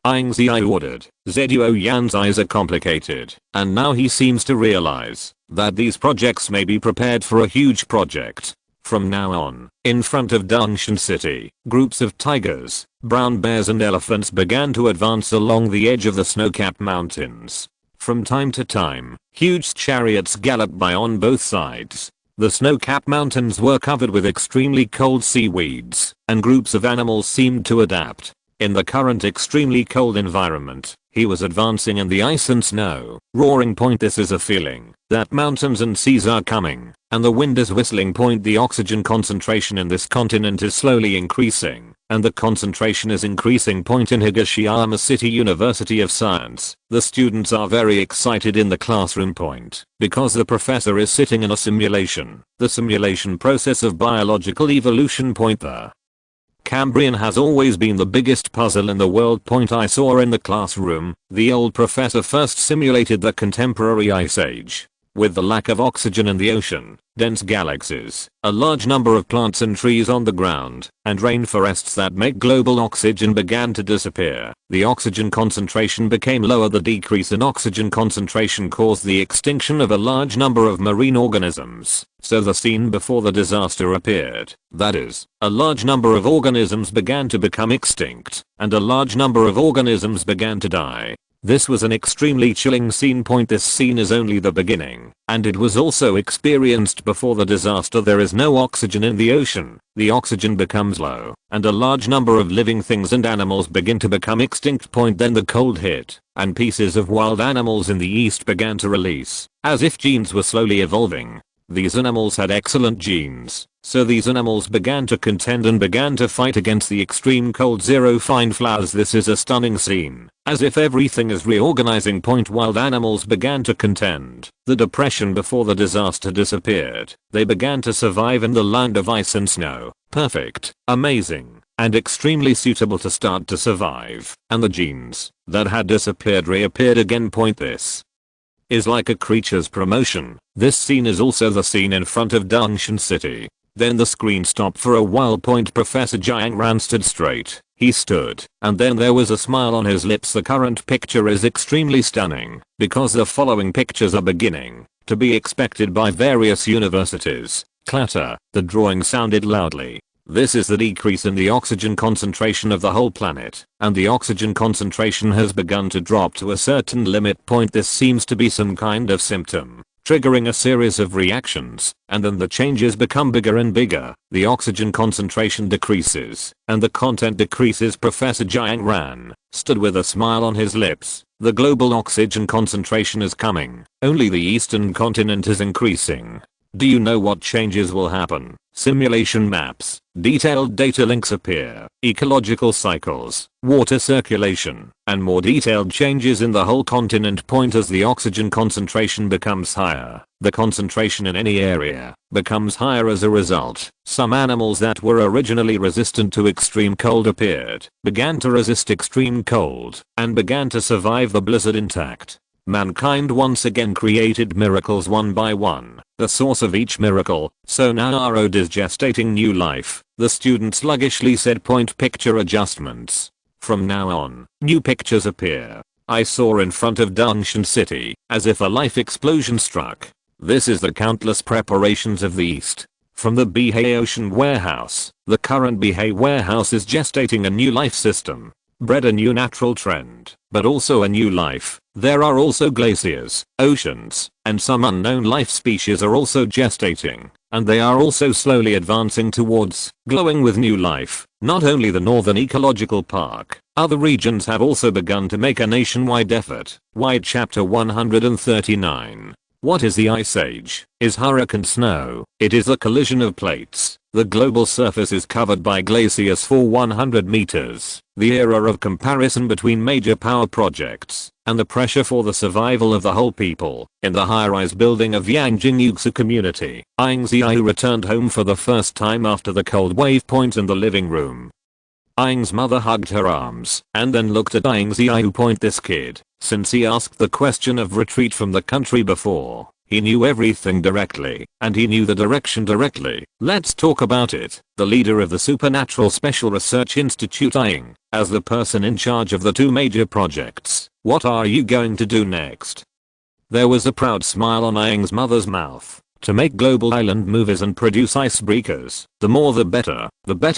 Ying Ziyue ordered. Xihai Yan's eyes are complicated, and now he seems to realize that these projects may be prepared for a huge project. From now on, in front of Dungeon City, groups of tigers, brown bears and elephants began to advance along the edge of the snow-capped mountains. From time to time, huge chariots galloped by on both sides. The snow-capped mountains were covered with extremely cold seaweeds, and groups of animals seemed to adapt. In the current extremely cold environment, he was advancing in the ice and snow, roaring. This is a feeling that mountains and seas are coming, and the wind is whistling. The oxygen concentration in this continent is slowly increasing, and the concentration is increasing. In Hiroshima City University of Science, the students are very excited in the classroom. Because the professor is sitting in a simulation, the simulation process of biological evolution. The Cambrian has always been the biggest puzzle in the world. I saw in the classroom, the old professor first simulated the contemporary ice age. With the lack of oxygen in the ocean, dense galaxies, a large number of plants and trees on the ground, and rainforests that make global oxygen began to disappear. The oxygen concentration became lower. The decrease in oxygen concentration caused the extinction of a large number of marine organisms. So the scene before the disaster appeared. That is, a large number of organisms began to become extinct, and a large number of organisms began to die. This was an extremely chilling scene. This scene is only the beginning, and it was also experienced before the disaster. There is no oxygen in the ocean, the oxygen becomes low, and a large number of living things and animals begin to become extinct. Then the cold hit, and pieces of wild animals in the east began to release, as if genes were slowly evolving. These animals had excellent genes, so these animals began to contend and began to fight against the extreme cold. Zero fine flowers. This is a stunning scene, as if everything is reorganizing. Wild animals began to contend. The depression before the disaster disappeared. They began to survive in the land of ice and snow. Perfect, amazing, and extremely suitable to start to survive. And the genes that had disappeared reappeared again. This is like a creature's promotion. This scene is also the scene in front of Xihai City. Then the screen stopped for a while. Professor Jiang Ran stood straight. He stood, and then there was a smile on his lips. The current picture is extremely stunning, because the following pictures are beginning to be expected by various universities. Clatter. The drawing sounded loudly. This is the decrease in the oxygen concentration of the whole planet, and the oxygen concentration has begun to drop to a certain limit. This seems to be some kind of symptom, triggering a series of reactions, and then the changes become bigger and bigger. The oxygen concentration decreases, and the content decreases. Professor Jiang Ran stood with a smile on his lips. The global oxygen concentration is coming. Only the eastern continent is increasing. Do you know what changes will happen? Simulation maps, detailed data links appear, ecological cycles, water circulation, and more detailed changes in the whole continent. As the oxygen concentration becomes higher, the concentration in any area becomes higher as a result. Some animals that were originally resistant to extreme cold appeared, began to resist extreme cold, and began to survive the blizzard intact. Mankind once again created miracles one by one. The source of each miracle, so now our ode is gestating new life. The student sluggishly said. Picture adjustments. From now on, new pictures appear. I saw in front of Xihai City, as if a life explosion struck. This is the countless preparations of the East. From the Bihai Ocean Warehouse, the current Bihai Warehouse is gestating a new life system. Bred a new natural trend, but also a new life. There are also glaciers, oceans, and some unknown life species are also gestating, and they are also slowly advancing towards glowing with new life. Not only the Northern Ecological Park, other regions have also begun to make a nationwide effort. Wide Chapter 139. What is the Ice Age? Is hurricane snow. It is the collision of plates. The global surface is covered by glaciers for 100 meters. The era of comparison between major power projects and the pressure for the survival of the whole people. In the high-rise building of Yang Ziyue community, Ying Ziyue returned home for the first time after the cold wave. In the living room, Ying's mother hugged her arms and then looked at Ying Ziyue. This kid, since he asked the question of retreat from the country before, he knew everything directly, and he knew the direction directly. Let's talk about it. The leader of the Supernatural Special Research Institute, Ying, as the person in charge of the two major projects, what are you going to do next? There was a proud smile on Ying's mother's mouth. To make global island movies and produce icebreakers. The more the better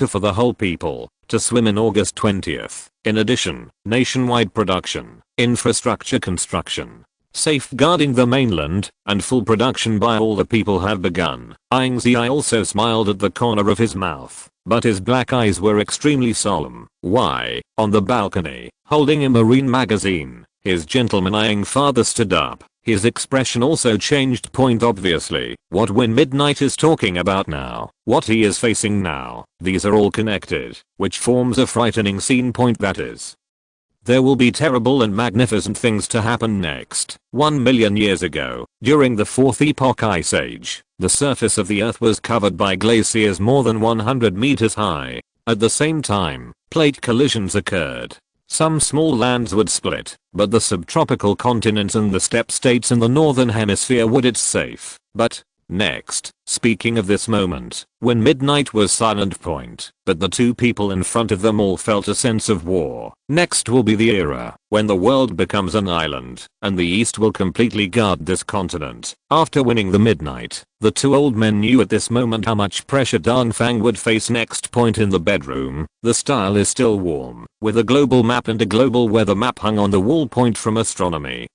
for the whole people. To swim in August 20th. In addition, nationwide production, infrastructure construction, safeguarding the mainland, and full production by all the people have begun. Ying Ziyue also smiled at the corner of his mouth, but his black eyes were extremely solemn. Why? On the balcony, holding a marine magazine, his gentleman Ying father stood up. His expression also changed. Obviously, what Win Midnight is talking about now, what he is facing now, these are all connected, which forms a frightening scene. That is, there will be terrible and magnificent things to happen next. 1 million years ago, during the fourth epoch Ice Age, the surface of the earth was covered by glaciers more than 100 meters high. At the same time, plate collisions occurred. Some small lands would split, but the subtropical continents and the steppe states in the northern hemisphere would it's safe. But next, speaking of this moment, when midnight was silent point, but the two people in front of them all felt a sense of war. Next will be the era when the world becomes an island, and the East will completely guard this continent. After winning the midnight, the two old men knew at this moment how much pressure Dongfang would face. Next point in the bedroom, the style is still warm, with a global map and a global weather map hung on the wall. Point from astronomy,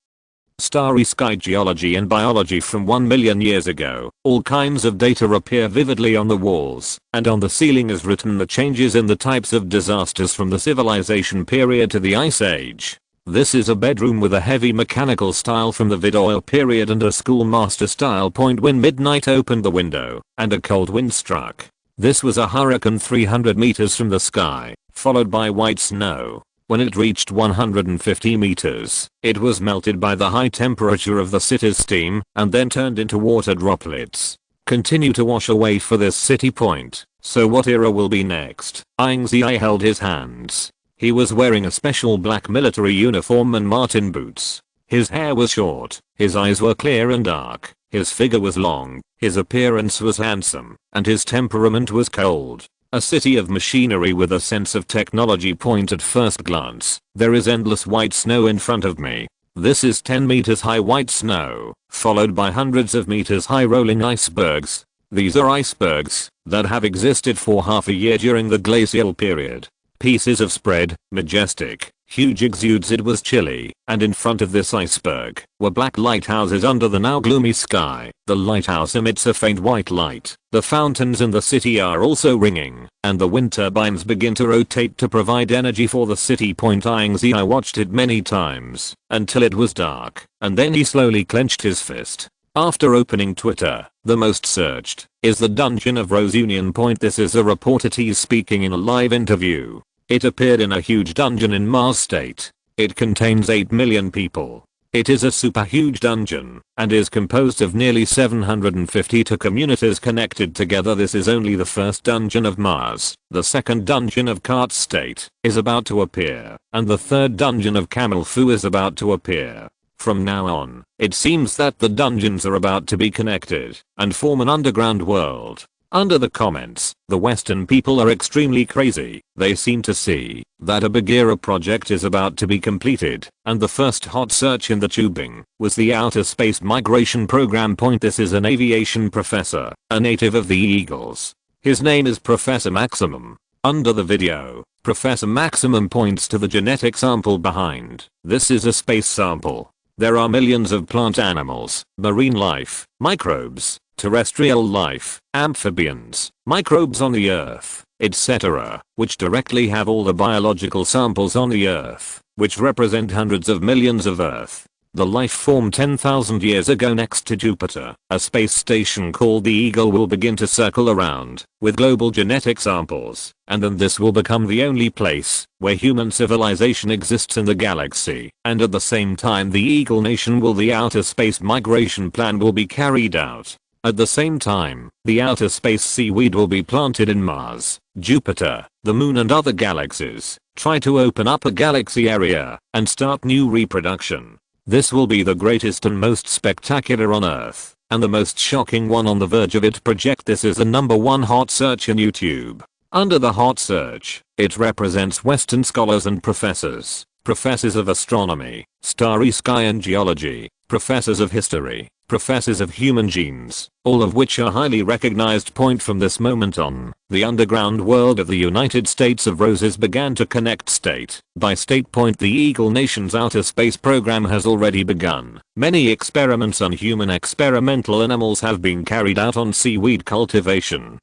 starry sky, geology and biology from 1 million years ago. All kinds of data appear vividly on the walls, and on the ceiling is written the changes in the types of disasters from the civilization period to the ice age. This is a bedroom with a heavy mechanical style from the vid oil period and a schoolmaster style. Point when midnight opened the window, and a cold wind struck. This was a hurricane 300 meters from the sky, followed by white snow. When it reached 150 meters, it was melted by the high temperature of the city's steam and then turned into water droplets. Continue to wash away for this city. Point. So what era will be next? Ying Ziyue held his hands. He was wearing a special black military uniform and Martin boots. His hair was short, his eyes were clear and dark, his figure was long, his appearance was handsome, and his temperament was cold. A city of machinery with a sense of technology. Point at first glance, there is endless white snow in front of me. This is 10 meters high white snow, followed by hundreds of meters high rolling icebergs. These are icebergs that have existed for half a year during the glacial period. Pieces of spread, majestic, huge exudes. It was chilly, and in front of this iceberg were black lighthouses under the now gloomy sky. The lighthouse emits a faint white light. The fountains in the city are also ringing, and the wind turbines begin to rotate to provide energy for the city. Point. Ying Ziyue watched it many times, until it was dark, and then he slowly clenched his fist. After opening Twitter, the most searched is the Dungeon of Rose Union. Point. This is a reporter T speaking in a live interview. It appeared in a huge dungeon in Mars State. It contains 8 million people. It is a super huge dungeon, and is composed of nearly 752 communities connected together. This is only the first dungeon of Mars. The second dungeon of Cart State is about to appear, and the third dungeon of Camel Fu is about to appear. From now on, it seems that the dungeons are about to be connected, and form an underground world. Under the comments, the Western people are extremely crazy. They seem to see that a Bagheera project is about to be completed, and the first hot search in the tubing was the outer space migration program. Point. This is an aviation professor, a native of the Eagles. His name is Professor Maximum. Under the video, Professor Maximum points to the genetic sample behind. This is a space sample. There are millions of plant animals, marine life, microbes, terrestrial life, amphibians, microbes on the earth, etc., which directly have all the biological samples on the earth, which represent hundreds of millions of Earth. The life formed 10,000 years ago next to Jupiter. A space station called the Eagle will begin to circle around with global genetic samples, and then this will become the only place where human civilization exists in the galaxy. And at the same time the Eagle Nation the outer space migration plan will be carried out. At the same time, the outer space seaweed will be planted in Mars, Jupiter, the Moon and other galaxies. Try to open up a galaxy area and start new reproduction. This will be the greatest and most spectacular on Earth, and the most shocking one on the verge of it. Project. This is the #1 hot search in YouTube. Under the hot search, it represents Western scholars and professors. Professors of astronomy, starry sky and geology, professors of history, professors of human genes, all of which are highly recognized. Point. From this moment on, the underground world of the United States of Roses began to connect state by state. Point. The Eagle Nation's outer space program has already begun. Many experiments on human experimental animals have been carried out on seaweed cultivation.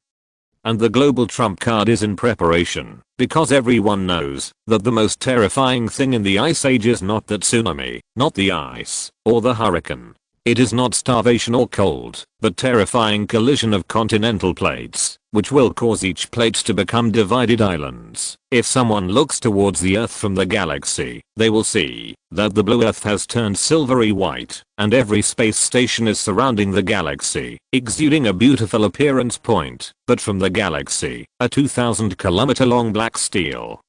And the global trump card is in preparation, because everyone knows that the most terrifying thing in the ice age is not the tsunami, not the ice, or the hurricane. It is not starvation or cold, but terrifying collision of continental plates, which will cause each plate to become divided islands. If someone looks towards the Earth from the galaxy, they will see that the blue Earth has turned silvery white, and every space station is surrounding the galaxy, exuding a beautiful appearance point, but from the galaxy, a 2,000-kilometer long black steel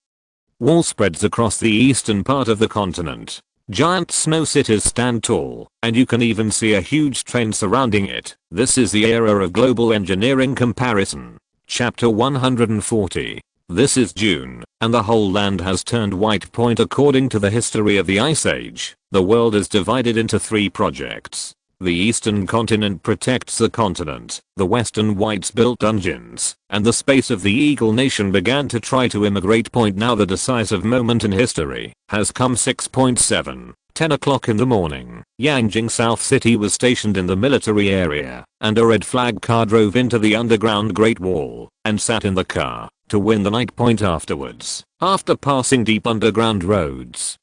wall spreads across the eastern part of the continent. Giant snow cities stand tall, and you can even see a huge train surrounding it. This is the era of global engineering comparison. Chapter 140. This is June, and the whole land has turned white point according to the history of the Ice Age. The world is divided into 3 projects. The eastern continent protects the continent, the western whites built dungeons, and the space of the Eagle Nation began to try to immigrate. Now the decisive moment in history has come. 6.7. 10 o'clock in the morning, Ying South City was stationed in the military area, and a red flag car drove into the underground Great Wall, and sat in the car, to win the night point afterwards. After passing deep underground roads,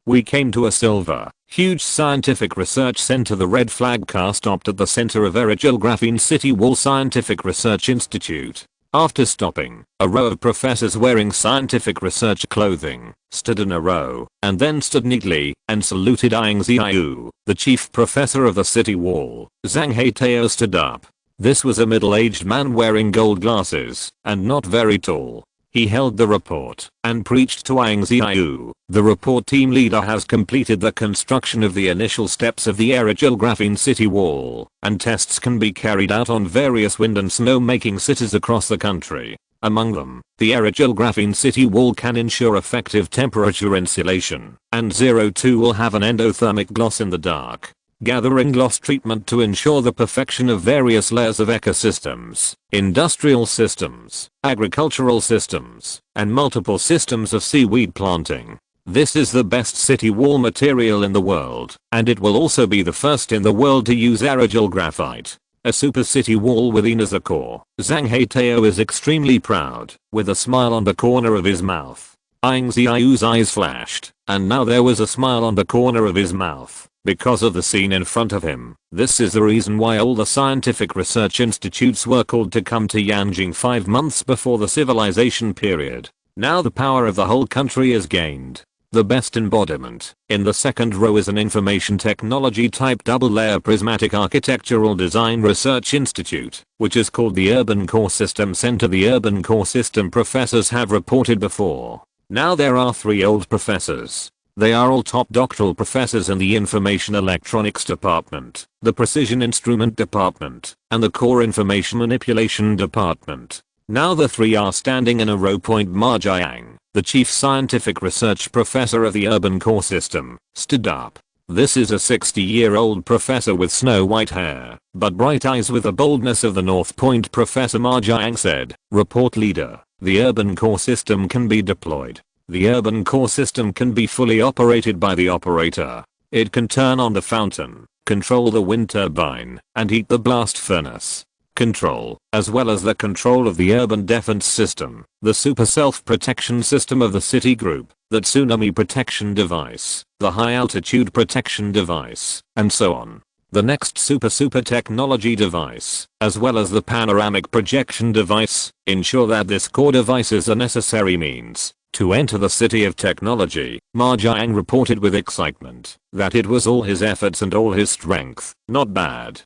we came to a silver, huge scientific research center. The red flag car stopped at the center of Xihai City Wall Scientific Research Institute. After stopping, a row of professors wearing scientific research clothing stood in a row, and then stood neatly, and saluted. Ying Ziyue, the chief professor of the city wall, Xihai City, stood up. This was a middle-aged man wearing gold glasses, and not very tall. He held the report, and preached to Ying Ziyue. The report team leader has completed the construction of the initial steps of the Xihai City wall, and tests can be carried out on various wind and snow-making cities across the country. Among them, the Xihai City wall can ensure effective temperature insulation, and 02 will have an endothermic gloss in the dark, gathering gloss treatment to ensure the perfection of various layers of ecosystems, industrial systems, agricultural systems, and multiple systems of seaweed planting. This is the best city wall material in the world, and it will also be the first in the world to use aerogel graphite, a super city wall with as a core. Xihai City is extremely proud, with a smile on the corner of his mouth. Ying Ziyue's eyes flashed, and now there was a smile on the corner of his mouth, because of the scene in front of him. This is the reason why all the scientific research institutes were called to come to Yanjing 5 months before the civilization period. Now the power of the whole country is gained. The best embodiment, in the second row, is an information technology type double-layer prismatic architectural design research institute, which is called the Urban Core System Center. The Urban Core System professors have reported before. Now there are 3 old professors. They are all top doctoral professors in the Information Electronics Department, the Precision Instrument Department, and the Core Information Manipulation Department. Now the 3 are standing in a row. Ma Jiang, the chief scientific research professor of the Urban Core System, stood up. This is a 60-year-old professor with snow-white hair, but bright eyes with the boldness of the North Point. Professor Ma Jiang said, "Report leader, the Urban Core System can be deployed. The Urban Core System can be fully operated by the operator. It can turn on the fountain, control the wind turbine, and heat the blast furnace. Control, as well as the control of the urban defense system, the super self-protection system of the city group, the tsunami protection device, the high altitude protection device, and so on. The next super technology device, as well as the panoramic projection device, ensure that this core device is a necessary means to enter the city of technology." Ma Jiang reported with excitement that it was all his efforts and all his strength. Not bad.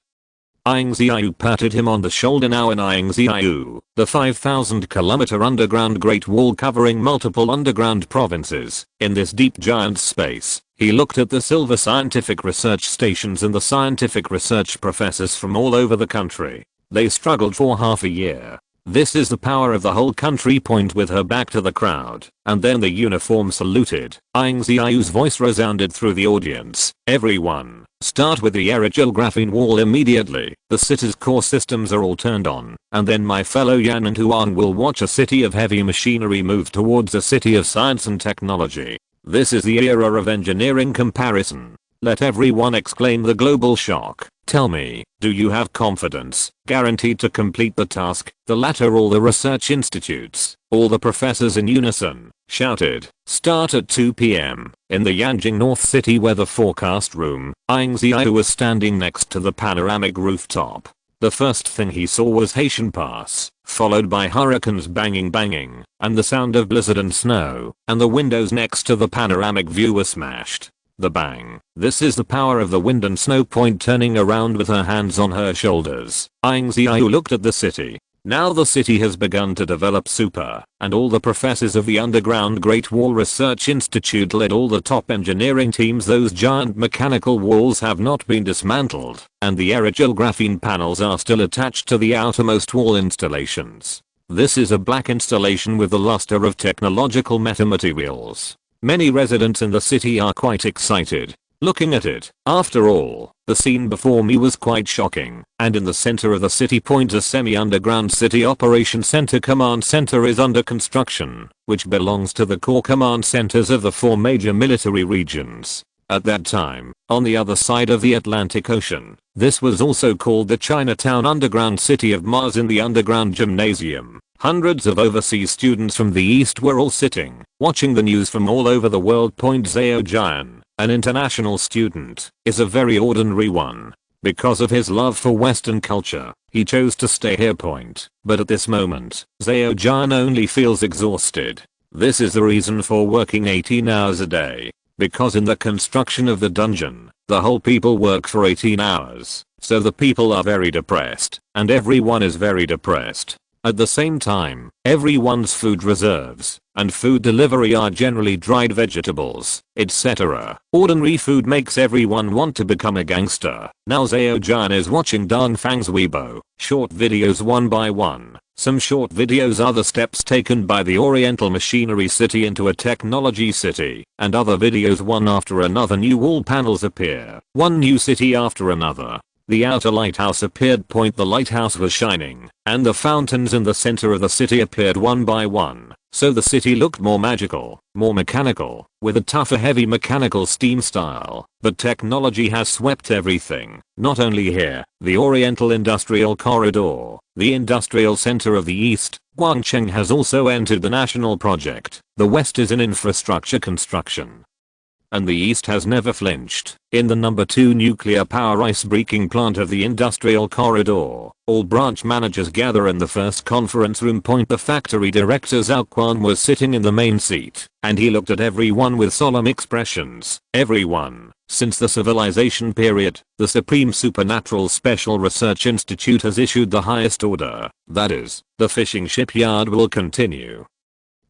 Ying Ziyue patted him on the shoulder. Now in Ying Ziyue, the 5,000-kilometer underground Great Wall covering multiple underground provinces, in this deep giant space, he looked at the silver scientific research stations and the scientific research professors from all over the country. They struggled for half a year. This is the power of the whole country. With her back to the crowd, and then the uniform saluted. Ying Ziyue's voice resounded through the audience. "Everyone, start with the Xihai wall immediately. The city's core systems are all turned on, and then my fellow Yan and Huan will watch a city of heavy machinery move towards a city of science and technology. This is the era of engineering comparison. Let everyone exclaim the global shock. Tell me, do you have confidence, guaranteed to complete the task?" The latter all the research institutes, all the professors in unison, shouted, "Start at 2 p.m. In the Yanjing North City weather forecast room, Ying Ziyue was standing next to the panoramic rooftop. The first thing he saw was Haitian Pass, followed by hurricanes banging, and the sound of blizzard and snow, and the windows next to the panoramic view were smashed. The bang. This is the power of the wind and snow. Point turning around with her hands on her shoulders, Ying Ziyue looked at the city. Now the city has begun to develop super, and all the professors of the underground Great Wall Research Institute led all the top engineering teams. Those giant mechanical walls have not been dismantled, and the aerogel graphene panels are still attached to the outermost wall installations. This is a black installation with the luster of technological metamaterials. Many residents in the city are quite excited looking at it. After all, the scene before me was quite shocking, and in the center of the city point a semi-underground city operations center command center is under construction, which belongs to the core command centers of the 4 major military regions. At that time, on the other side of the Atlantic Ocean, this was also called the Chinatown Underground City of Mars. In the underground gymnasium, hundreds of overseas students from the East were all sitting, watching the news from all over the world. Zhao Jian, an international student, is a very ordinary one. Because of his love for Western culture, he chose to stay here. But at this moment, Zhao Jian only feels exhausted. This is the reason for working 18 hours a day. Because in the construction of the dungeon, the whole people work for 18 hours, so the people are very depressed, and everyone is very depressed. At the same time, everyone's food reserves and food delivery are generally dried vegetables, etc. Ordinary food makes everyone want to become a gangster. Now Zhao Jian is watching Dongfang's Weibo, short videos one by one. Some short videos are the steps taken by the Oriental Machinery City into a technology city, and other videos one after another. New wall panels appear, one new city after another. The outer lighthouse appeared. The lighthouse was shining, and the fountains in the center of the city appeared one by one, so the city looked more magical, more mechanical, with a tougher heavy mechanical steam style. But technology has swept everything, not only here, the Oriental Industrial Corridor, the industrial center of the East, Guangcheng has also entered the national project. The West is in infrastructure construction, and the East has never flinched. In the number 2 nuclear power ice-breaking plant of the Industrial Corridor, all branch managers gather in the first conference room. The factory director Zhao Quan was sitting in the main seat, and he looked at everyone with solemn expressions. Everyone. Since the civilization period, the Supreme Supernatural Special Research Institute has issued the highest order, that is, the fishing shipyard will continue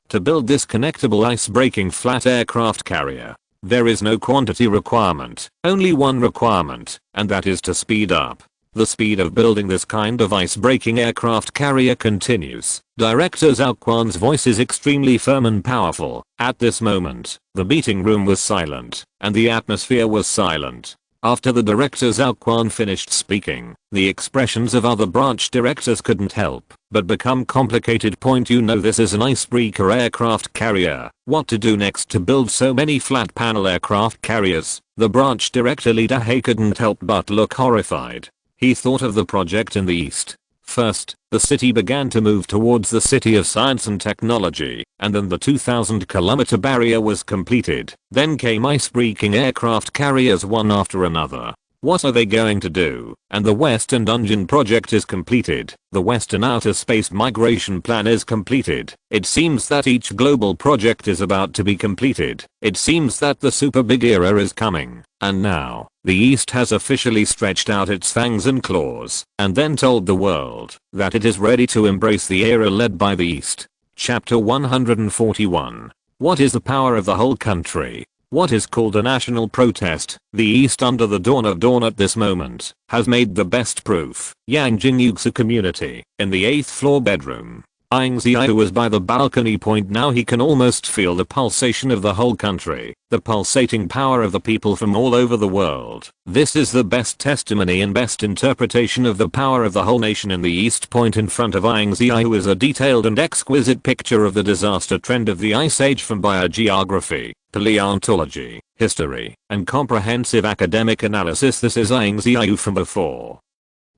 to build this connectable ice-breaking flat aircraft carrier. There is no quantity requirement, only one requirement, and that is to speed up. The speed of building this kind of ice-breaking aircraft carrier continues. Director Zhao Quan's voice is extremely firm and powerful. At this moment, the meeting room was silent, and the atmosphere was silent. After the director Zhao Quan finished speaking, the expressions of other branch directors couldn't help but become complicated. You know this is an icebreaker aircraft carrier. What to do next to build so many flat panel aircraft carriers? The branch director Li Dahei couldn't help but look horrified. He thought of the project in the East. First, the city began to move towards the city of science and technology, and then the 2,000-kilometer barrier was completed. Then came ice-breaking aircraft carriers one after another. What are they going to do? And the Western Dungeon project is completed. The Western Outer Space Migration Plan is completed. It seems that each global project is about to be completed. It seems that the super big era is coming. And now, the East has officially stretched out its fangs and claws, and then told the world that it is ready to embrace the era led by the East. Chapter 141. What is the power of the whole country? What is called a national protest, the East under the dawn of dawn at this moment, has made the best proof. Yanjing Yuxi community, in the 8th floor bedroom. Ying Ziyue was by the balcony. Now he can almost feel the pulsation of the whole country, the pulsating power of the people from all over the world. This is the best testimony and best interpretation of the power of the whole nation in the East. In front of Ying Ziyue is a detailed and exquisite picture of the disaster trend of the Ice Age from biogeography, paleontology, history, and comprehensive academic analysis. This is Ying Ziyue from before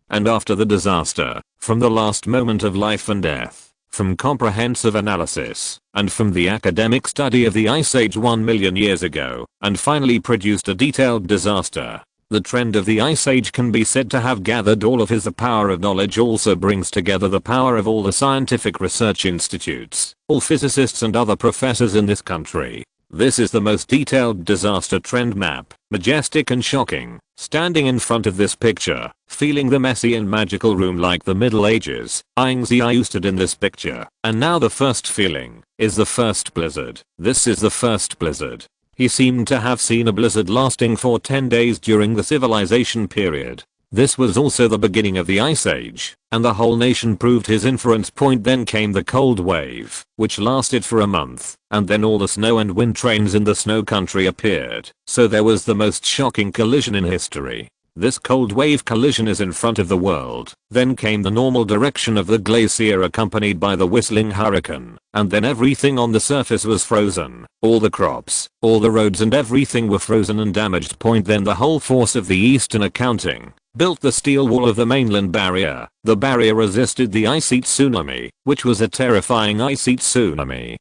and after the disaster, from the last moment of life and death. from comprehensive analysis, and from the academic study of the Ice Age 1 million years ago, and finally produced a detailed disaster. The trend of the Ice Age can be said to have gathered all of his. The power of knowledge also brings together the power of all the scientific research institutes, all physicists and other professors in this country. This is the most detailed disaster trend map, majestic and shocking. Standing in front of this picture, feeling the messy and magical room like the Middle Ages, Ying Ziyue stood in this picture, and now the first feeling is the first blizzard. This is the first blizzard. He seemed to have seen a blizzard lasting for 10 days during the civilization period. This was also the beginning of the Ice Age, and the whole nation proved his inference point. Then came the cold wave, which lasted for a month, and then all the snow and wind trains in the snow country appeared. So there was the most shocking collision in history. This cold wave collision is in front of the world. Then came the normal direction of the glacier accompanied by the whistling hurricane, and then everything on the surface was frozen. All the crops, all the roads and everything were frozen and damaged. Then the whole force of the Eastern accounting built the steel wall of the mainland barrier. The barrier resisted the ice-heat tsunami, which was a terrifying ice-heat tsunami.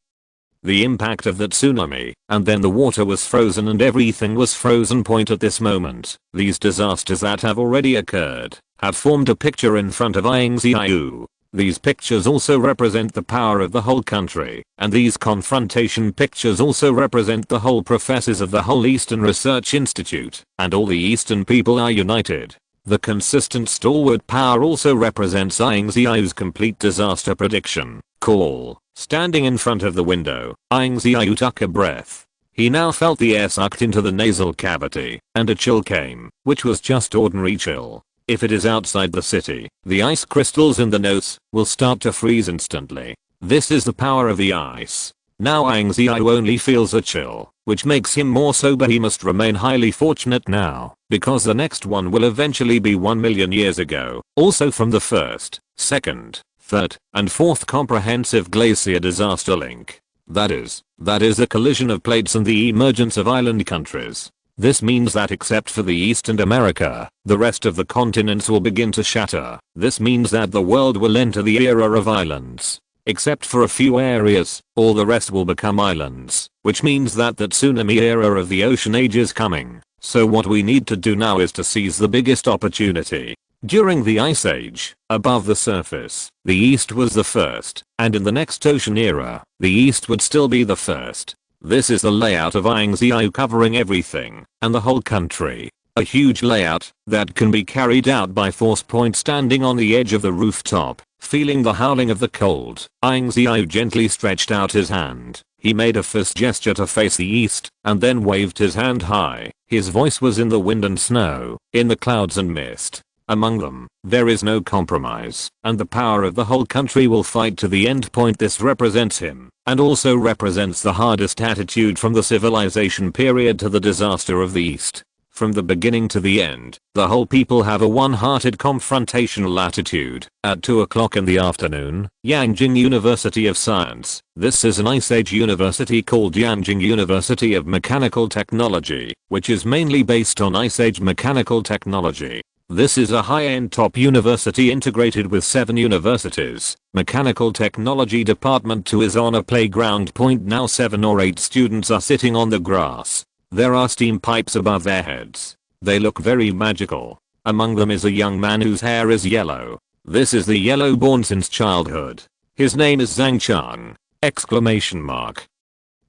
The impact of that tsunami, and then the water was frozen and everything was frozen. At this moment, these disasters that have already occurred have formed a picture in front of Ying Ziyue. These pictures also represent the power of the whole country, and these confrontation pictures also represent the whole professors of the whole Eastern Research Institute, and all the Eastern people are united. The consistent stalwart power also represents Ying Ziyue's complete disaster prediction call. Standing in front of the window, Ying Ziyue took a breath. He now felt the air sucked into the nasal cavity, and a chill came, which was just ordinary chill. If it is outside the city, the ice crystals in the nose will start to freeze instantly. This is the power of the ice. Now Ying Ziyue only feels a chill, which makes him more sober. He must remain highly fortunate now, because the next one will eventually be 1 million years ago, also from the first, second, third, and fourth comprehensive glacier disaster link. That is a collision of plates and the emergence of island countries. This means that except for the East and America, the rest of the continents will begin to shatter. This means that the world will enter the era of islands. Except for a few areas, all the rest will become islands, which means that the tsunami era of the ocean age is coming. So what we need to do now is to seize the biggest opportunity. During the Ice Age, above the surface, the East was the first, and in the next ocean era, the East would still be the first. This is the layout of Ying Ziyue covering everything, and the whole country. A huge layout that can be carried out by force. Standing on the edge of the rooftop, feeling the howling of the cold, Ying Ziyue gently stretched out his hand. He made a fist gesture to face the east, and then waved his hand high. His voice was in the wind and snow, in the clouds and mist. Among them, there is no compromise, and the power of the whole country will fight to the end. This represents him, and also represents the hardest attitude from the civilization period to the disaster of the East. From the beginning to the end, the whole people have a one-hearted confrontational attitude. At 2 o'clock in the afternoon, Yanjing University of Science. This is an Ice Age university called Yanjing University of Mechanical Technology, which is mainly based on Ice Age mechanical technology. This is a high-end top university integrated with 7 universities. Mechanical Technology Department 2 is on a playground. Now 7 or 8 students are sitting on the grass. There are steam pipes above their heads. They look very magical. Among them is a young man whose hair is yellow. This is the yellow born since childhood. His name is Zhang Chang!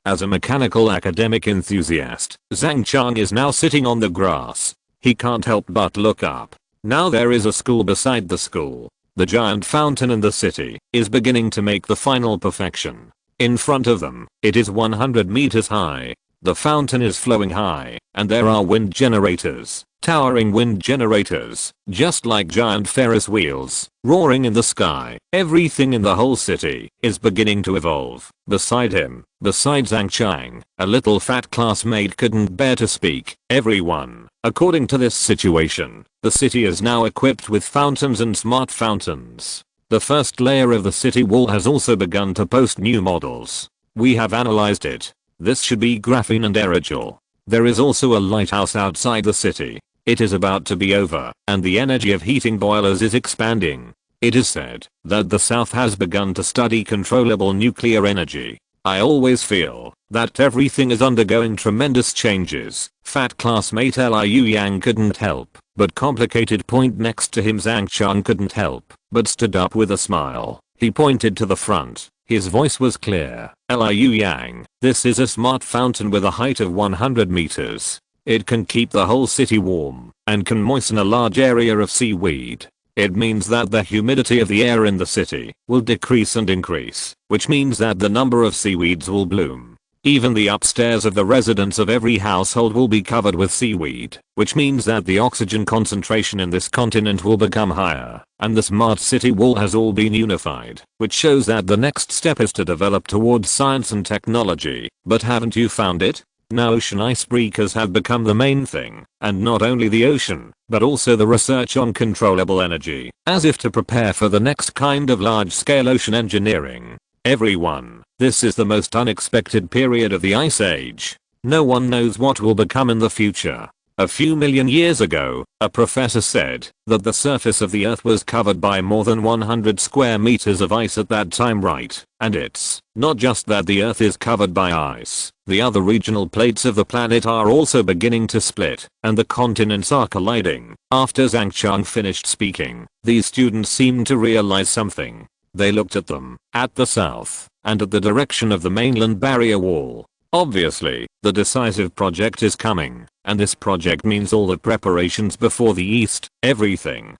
As a mechanical academic enthusiast, Zhang Chang is now sitting on the grass. He can't help but look up. Now there is a school beside the school. The giant fountain in the city is beginning to make the final perfection. In front of them, it is 100 meters high. The fountain is flowing high, and there are wind generators, towering wind generators, just like giant Ferris wheels, roaring in the sky. Everything in the whole city is beginning to evolve. Beside him, besides Zhang Chang, a little fat classmate couldn't bear to speak. Everyone. According to this situation, the city is now equipped with fountains and smart fountains. The first layer of the city wall has also begun to post new models. We have analyzed it. This should be graphene and aerogel. There is also a lighthouse outside the city. It is about to be over, and the energy of heating boilers is expanding. It is said that the South has begun to study controllable nuclear energy. I always feel that everything is undergoing tremendous changes. Fat classmate Liu Yang couldn't help but complicated point next to him. Zhang Chang couldn't help but stood up with a smile. He pointed to the front. His voice was clear. Liu Yang, this is a smart fountain with a height of 100 meters. It can keep the whole city warm and can moisten a large area of seaweed. It means that the humidity of the air in the city will decrease and increase, which means that the number of seaweeds will bloom. Even the upstairs of the residents of every household will be covered with seaweed, which means that the oxygen concentration in this continent will become higher, and the smart city wall has all been unified, which shows that the next step is to develop towards science and technology. But haven't you found it? Now ocean icebreakers have become the main thing, and not only the ocean, but also the research on controllable energy, as if to prepare for the next kind of large-scale ocean engineering. Everyone, this is the most unexpected period of the Ice Age. No one knows what will become in the future. A few million years ago, a professor said that the surface of the Earth was covered by more than 100 square meters of ice at that time, right? And it's not just that the Earth is covered by ice. The other regional plates of the planet are also beginning to split, and the continents are colliding. After Zhang Chang finished speaking, these students seemed to realize something. They looked at them, at the south, and at the direction of the mainland barrier wall. Obviously, the decisive project is coming, and this project means all the preparations before the East, everything,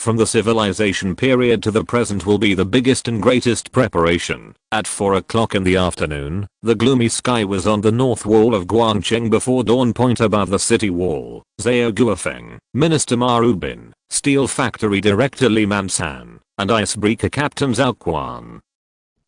from the civilization period to the present will be the biggest and greatest preparation. At 4 o'clock in the afternoon, the gloomy sky was on the north wall of Guangcheng before dawn, point above the city wall. Zhao Guofeng, Minister Ma Rubin, Steel Factory Director Li Mansan, and icebreaker Captain Zhao Quan,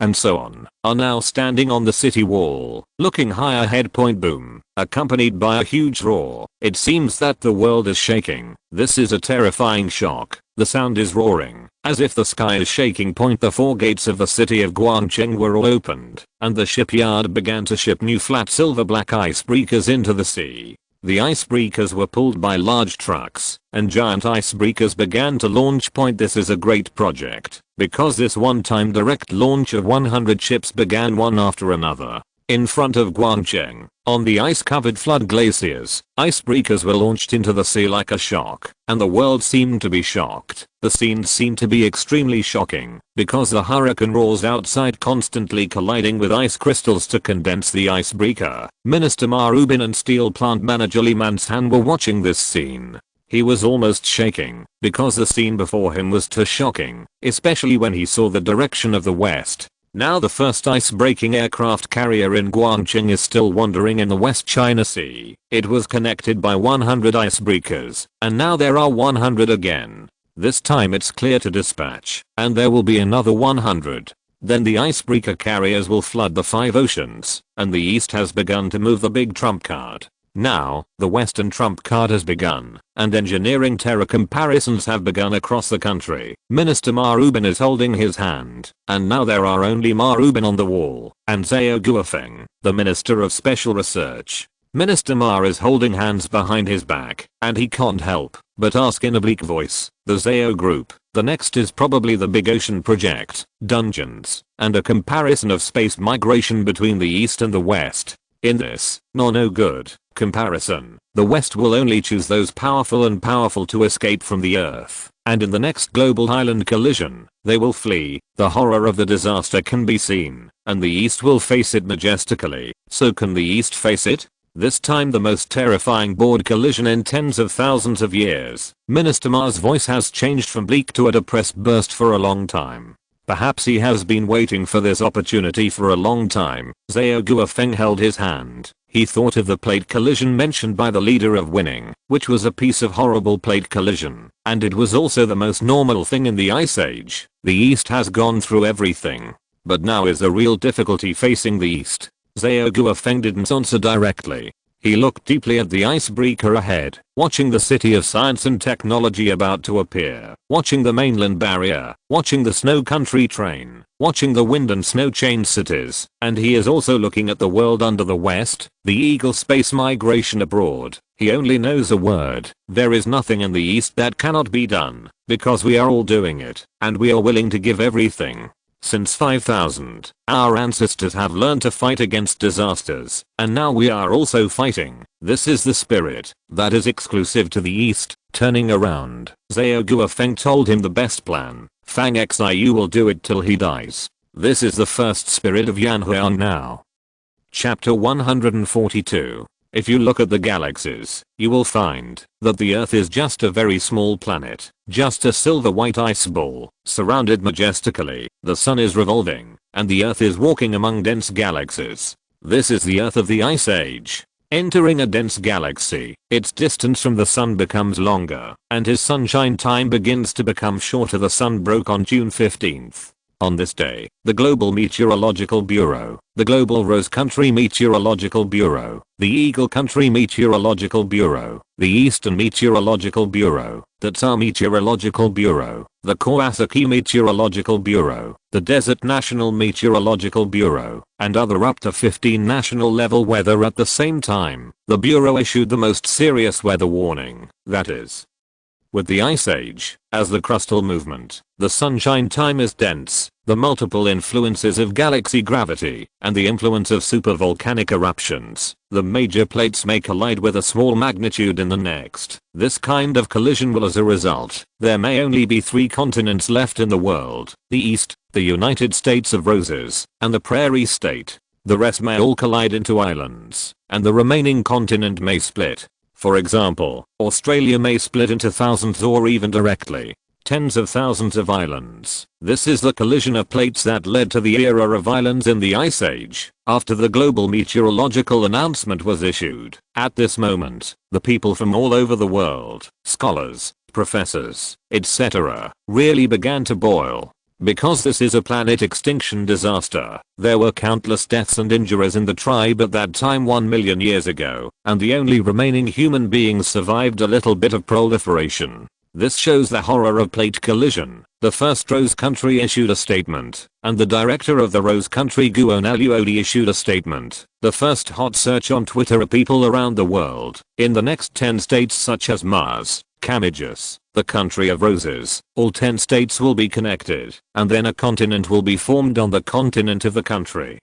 and so on, are now standing on the city wall, looking high ahead. Point boom, accompanied by a huge roar. It seems that the world is shaking. This is a terrifying shock. The sound is roaring, as if the sky is shaking. Point the four gates of the city of Guangcheng were all opened, and the shipyard began to ship new flat silver black icebreakers into the sea. The icebreakers were pulled by large trucks, and giant icebreakers began to launch. Point this is a great project, because this one-time direct launch of 100 ships began one after another. In front of Guangcheng, on the ice-covered flood glaciers, icebreakers were launched into the sea like a shock, and the world seemed to be shocked. The scenes seemed to be extremely shocking, because the hurricane roars outside, constantly colliding with ice crystals to condense the icebreaker. Minister Ma Rubin and steel plant manager Li Mansan were watching this scene. He was almost shaking, because the scene before him was too shocking, especially when he saw the direction of the west. Now the first ice-breaking aircraft carrier in Guangcheng is still wandering in the West China Sea. It was connected by 100 icebreakers, and now there are 100 again. This time it's clear to dispatch, and there will be another 100. Then the icebreaker carriers will flood the 5 oceans, and the East has begun to move the big trump card. Now, the Western trump card has begun, and engineering terror comparisons have begun across the country. Minister Ma Rubin is holding his hand, and now there are only Ma Rubin on the wall, and Zhao Guofeng, the Minister of Special Research. Minister Ma is holding hands behind his back, and he can't help but ask in a bleak voice, the Zhao group, the next is probably the big ocean project, dungeons, and a comparison of space migration between the East and the West. In this, no good comparison, the West will only choose those powerful to escape from the Earth, and in the next global island collision, they will flee. The horror of the disaster can be seen, and the East will face it majestically. So can the East face it? This time the most terrifying board collision in tens of thousands of years. Minister Ma's voice has changed from bleak to a depressed burst. For a long time. Perhaps he has been waiting for this opportunity for a long time. Zhao Guofeng held his hand. He thought of the plate collision mentioned by the leader of Winning, which was a piece of horrible plate collision, and it was also the most normal thing in the Ice Age. The East has gone through everything, but now is a real difficulty facing the East. Zhao Guofeng didn't answer directly. He looked deeply at the icebreaker ahead, watching the city of science and technology about to appear, watching the mainland barrier, watching the snow country train, watching the wind and snow chained cities, and he is also looking at the world under the west, the Eagle space migration abroad. He only knows a word. There is nothing in the East that cannot be done, because we are all doing it, and we are willing to give everything. Since 5000, our ancestors have learned to fight against disasters, and now we are also fighting. This is the spirit that is exclusive to the East. Turning around, Zhao Guofeng told him the best plan. Fang Xiu will do it till he dies. This is the first spirit of Yanhuang now. Chapter 142. If you look at the galaxies, you will find that the Earth is just a very small planet, just a silver white ice ball, surrounded majestically. The sun is revolving, and the Earth is walking among dense galaxies. This is the Earth of the Ice Age. Entering a dense galaxy, its distance from the sun becomes longer, and his sunshine time begins to become shorter. The sun broke on June 15th. On this day, the Global Meteorological Bureau, the Global Rose Country Meteorological Bureau, the Eagle Country Meteorological Bureau, the Eastern Meteorological Bureau, the Tsar Meteorological Bureau, the Kawasaki Meteorological Bureau, the Desert National Meteorological Bureau, and other up to 15 national level weather at the same time. The Bureau issued the most serious weather warning, that is, with the Ice Age, as the crustal movement, the sunshine time is dense, the multiple influences of galaxy gravity, and the influence of supervolcanic eruptions, the major plates may collide with a small magnitude in the next. This kind of collision will, as a result, there may only be 3 continents left in the world: the East, the United States of Roses, and the Prairie State. The rest may all collide into islands, and the remaining continent may split. For example, Australia may split into thousands or even directly tens of thousands of islands. This is the collision of plates that led to the era of islands in the Ice Age, after the global meteorological announcement was issued. At this moment, the people from all over the world, scholars, professors, etc., really began to boil. Because this is a planet extinction disaster, there were countless deaths and injuries in the tribe at that time 1 million years ago, and the only remaining human beings survived a little bit of proliferation. This shows the horror of plate collision. The first Rose Country issued a statement, and the director of the Rose Country Guo Naluodi issued a statement. The first hot search on Twitter are people around the world. In the next 10 states such as Mars, Camagus, the country of roses, all 10 states will be connected, and then a continent will be formed on the continent of the country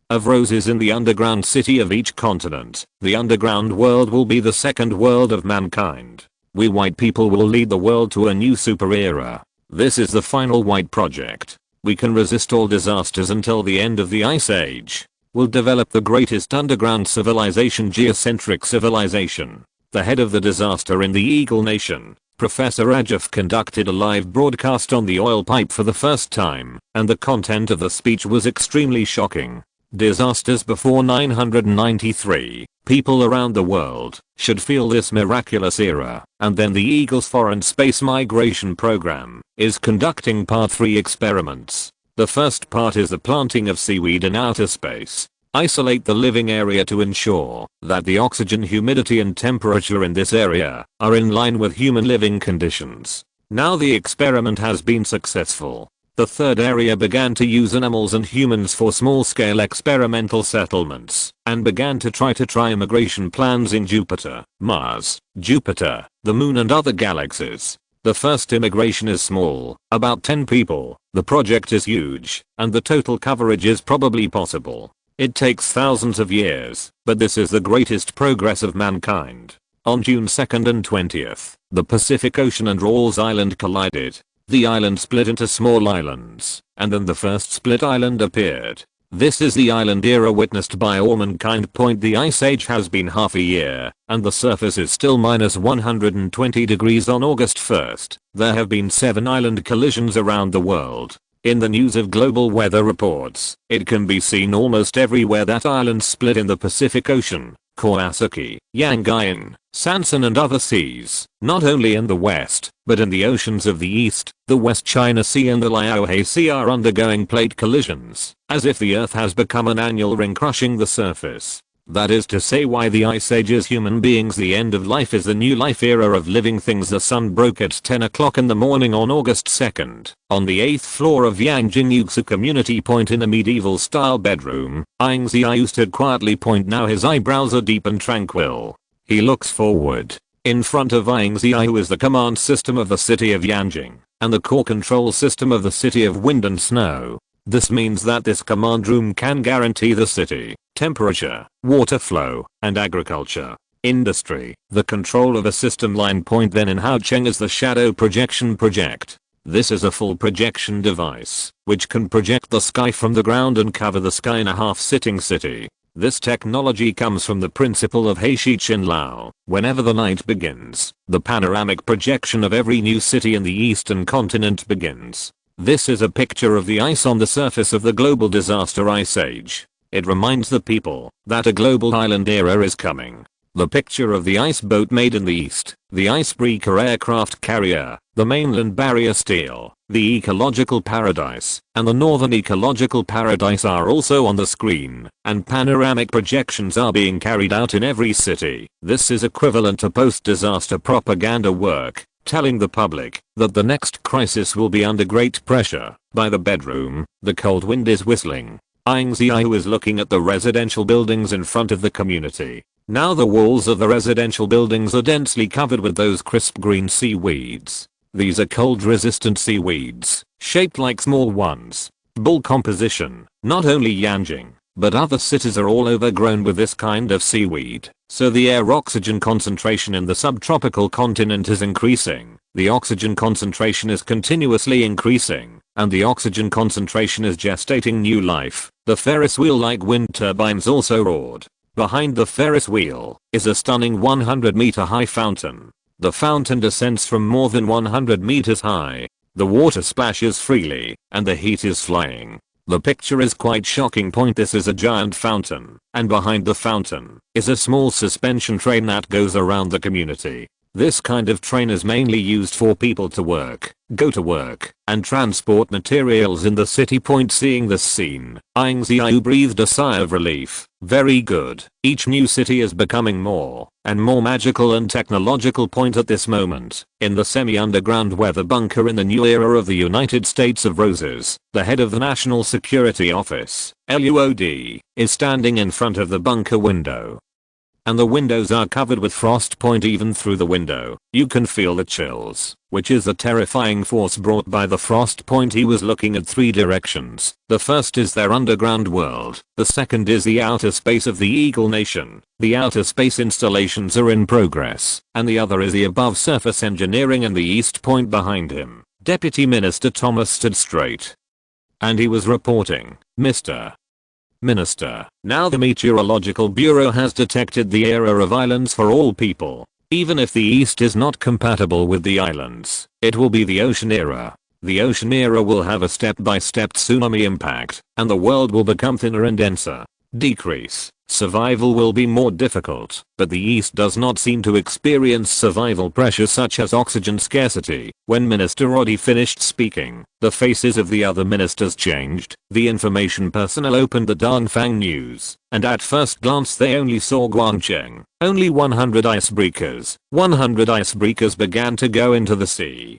of roses in the underground city of each continent. The underground world will be the second world of mankind. We white people will lead the world to a new super era. This is the final white project. We can resist all disasters until the end of the Ice Age. We'll develop the greatest underground civilization, geocentric civilization. The head of the disaster in the Eagle Nation, Professor Ajaf, conducted a live broadcast on the oil pipe for the first time, and the content of the speech was extremely shocking. Disasters before 993. People around the world should feel this miraculous era. And then the Eagle's Foreign Space Migration Program is conducting part 3 experiments. The first part is the planting of seaweed in outer space. Isolate the living area to ensure that the oxygen, humidity and temperature in this area are in line with human living conditions. Now the experiment has been successful. The third area began to use animals and humans for small-scale experimental settlements, and began to try immigration plans in Jupiter, Mars, Jupiter, the Moon and other galaxies. The first immigration is small, about 10 people. The project is huge, and the total coverage is probably possible. It takes thousands of years, but this is the greatest progress of mankind. On June 2nd and 20th, the Pacific Ocean and Rawls Island collided. The island split into small islands, and then the first split island appeared. This is the island era witnessed by all mankind. The Ice Age has been half a year, and the surface is still minus 120 degrees on August 1st. There have been 7 island collisions around the world. In the news of global weather reports, it can be seen almost everywhere that islands split in the Pacific Ocean, Kawasaki, Yangayan, Sansan and other seas, not only in the west, but in the oceans of the east. The West China Sea and the Liaohe Sea are undergoing plate collisions, as if the Earth has become an annual ring crushing the surface. That is to say, why the Ice Age is human beings, the end of life is the new life era of living things. The sun broke at 10 o'clock in the morning on August 2nd, on the 8th floor of Yang Jingyuxu Community Point in a medieval style bedroom. Ying Ziyue stood quietly. Now his eyebrows are deep and tranquil. He looks forward. In front of Ying Ziyue, who is the command system of the city of Yanjing, and the core control system of the city of wind and snow. This means that this command room can guarantee the city, temperature, water flow, and agriculture. Industry. The control of a system line point then in Haocheng is the shadow projection project. This is a full projection device, which can project the sky from the ground and cover the sky in a half-sitting city. This technology comes from the principle of Heishi Lao. Whenever the night begins, the panoramic projection of every new city in the eastern continent begins. This is a picture of the ice on the surface of the global disaster ice age. It reminds the people that a global island era is coming. The picture of the ice boat made in the east, the icebreaker aircraft carrier, the mainland barrier steel, the ecological paradise, and the northern ecological paradise are also on the screen, and panoramic projections are being carried out in every city. This is equivalent to post-disaster propaganda work, telling the public that the next crisis will be under great pressure. By the bedroom, the cold wind is whistling. Ying Ziyue is looking at the residential buildings in front of the community. Now the walls of the residential buildings are densely covered with those crisp green seaweeds. These are cold-resistant seaweeds, shaped like small ones. Bull composition. Not only Yanjing, but other cities are all overgrown with this kind of seaweed, so the air oxygen concentration in the subtropical continent is increasing. The oxygen concentration is continuously increasing, and the oxygen concentration is gestating new life. The Ferris wheel-like wind turbines also roared. Behind the Ferris wheel is a stunning 100-meter high fountain. The fountain descends from more than 100 meters high. The water splashes freely, and the heat is flying. The picture is quite shocking. This is a giant fountain, and behind the fountain is a small suspension train that goes around the community. This kind of train is mainly used for people to work, go to work, and transport materials in the city. Seeing this scene, Ying Ziyue breathed a sigh of relief. Very good. Each new city is becoming more and more magical and technological. At this moment, in the semi-underground weather bunker in the new era of the United States of Roses, the head of the National Security Office, LUOD, is standing in front of the bunker window. And the windows are covered with frost. Even through the window, you can feel the chills, which is the terrifying force brought by the frost. He was looking at three directions. The first is their underground world, the second is the outer space of the Eagle Nation, the outer space installations are in progress, and the other is the above surface engineering in the east. Behind him, Deputy Minister Thomas stood straight. And he was reporting, Mr. Minister, now the Meteorological Bureau has detected the era of islands for all people. Even if the East is not compatible with the islands, it will be the ocean era. The ocean era will have a step-by-step tsunami impact, and the world will become thinner and denser. Decrease. Survival will be more difficult, but the East does not seem to experience survival pressure such as oxygen scarcity. When Minister Roddy finished speaking, the faces of the other ministers changed. The information personnel opened the Dongfang News, and at first glance they only saw Guangcheng. Only 100 icebreakers. 100 icebreakers began to go into the sea.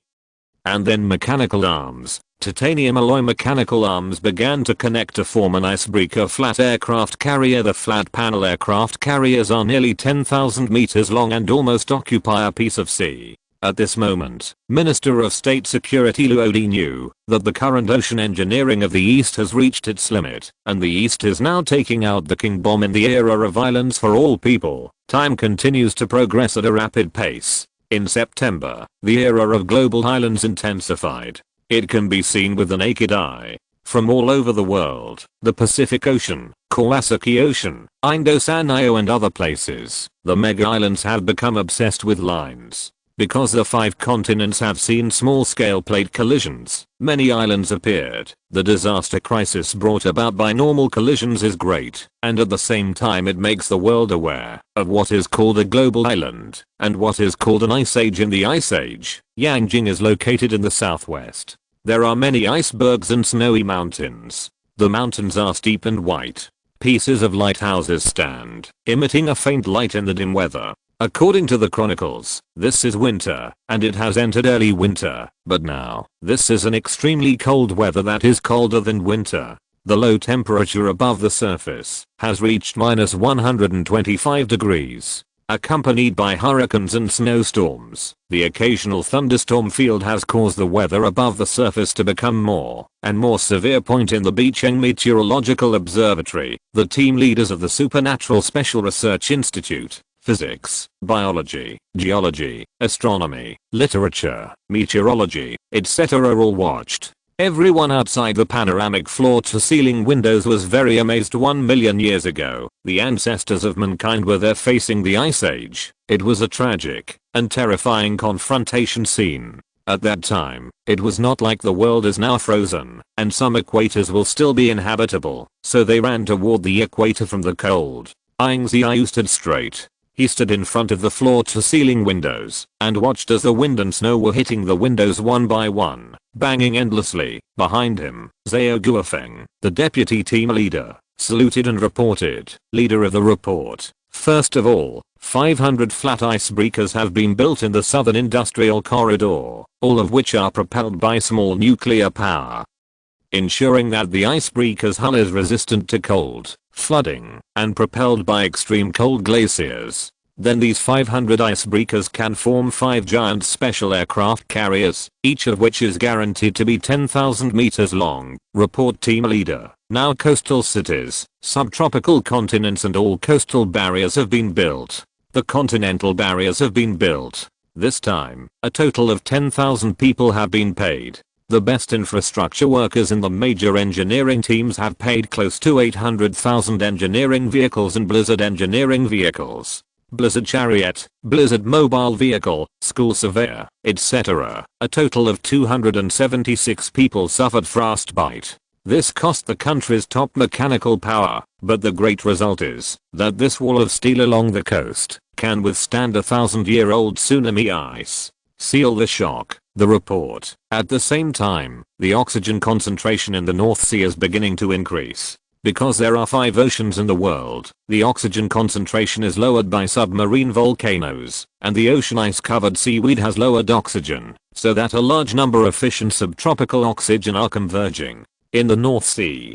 And then mechanical arms. Titanium alloy mechanical arms began to connect to form an icebreaker flat aircraft carrier. The flat panel aircraft carriers are nearly 10,000 meters long and almost occupy a piece of sea. At this moment, Minister of State Security Luodi knew that the current ocean engineering of the East has reached its limit, and the East is now taking out the king bomb in the era of islands for all people. Time continues to progress at a rapid pace. In September, the era of global islands intensified. It can be seen with the naked eye. From all over the world, the Pacific Ocean, Kawasaki Ocean, Indo-Sanio and other places, the mega islands have become obsessed with lines. Because the 5 continents have seen small-scale plate collisions, many islands appeared. The disaster crisis brought about by normal collisions is great, and at the same time it makes the world aware of what is called a global island, and what is called an ice age. In the ice age, Yanjing is located in the southwest. There are many icebergs and snowy mountains. The mountains are steep and white. Pieces of lighthouses stand, emitting a faint light in the dim weather. According to the chronicles, this is winter, and it has entered early winter, but now, this is an extremely cold weather that is colder than winter. The low temperature above the surface has reached -125 degrees. accompanied by hurricanes and snowstorms. The occasional thunderstorm field has caused the weather above the surface to become more and more severe. Point in the Beijing Meteorological Observatory, the team leaders of the Supernatural Special Research Institute, physics, biology, geology, astronomy, literature, meteorology, etc. all watched. Everyone outside the panoramic floor-to-ceiling windows was very amazed. 1 million years ago, the ancestors of mankind were there facing the Ice Age. It was a tragic and terrifying confrontation scene. At that time, it was not like the world is now frozen, and some equators will still be inhabitable, so they ran toward the equator from the cold. Ying Ziyue stood straight. He stood in front of the floor-to-ceiling windows and watched as the wind and snow were hitting the windows one by one, banging endlessly. Behind him, Zhao Guofeng, the deputy team leader, saluted and reported. Leader of the report. First of all, 500 flat icebreakers have been built in the Southern Industrial Corridor, all of which are propelled by small nuclear power, ensuring that the icebreaker's hull is resistant to cold, flooding, and propelled by extreme cold glaciers. Then these 500 icebreakers can form 5 giant special aircraft carriers, each of which is guaranteed to be 10,000 meters long. Report team leader. Now coastal cities, subtropical continents and all coastal barriers have been built. The continental barriers have been built. This time, a total of 10,000 people have been paid. The best infrastructure workers in the major engineering teams have paid close to 800,000 engineering vehicles and Blizzard engineering vehicles, Blizzard chariot, Blizzard mobile vehicle, school surveyor, etc. A total of 276 people suffered frostbite. This cost the country's top mechanical power, but the great result is that this wall of steel along the coast can withstand a 1,000-year-old tsunami ice. Seal the shock. The report. At the same time, the oxygen concentration in the North Sea is beginning to increase. Because there are 5 oceans in the world, the oxygen concentration is lowered by submarine volcanoes, and the ocean ice-covered seaweed has lowered oxygen, so that a large number of fish and subtropical oxygen are converging. In the North Sea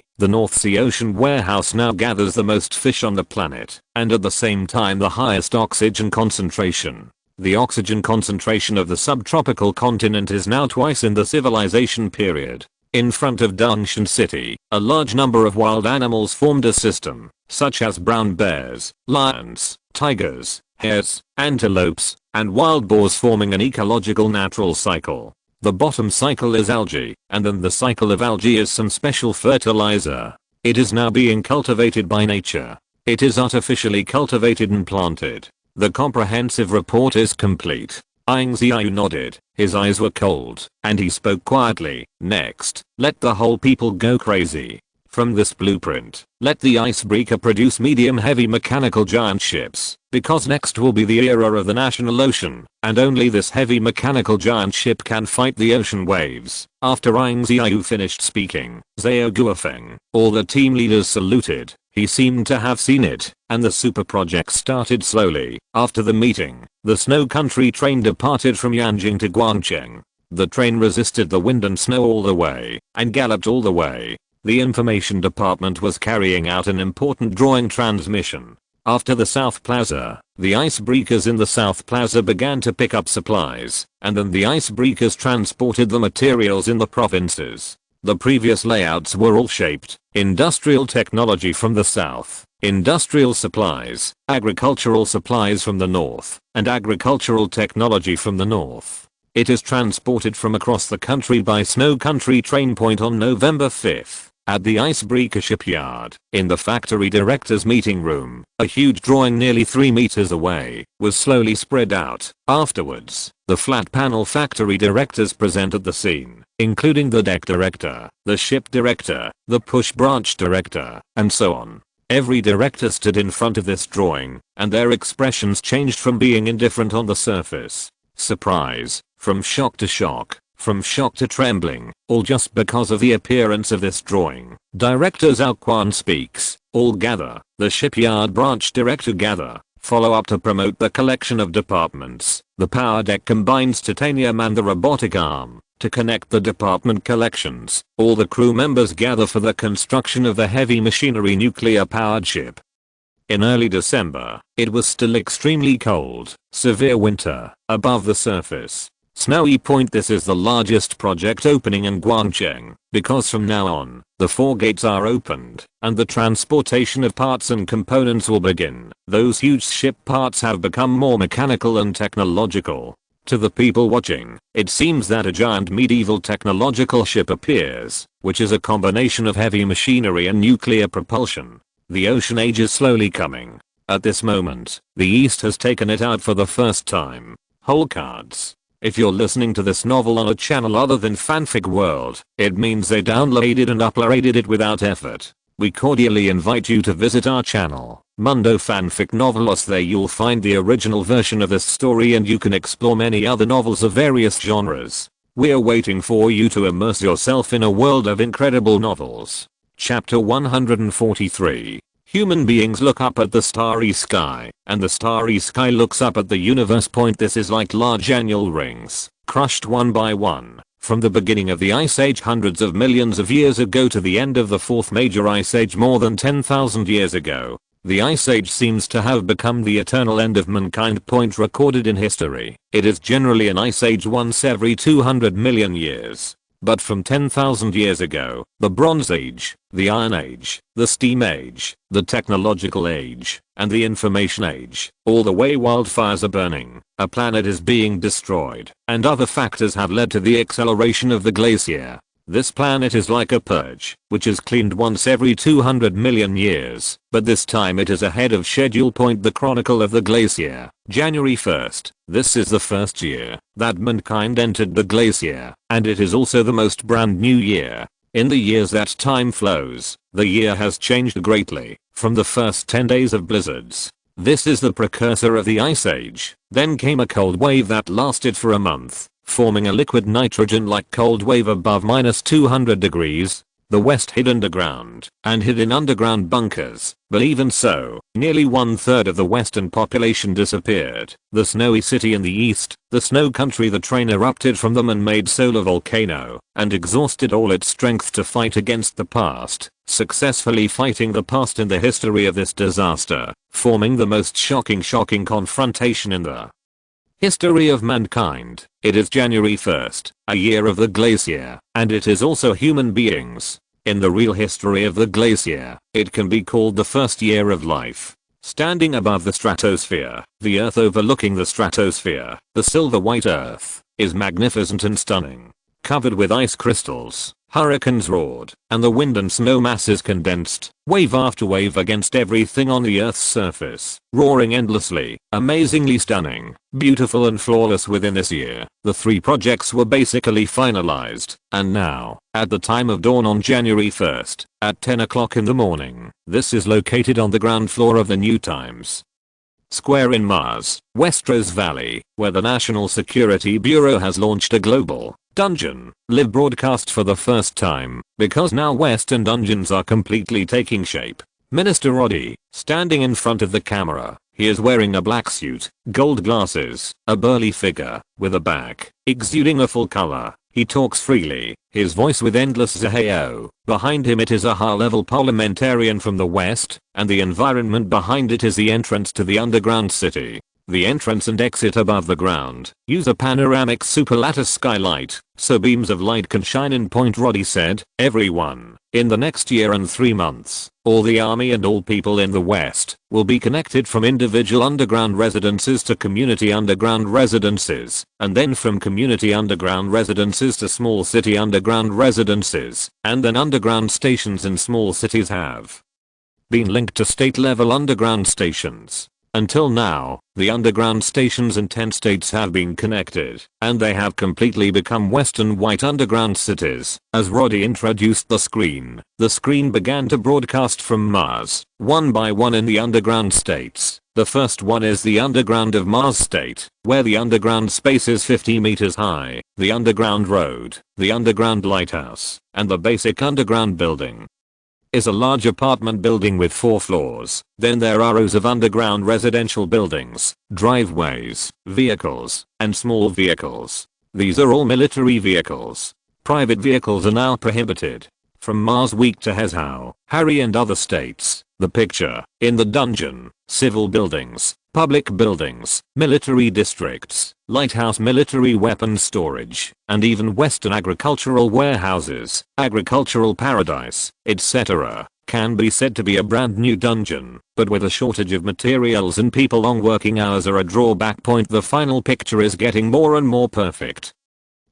Ocean Warehouse now gathers the most fish on the planet, and at the same time the highest oxygen concentration. The oxygen concentration of the subtropical continent is now twice in the civilization period. In front of Xihai City, a large number of wild animals formed a system, such as brown bears, lions, tigers, hares, antelopes, and wild boars, forming an ecological natural cycle. The bottom cycle is algae, and then the cycle of algae is some special fertilizer. It is now being cultivated by nature. It is artificially cultivated and planted. The comprehensive report is complete. Ying Ziyue nodded. His eyes were cold, and he spoke quietly. Next, let the whole people go crazy. From this blueprint, let the icebreaker produce medium-heavy mechanical giant ships, because next will be the era of the national ocean, and only this heavy mechanical giant ship can fight the ocean waves. After Ying Ziyue finished speaking, Zhao Guofeng, all the team leaders saluted. He seemed to have seen it, and the super project started slowly. After the meeting, the snow country train departed from Yanjing to Guangcheng. The train resisted the wind and snow all the way, and galloped all the way. The information department was carrying out an important drawing transmission. After the South Plaza, the icebreakers in the South Plaza began to pick up supplies, and then the icebreakers transported the materials in the provinces. The previous layouts were all shaped. Industrial technology from the south, industrial supplies, agricultural supplies from the north, and agricultural technology from the north. It is transported from across the country by Snow Country train. Point on November 5th, at the icebreaker shipyard, in the factory director's meeting room, a huge drawing nearly 3 meters away was slowly spread out. Afterwards, the flat panel factory directors presented the scene, including the deck director, the ship director, the push branch director, and so on. Every director stood in front of this drawing, and their expressions changed from being indifferent on the surface, surprise, from shock to trembling, all just because of the appearance of this drawing. Director Zhao Quan speaks. All gather. The shipyard branch director gather. Follow up to promote the collection of departments. The power deck combines titanium and the robotic arm to connect the department collections. All the crew members gather for the construction of the heavy machinery nuclear powered ship. In early December, it was still extremely cold, severe winter, above the surface. Snowy Point. This is the largest project opening in Guangcheng, because from now on, the 4 gates are opened, and the transportation of parts and components will begin. Those huge ship parts have become more mechanical and technological. To the people watching, it seems that a giant medieval technological ship appears, which is a combination of heavy machinery and nuclear propulsion. The ocean age is slowly coming. At this moment, the East has taken it out for the first time. Whole cards. If you're listening to this novel on a channel other than Fanfic World, it means they downloaded and uploaded it without effort. We cordially invite you to visit our channel, Mundo Fanfic Novelos. There you'll find the original version of this story and you can explore many other novels of various genres. We're waiting for you to immerse yourself in a world of incredible novels. Chapter 143. Human beings look up at the starry sky, and the starry sky looks up at the universe. This is like large annual rings, crushed one by one, from the beginning of the Ice Age hundreds of millions of years ago to the end of the 4th major Ice Age more than 10,000 years ago. The Ice Age seems to have become the eternal end of mankind. Recorded in history, it is generally an Ice Age once every 200 million years. But from 10,000 years ago, the Bronze Age, the Iron Age, the Steam Age, the Technological Age, and the Information Age, all the way wildfires are burning, a planet is being destroyed, and other factors have led to the acceleration of the glacier. This planet is like a purge, which is cleaned once every 200 million years, but this time it is ahead of schedule. The Chronicle of the Glacier, January 1st. This is the first year that mankind entered the glacier, and it is also the most brand new year. In the years that time flows, the year has changed greatly, from the first 10 days of blizzards. This is the precursor of the Ice Age. Then came a cold wave that lasted for a month, forming a liquid nitrogen-like cold wave above -200 degrees. The West hid underground, and hid in underground bunkers, but even so, nearly 1/3 of the Western population disappeared. The Snowy City in the East, the snow country. The train erupted from the man-made solar volcano, and exhausted all its strength to fight against the past, successfully fighting the past in the history of this disaster, forming the most shocking confrontation in the history of mankind. It is January 1st, a year of the glacier, and it is also human beings. In the real history of the glacier, it can be called the first year of life. Standing above the stratosphere, the Earth overlooking the stratosphere, the silver white Earth, is magnificent and stunning. Covered with ice crystals, hurricanes roared, and the wind and snow masses condensed, wave after wave against everything on the Earth's surface, roaring endlessly, amazingly stunning, beautiful and flawless. Within this year, the 3 projects were basically finalized, and now, at the time of dawn on January 1st, at 10 o'clock in the morning, this is located on the ground floor of the New Times Square in Mars, Westeros Valley, where the National Security Bureau has launched a global dungeon live broadcast for the first time, because now Western dungeons are completely taking shape. Minister Roddy, standing in front of the camera, he is wearing a black suit, gold glasses, a burly figure, with a back, exuding a full color. He talks freely, his voice with endless zaheo. Behind him it is a high-level parliamentarian from the West, and the environment behind it is the entrance to the underground city. The entrance and exit above the ground use a panoramic superlattice skylight, so beams of light can shine in. Roddy said, everyone, in the next year and 3 months, all the army and all people in the West will be connected from individual underground residences to community underground residences, and then from community underground residences to small city underground residences, and then underground stations in small cities have been linked to state-level underground stations. Until now, the underground stations in 10 states have been connected, and they have completely become Western white underground cities. As Roddy introduced the screen began to broadcast from Mars, one by one in the underground states. The first one is the underground of Mars state, where the underground space is 50 meters high, the underground road, the underground lighthouse, and the basic underground building is a large apartment building with 4 floors. Then there are rows of underground residential buildings, driveways, vehicles, and small vehicles. These are all military vehicles. Private vehicles are now prohibited. From Mars Week to Hezhou, Harry and other states, The picture, in the dungeon, civil buildings, public buildings, military districts, lighthouse military weapons storage, and even Western agricultural warehouses, agricultural paradise, etc., can be said to be a brand new dungeon, but with a shortage of materials and people, long working hours are a drawback point. The final picture is getting more and more perfect.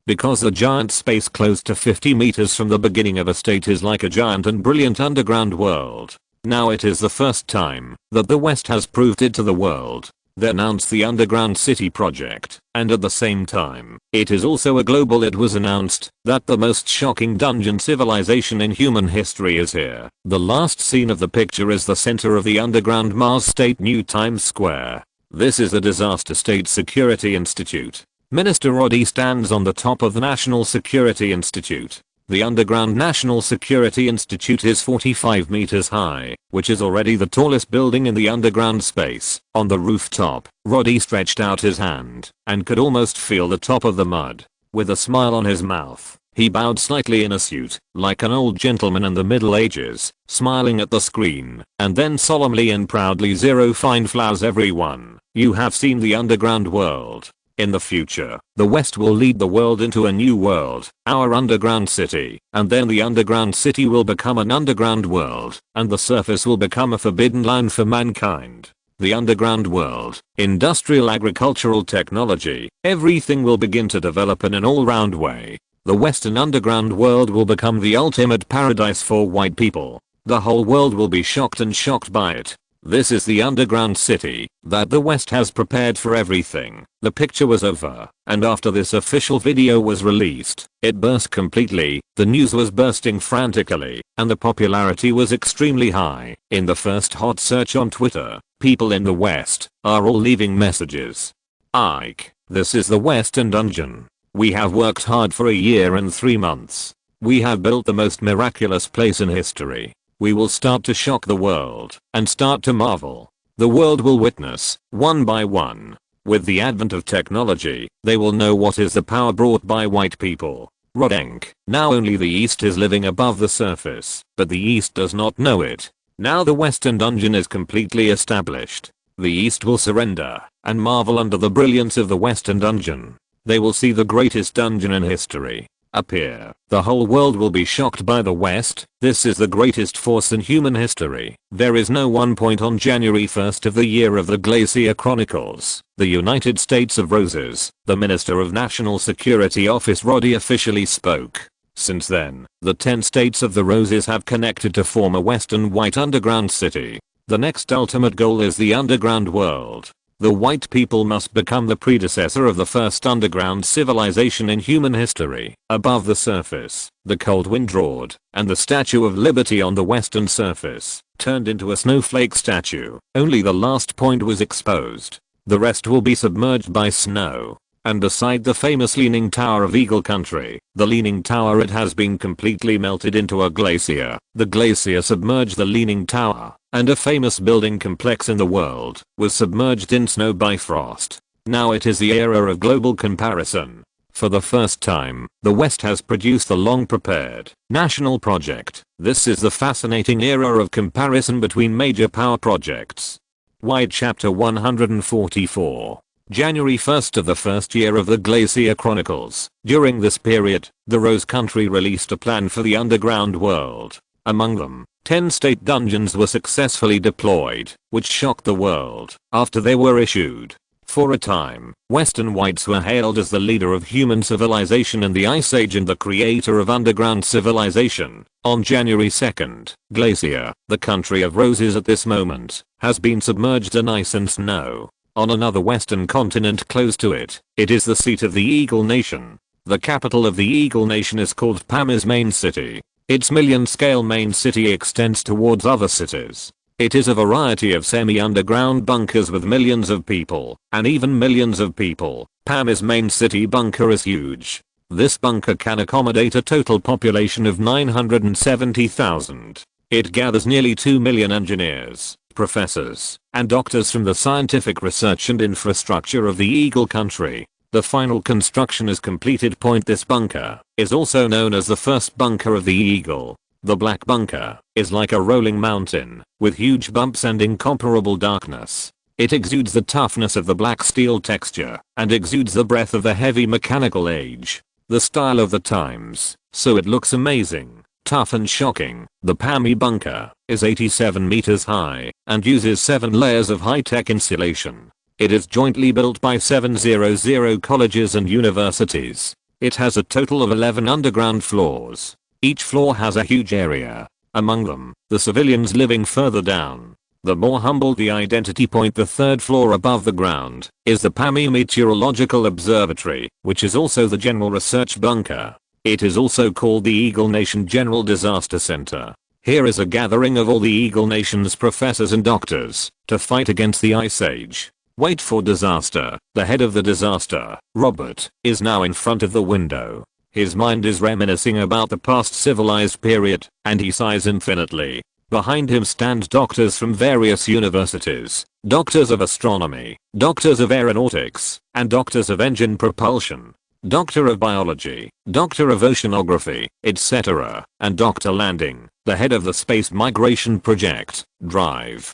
Because the giant space close to 50 meters from the beginning of a state is like a giant and brilliant underground world. Now it is the first time that the West has proved it to the world. They announced the Underground City project, and at the same time, it is also a global. It was announced that the most shocking dungeon civilization in human history is here. The last scene of the picture is the center of the underground Mars state, New Times Square. This is the Disaster State Security Institute. Minister Roddy stands on the top of the National Security Institute. The underground National Security Institute is 45 meters high, which is already the tallest building in the underground space. On the rooftop, Roddy stretched out his hand and could almost feel the top of the mud. With a smile on his mouth, he bowed slightly in a suit, like an old gentleman in the Middle Ages, smiling at the screen, and then solemnly and proudly, "Zero fine flowers everyone. You have seen the underground world. In the future, the West will lead the world into a new world, our underground city, and then the underground city will become an underground world, and the surface will become a forbidden land for mankind. The underground world, industrial agricultural technology, everything will begin to develop in an all-round way. The Western underground world will become the ultimate paradise for white people. The whole world will be shocked by it. This is the underground city that the West has prepared for everything." The picture was over, and after this official video was released, it burst completely. The news was bursting frantically, and the popularity was extremely high. In the first hot search on Twitter, people in the West are all leaving messages. Ike, this is the Western dungeon. We have worked hard for a year and 3 months. We have built the most miraculous place in history. We will start to shock the world and start to marvel. The world will witness, one by one. With the advent of technology, they will know what is the power brought by white people. Rodenk. Now only the East is living above the surface, but the East does not know it. Now the Western dungeon is completely established. The East will surrender and marvel under the brilliance of the Western dungeon. They will see the greatest dungeon in history appear. The whole world will be shocked by the West. This is the greatest force in human history. There is no one point on January 1st of the year of the Glacier Chronicles, the United States of Roses, the Minister of National Security Office Roddy officially spoke. Since then, the 10 states of the Roses have connected to form a Western white underground city. The next ultimate goal is the underground world. The white people must become the predecessor of the first underground civilization in human history. Above the surface, the cold wind roared, and the Statue of Liberty on the western surface turned into a snowflake statue. Only the last point was exposed. The rest will be submerged by snow. And beside the famous Leaning Tower of Eagle Country, the Leaning Tower, it has been completely melted into a glacier. The glacier submerged the Leaning Tower, and a famous building complex in the world was submerged in snow by frost. Now it is the era of global comparison. For the first time, the West has produced the long-prepared national project. This is the fascinating era of comparison between major power projects. Wide Chapter 144. January 1st of the first year of the Glacier Chronicles. During this period, the Rose Country released a plan for the underground world. Among them, 10 state dungeons were successfully deployed, which shocked the world after they were issued. For a time, Western whites were hailed as the leader of human civilization in the Ice Age and the creator of underground civilization. On January 2nd, Glacier, the country of roses at this moment, has been submerged in ice and snow. On another western continent close to it, it is the seat of the Eagle Nation. The capital of the Eagle Nation is called Pam's main city. Its million-scale main city extends towards other cities. It is a variety of semi-underground bunkers with millions of people, and even millions of people. Pam's main city bunker is huge. This bunker can accommodate a total population of 970,000. It gathers nearly 2 million engineers, professors, and doctors from the scientific research and infrastructure of the Eagle Country. The final construction is completed. This bunker is also known as the first bunker of the Eagle. The black bunker is like a rolling mountain with huge bumps and incomparable darkness. It exudes the toughness of the black steel texture and exudes the breath of the heavy mechanical age. The style of the times, so it looks amazing, tough and shocking. The PAMI bunker is 87 meters high and uses 7 layers of high-tech insulation. It is jointly built by 700 colleges and universities. It has a total of 11 underground floors. Each floor has a huge area. Among them, the civilians living further down. The more humble the identity point, the third floor above the ground is the PAMI Meteorological Observatory, which is also the General Research Bunker. It is also called the Eagle Nation General Disaster Center. Here is a gathering of all the Eagle Nation's professors and doctors to fight against the Ice Age. Wait for disaster. The head of the disaster, Robert, is now in front of the window. His mind is reminiscing about the past civilized period, and he sighs infinitely. Behind him stand doctors from various universities, doctors of astronomy, doctors of aeronautics, and doctors of engine propulsion, doctor of biology, doctor of oceanography, etc., and Dr. Landing, the head of the Space Migration Project, DRIVE.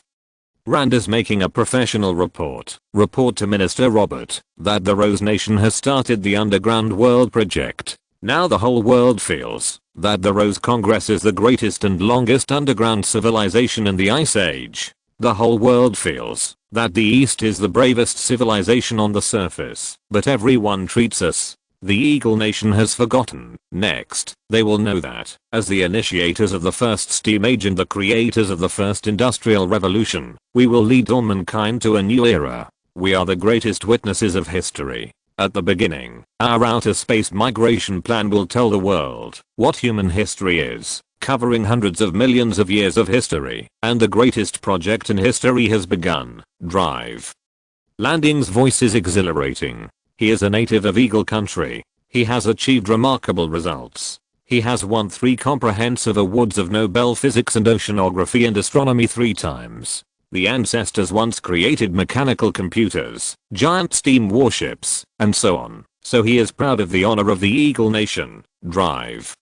Rand is making a professional report to Minister Robert that the Rose Nation has started the Underground World Project. Now the whole world feels that the Rose Congress is the greatest and longest underground civilization in the Ice Age. The whole world feels that the East is the bravest civilization on the surface, but everyone treats us. The Eagle Nation has forgotten. Next, they will know that, as the initiators of the first steam age and the creators of the first industrial revolution, we will lead all mankind to a new era. We are the greatest witnesses of history. At the beginning, our outer space migration plan will tell the world what human history is, covering hundreds of millions of years of history, and the greatest project in history has begun. DRIVE. Landing's voice is exhilarating. He is a native of Eagle Country. He has achieved remarkable results. He has won 3 comprehensive awards of Nobel Physics and Oceanography and Astronomy 3 times. The ancestors once created mechanical computers, giant steam warships, and so on. So he is proud of the honor of the Eagle Nation. DRIVE.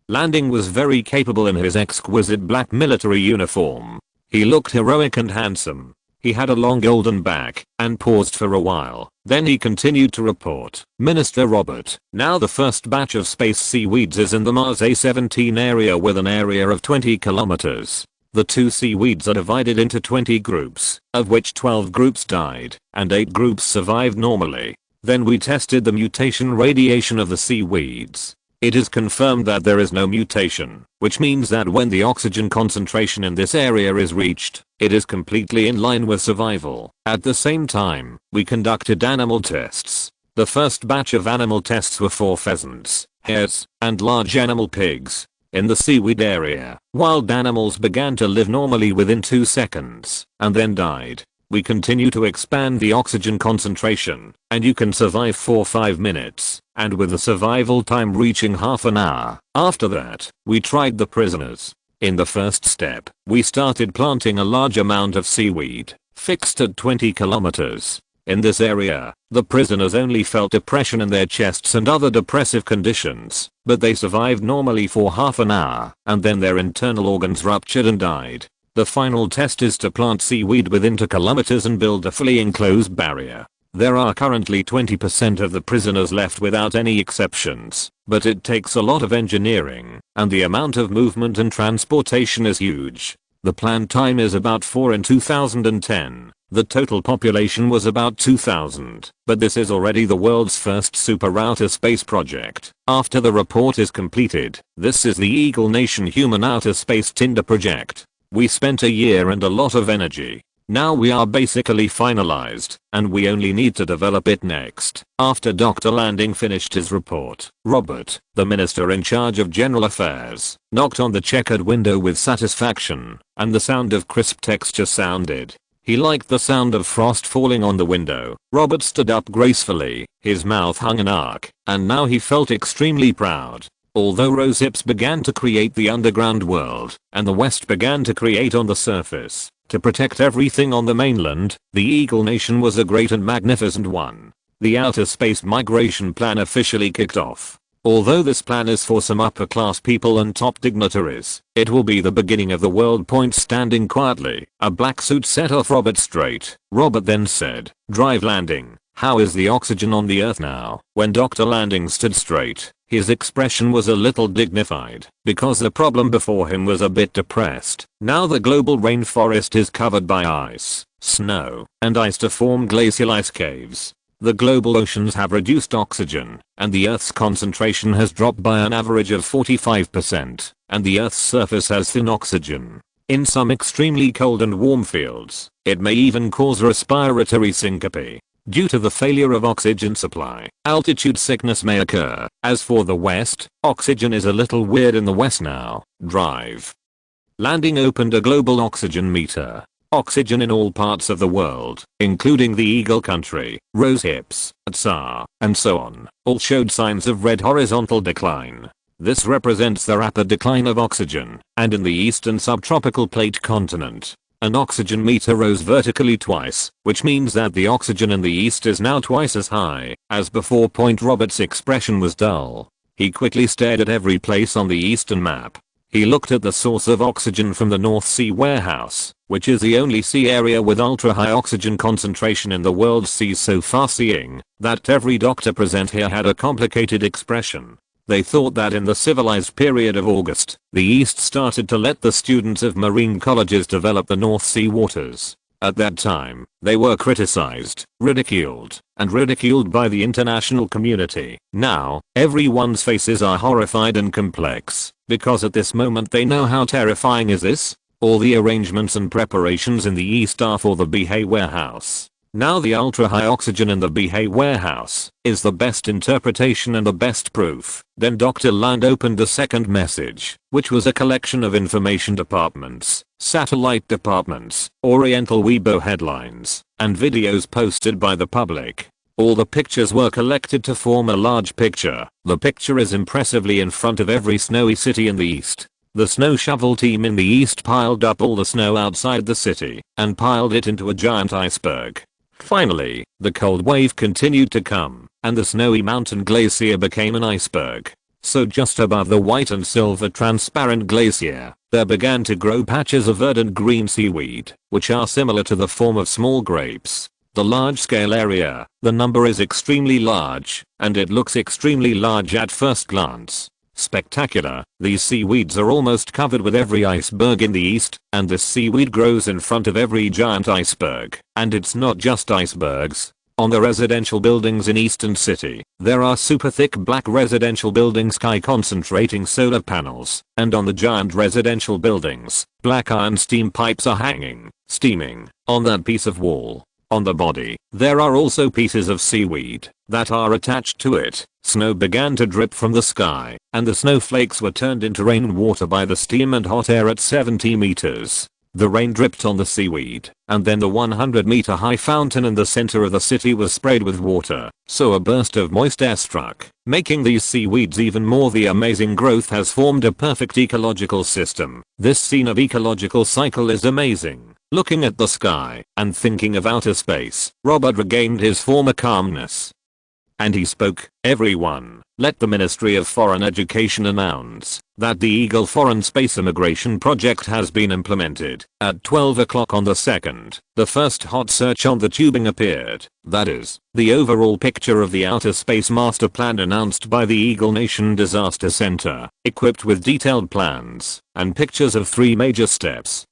Landing was very capable in his exquisite black military uniform. He looked heroic and handsome. He had a long golden back and paused for a while. Then he continued to report. Minister Robert, now the first batch of space seaweeds is in the Mars A17 area with an area of 20 kilometers. The 2 seaweeds are divided into 20 groups, of which 12 groups died, and 8 groups survived normally. Then we tested the mutation radiation of the seaweeds. It is confirmed that there is no mutation, which means that when the oxygen concentration in this area is reached, it is completely in line with survival. At the same time, we conducted animal tests. The first batch of animal tests were for pheasants, hares, and large animal pigs. In the seaweed area, wild animals began to live normally within 2 seconds, and then died. We continue to expand the oxygen concentration, and you can survive for 5 minutes, and with the survival time reaching half an hour. After that, we tried the prisoners. In the first step, we started planting a large amount of seaweed, fixed at 20 kilometers. In this area, the prisoners only felt depression in their chests and other depressive conditions, but they survived normally for half an hour, and then their internal organs ruptured and died. The final test is to plant seaweed within 2 kilometers and build a fully enclosed barrier. There are currently 20% of the prisoners left without any exceptions, but it takes a lot of engineering, and the amount of movement and transportation is huge. The planned time is about 4 in 2010. The total population was about 2,000, but this is already the world's first super outer space project. After the report is completed, this is the Eagle Nation Human Outer Space Tinder project. We spent a year and a lot of energy. Now we are basically finalized, and we only need to develop it next. After Dr. Landing finished his report, Robert, the minister in charge of general affairs, knocked on the checkered window with satisfaction, and the sound of crisp texture sounded. He liked the sound of frost falling on the window. Robert stood up gracefully, his mouth hung an arc, and now he felt extremely proud. Although rosehips began to create the underground world, and the West began to create on the surface, to protect everything on the mainland, the Eagle Nation was a great and magnificent one. The outer space migration plan officially kicked off. Although this plan is for some upper class people and top dignitaries, it will be the beginning of the world. Standing quietly, a black suit set off Robert straight. Robert then said, "Drive landing. How is the oxygen on the earth now?" When Dr. Landing stood straight, his expression was a little dignified, because the problem before him was a bit depressed. Now the global rainforest is covered by ice, snow, and ice to form glacial ice caves. The global oceans have reduced oxygen, and the Earth's concentration has dropped by an average of 45%, and the Earth's surface has thin oxygen. In some extremely cold and warm fields, it may even cause respiratory syncope. Due to the failure of oxygen supply, altitude sickness may occur. As for the West, oxygen is a little weird in the West now. Drive. Landing opened a global oxygen meter. Oxygen in all parts of the world, including the Eagle Country, Rose Hips, Tsar, and so on, all showed signs of red horizontal decline. This represents the rapid decline of oxygen, and in the eastern subtropical plate continent, an oxygen meter rose vertically twice, which means that the oxygen in the east is now twice as high as before. Robert's expression was dull. He quickly stared at every place on the eastern map. He looked at the source of oxygen from the North Sea warehouse, which is the only sea area with ultra-high oxygen concentration in the world's seas so far. Seeing that every doctor present here had a complicated expression, they thought that in the civilized period of August, the East started to let the students of marine colleges develop the North Sea waters. At that time, they were criticized, ridiculed by the international community. Now, everyone's faces are horrified and complex, because at this moment they know how terrifying is this. All the arrangements and preparations in the East are for the Xihai warehouse. Now the ultra-high oxygen in the Xihai warehouse is the best interpretation and the best proof. Then Dr. Land opened the second message, which was a collection of information departments, satellite departments, Oriental Weibo headlines, and videos posted by the public. All the pictures were collected to form a large picture. The picture is impressively in front of every snowy city in the East. The snow shovel team in the East piled up all the snow outside the city and piled it into a giant iceberg. Finally, the cold wave continued to come, and the snowy mountain glacier became an iceberg. So just above the white and silver transparent glacier, there began to grow patches of verdant green seaweed, which are similar to the form of small grapes. The large-scale area, the number is extremely large, and it looks extremely large at first glance. Spectacular, these seaweeds are almost covered with every iceberg in the East, and this seaweed grows in front of every giant iceberg. And it's not just icebergs. On the residential buildings in Eastern City, there are super thick black residential buildings concentrating solar panels, and on the giant residential buildings, black iron steam pipes are hanging, steaming, on that piece of wall. On the body, there are also pieces of seaweed that are attached to it. Snow began to drip from the sky, and the snowflakes were turned into rainwater by the steam and hot air at 70 meters. The rain dripped on the seaweed, and then the 100-meter high fountain in the center of the city was sprayed with water, so a burst of moist air struck, making these seaweeds even more. The amazing growth has formed a perfect ecological system. This scene of ecological cycle is amazing. Looking at the sky and thinking of outer space, Robert regained his former calmness. And he spoke, "Everyone, let the Ministry of Foreign Education announce that the Eagle Foreign Space Immigration Project has been implemented." At 12 o'clock on the 2nd, the first hot search on the tubing appeared. That is, the overall picture of the Outer Space Master Plan announced by the Eagle Nation Disaster Center, equipped with detailed plans and pictures of 3 major steps,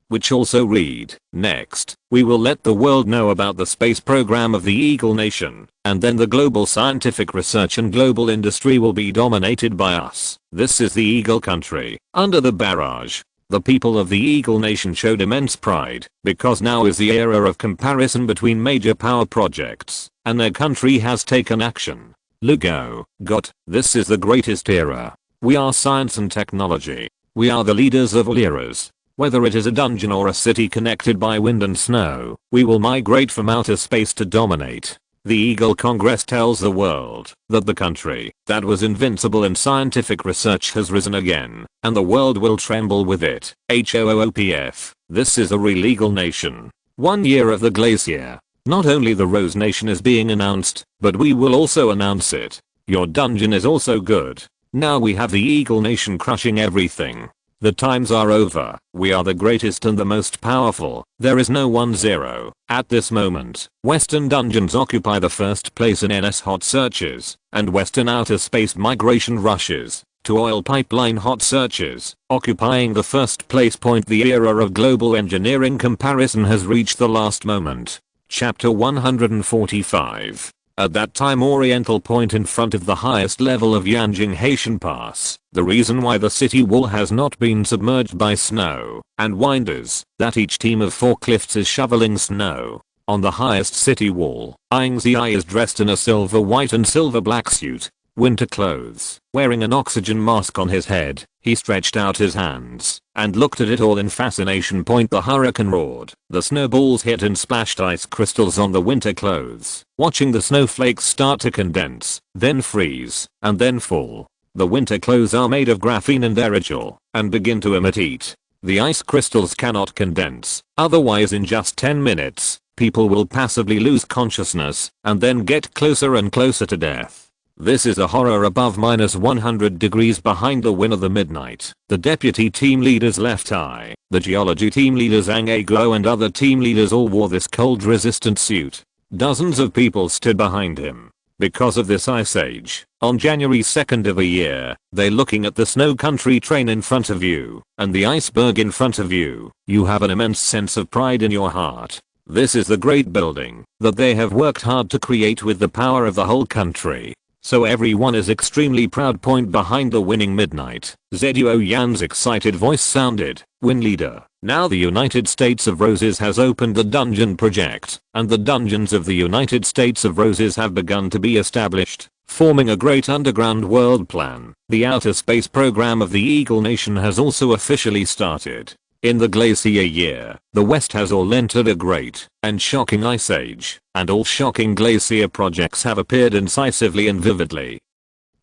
which also read, "Next, we will let the world know about the space program of the Eagle Nation, and then the global scientific research and global industry will be dominated by us. This is the Eagle Country, under the barrage." The people of the Eagle Nation showed immense pride, because now is the era of comparison between major power projects, and their country has taken action. Look, oh, God, this is the greatest era. We are science and technology. We are the leaders of all eras. Whether it is a dungeon or a city connected by wind and snow, we will migrate from outer space to dominate. The Eagle Congress tells the world that the country that was invincible in scientific research has risen again, and the world will tremble with it. HOOPF. This is a real Eagle Nation. 1 year of the glacier. Not only the Rose Nation is being announced, but we will also announce it. Your dungeon is also good. Now we have the Eagle Nation crushing everything. The times are over. We are the greatest and the most powerful. There is no 1-0. At this moment, Western dungeons occupy the first place in NS hot searches, and Western outer space migration rushes to oil pipeline hot searches, occupying the first place point. The era of global engineering comparison has reached the last moment. Chapter 145. At that time Oriental Point in front of the highest level of Yanjing Haitian Pass, the reason why the city wall has not been submerged by snow and winders, that each team of forklifts is shoveling snow. On the highest city wall, Ying Ziyue is dressed in a silver white and silver black suit, winter clothes, wearing an oxygen mask on his head. He stretched out his hands and looked at it all in fascination. The hurricane roared. The snowballs hit and splashed ice crystals on the winter clothes, watching the snowflakes start to condense, then freeze, and then fall. The winter clothes are made of graphene and aerogel, and begin to emit heat. The ice crystals cannot condense, otherwise in just 10 minutes, people will passively lose consciousness, and then get closer and closer to death. This is a horror above -100 degrees behind the win of the midnight. The deputy team leader's left eye, the geology team leader Zhang Aguo and other team leaders all wore this cold resistant suit. Dozens of people stood behind him. Because of this ice age, on January 2nd of a year, they're looking at the snow country train in front of you, and the iceberg in front of you. You have an immense sense of pride in your heart. This is the great building that they have worked hard to create with the power of the whole country. So everyone is extremely proud. Behind the winning midnight, Zhuo Yan's excited voice sounded. Win leader. Now the United States of Roses has opened the dungeon project, and the dungeons of the United States of Roses have begun to be established, forming a great underground world plan. The outer space program of the Eagle Nation has also officially started. In the glacier year, the West has all entered a great and shocking ice age, and all shocking glacier projects have appeared incisively and vividly.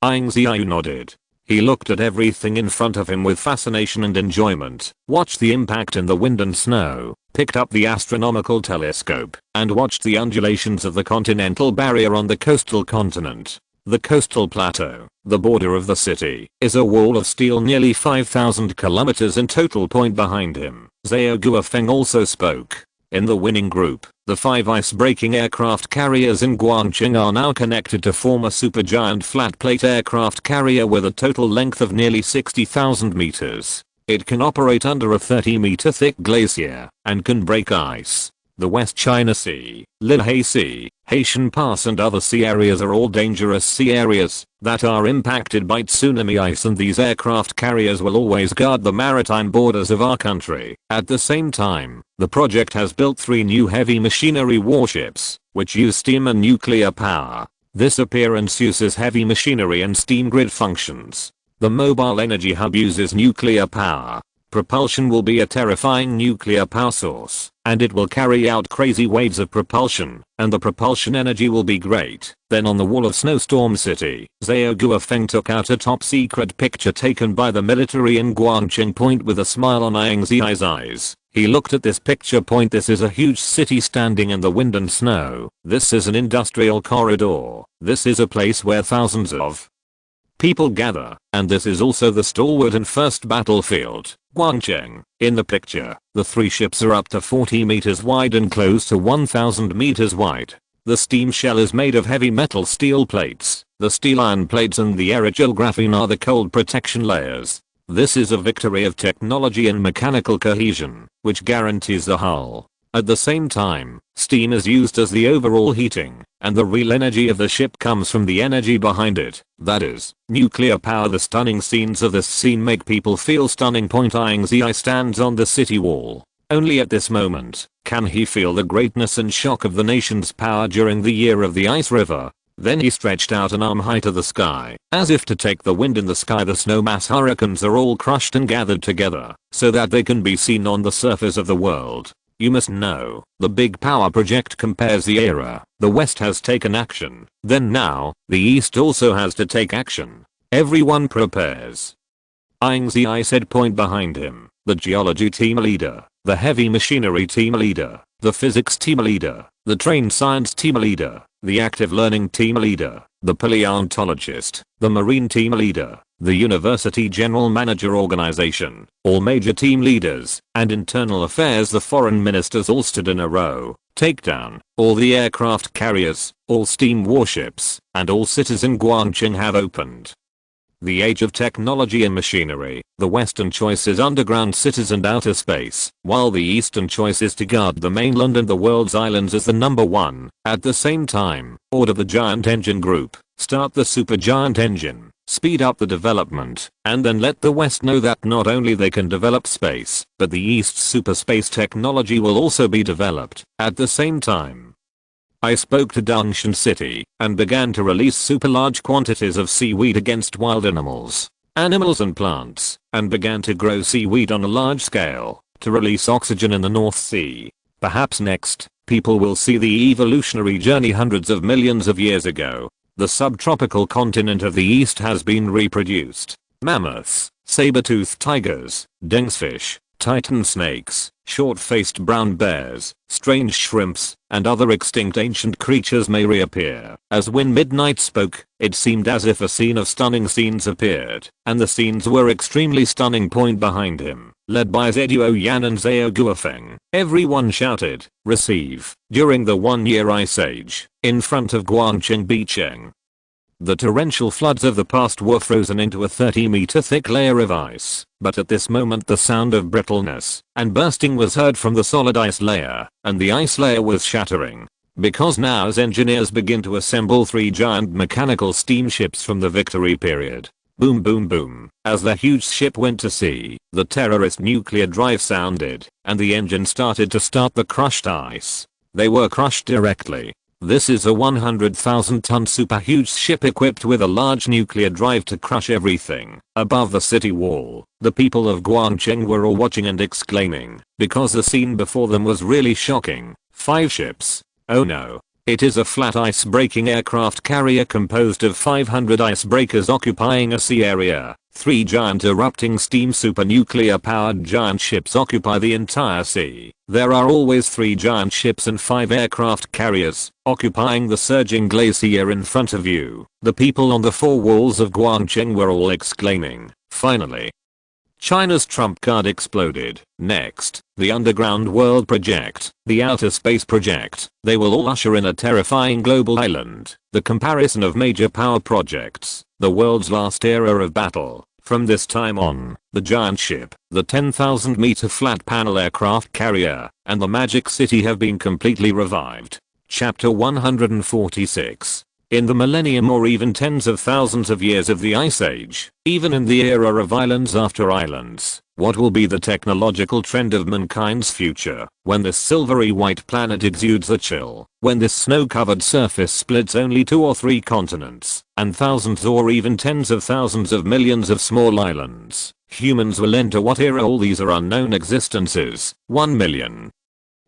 Ying Ziyue nodded. He looked at everything in front of him with fascination and enjoyment, watched the impact in the wind and snow, picked up the astronomical telescope, and watched the undulations of the continental barrier on the coastal continent. The coastal plateau, the border of the city, is a wall of steel nearly 5,000 kilometers in total. Behind him, Zhao Guofeng also spoke. In the winning group, the 5 ice-breaking aircraft carriers in Guangqing are now connected to form a supergiant flat-plate aircraft carrier with a total length of nearly 60,000 meters. It can operate under a 30-meter thick glacier and can break ice. The West China Sea, Xihai Sea, Haitian Pass and other sea areas are all dangerous sea areas that are impacted by tsunami ice, and these aircraft carriers will always guard the maritime borders of our country. At the same time, the project has built 3 new heavy machinery warships, which use steam and nuclear power. This appearance uses heavy machinery and steam grid functions. The mobile energy hub uses nuclear power. Propulsion will be a terrifying nuclear power source, and it will carry out crazy waves of propulsion, and the propulsion energy will be great. Then on the wall of Snowstorm City, Zhao Guofeng took out a top secret picture taken by the military in Guangqing. With a smile on Ying Ziyue's eyes, he looked at this picture. This is a huge city standing in the wind and snow. This is an industrial corridor. This is a place where thousands of people gather, and this is also the stalwart and first battlefield, Guangqing. In the picture, the 3 ships are up to 40 meters wide and close to 1,000 meters wide. The steam shell is made of heavy metal steel plates. The steel iron plates and the aerogel graphene are the cold protection layers. This is a victory of technology and mechanical cohesion, which guarantees the hull. At the same time, steam is used as the overall heating, and the real energy of the ship comes from the energy behind it, that is, nuclear power. The stunning scenes of this scene make people feel stunning. Ying Ziyue stands on the city wall. Only at this moment can he feel the greatness and shock of the nation's power during the year of the ice river. Then he stretched out an arm high to the sky, as if to take the wind in the sky. The snow mass hurricanes are all crushed and gathered together, so that they can be seen on the surface of the world. You must know, the big power project compares the era. The West has taken action, then now, the East also has to take action. Everyone prepares. Ying Ziyue said. Behind him, the geology team leader, the heavy machinery team leader, the physics team leader, the train science team leader, the active learning team leader, the paleontologist, the marine team leader, the university general manager organization, all major team leaders, and internal affairs the foreign ministers all stood in a row. Take down all the aircraft carriers, all steam warships, and all cities in Guangqing have opened. The age of technology and machinery, the Western choice is underground cities and outer space, while the Eastern choice is to guard the mainland and the world's islands as the number one. At the same time, order the giant engine group, start the supergiant engine, speed up the development, and then let the West know that not only they can develop space, but the East's super space technology will also be developed at the same time. I spoke to Xihai City and began to release super large quantities of seaweed against wild animals and plants, and began to grow seaweed on a large scale to release oxygen in the North Sea. Perhaps next, people will see the evolutionary journey hundreds of millions of years ago. The subtropical continent of the East has been reproduced. Mammoths, saber-toothed tigers, densefish, titan snakes, short-faced brown bears, strange shrimps, and other extinct ancient creatures may reappear. As when Midnight spoke, it seemed as if a scene of stunning scenes appeared, and the scenes were extremely stunning. Point behind him, led by Zhuo Yan and Zhao Guofeng, everyone shouted, "Receive!" during the 1-year ice age, in front of Guangqing Bicheng. The torrential floods of the past were frozen into a 30-meter thick layer of ice, but at this moment the sound of brittleness and bursting was heard from the solid ice layer, and the ice layer was shattering. Because now as engineers begin to assemble 3 giant mechanical steamships from the Victory period. Boom boom boom, as the huge ship went to sea, the terrorist nuclear drive sounded, and the engine started to start the crushed ice. They were crushed directly. This is a 100,000-ton super huge ship equipped with a large nuclear drive to crush everything above the city wall. The people of Guangqing were all watching and exclaiming, because the scene before them was really shocking. 5 ships. Oh no. It is a flat ice-breaking aircraft carrier composed of 500 icebreakers occupying a sea area. 3 giant erupting steam supernuclear-powered giant ships occupy the entire sea. There are always 3 giant ships and 5 aircraft carriers occupying the surging glacier in front of you. The people on the 4 walls of Guangqing were all exclaiming, "Finally!" China's trump card exploded. Next, the underground world project, the outer space project. They will all usher in a terrifying global island. The comparison of major power projects, the world's last era of battle. From this time on, the giant ship, the 10,000-meter flat panel aircraft carrier, and the magic city have been completely revived. Chapter 146. In the millennium or even tens of thousands of years of the Ice Age, even in the era of islands after islands, what will be the technological trend of mankind's future, when this silvery white planet exudes a chill, when this snow-covered surface splits only 2 or 3 continents, and thousands or even tens of thousands of millions of small islands, humans will enter what era? All these are unknown existences. 1 million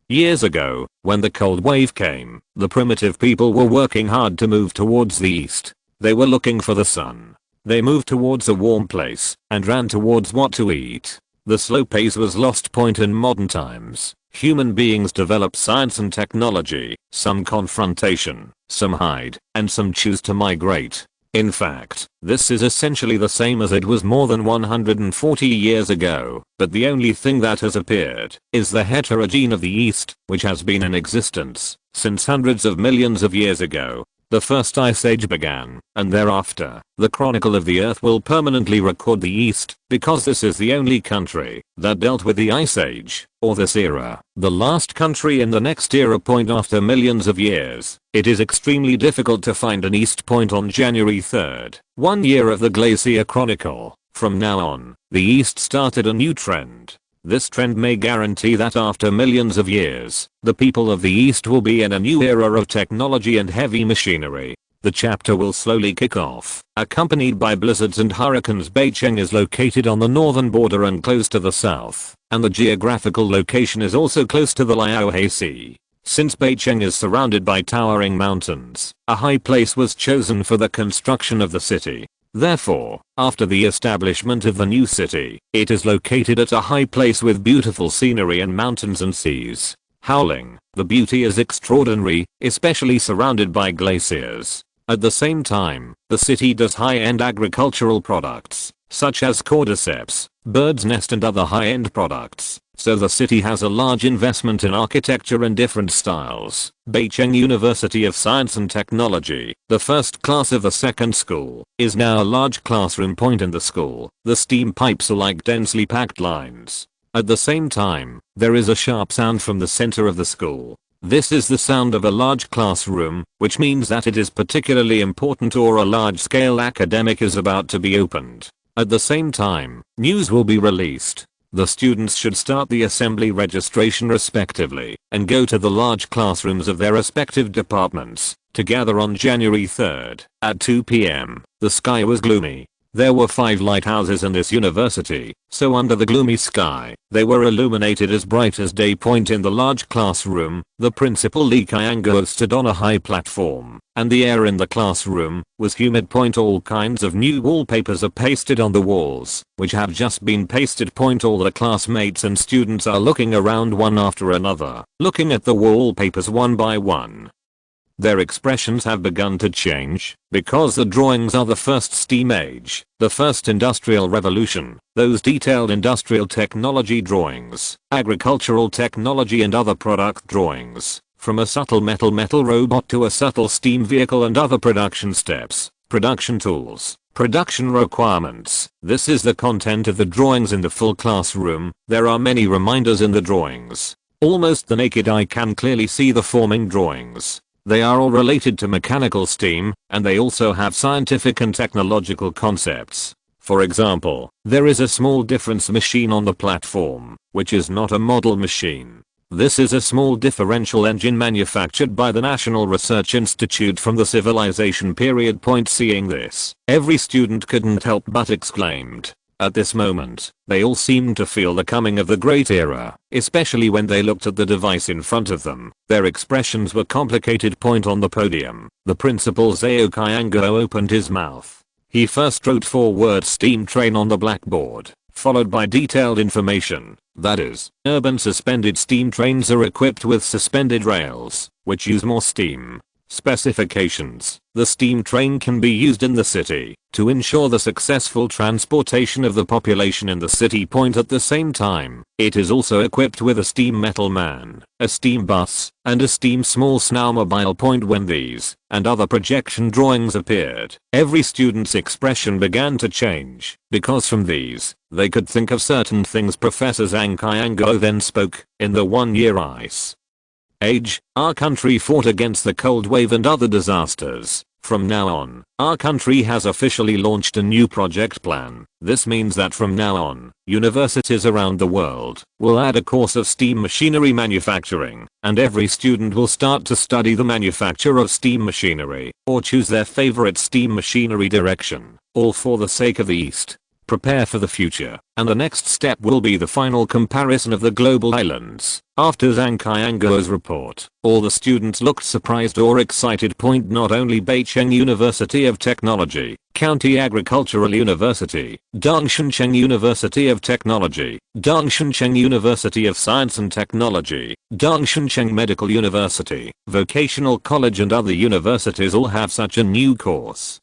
years ago, when the cold wave came, the primitive people were working hard to move towards the east. They were looking for the sun. They moved towards a warm place and ran towards what to eat. The slow pace was lost point in modern times. Human beings develop science and technology, some confrontation, some hide, and some choose to migrate. In fact, this is essentially the same as it was more than 140 years ago, but the only thing that has appeared is the heterogene of the East, which has been in existence since hundreds of millions of years ago. The first ice age began, and thereafter, the chronicle of the earth will permanently record the East, because this is the only country that dealt with the ice age, or this era. The last country in the next era. Point after millions of years, it is extremely difficult to find an East point on January 3rd, 1 year of the Glacier Chronicle. From now on, the East started a new trend. This trend may guarantee that after millions of years, the people of the East will be in a new era of technology and heavy machinery. The chapter will slowly kick off, accompanied by blizzards and hurricanes. Beijing is located on the northern border and close to the south, and the geographical location is also close to the Liaohe Sea. Since Beijing is surrounded by towering mountains, a high place was chosen for the construction of the city. Therefore, after the establishment of the new city, it is located at a high place with beautiful scenery and mountains and seas. howling. The beauty is extraordinary, especially surrounded by glaciers. At the same time, the city does high-end agricultural products, such as cordyceps, bird's nest and other high-end products. So the city has a large investment in architecture and different styles. Beijing University of Science and Technology, the first class of the second school, is now a large classroom point in the school. The steam pipes are like densely packed lines. At the same time, there is a sharp sound from the center of the school. This is the sound of a large classroom, which means that it is particularly important or a large-scale academic is about to be opened. At the same time, news will be released. The students should start the assembly registration respectively and go to the large classrooms of their respective departments to gather on January 3rd at 2 p.m. The sky was gloomy. There were 5 lighthouses in this university, so under the gloomy sky, they were illuminated as bright as day. In the large classroom, the principal Li Qianguo stood on a high platform, and the air in the classroom was humid. All kinds of new wallpapers are pasted on the walls, which have just been pasted. All the classmates and students are looking around one after another, looking at the wallpapers one by one. Their expressions have begun to change, because the drawings are the first steam age, the first industrial revolution, those detailed industrial technology drawings, agricultural technology and other product drawings, from a subtle metal robot to a subtle steam vehicle and other production steps, production tools, production requirements. This is the content of the drawings in the full classroom. There are many reminders in the drawings. Almost the naked eye can clearly see the forming drawings. They are all related to mechanical steam, and they also have scientific and technological concepts. For example, there is a small difference machine on the platform, which is not a model machine. This is a small differential engine manufactured by the National Research Institute from the civilization period. Seeing this, every student couldn't help but exclaimed. At this moment, they all seemed to feel the coming of the great era, especially when they looked at the device in front of them. Their expressions were complicated. On the podium, the principal Xihai Qianguo opened his mouth. He first wrote 4 words steam train on the blackboard, followed by detailed information. That is, urban suspended steam trains are equipped with suspended rails, which use more steam. Specifications. The steam train can be used in the city to ensure the successful transportation of the population in the city. At the same time, it is also equipped with a steam metal man, a steam bus, and a steam small snowmobile. When these and other projection drawings appeared, every student's expression began to change, because from these, they could think of certain things. Professor Zhang Qianguo then spoke. In the 1-year ice age, our country fought against the cold wave and other disasters. From now on, our country has officially launched a new project plan. This means that from now on, universities around the world will add a course of steam machinery manufacturing, and every student will start to study the manufacture of steam machinery, or choose their favorite steam machinery direction, all for the sake of the East. Prepare for the future, and the next step will be the final comparison of the global islands. After Zhang Qianguo's report, all the students looked surprised or excited. Not only Beijing University of Technology, County Agricultural University, Dongshansheng University of Technology, Dongshansheng University of Science and Technology, Dongshansheng Medical University, Vocational College and other universities all have such a new course.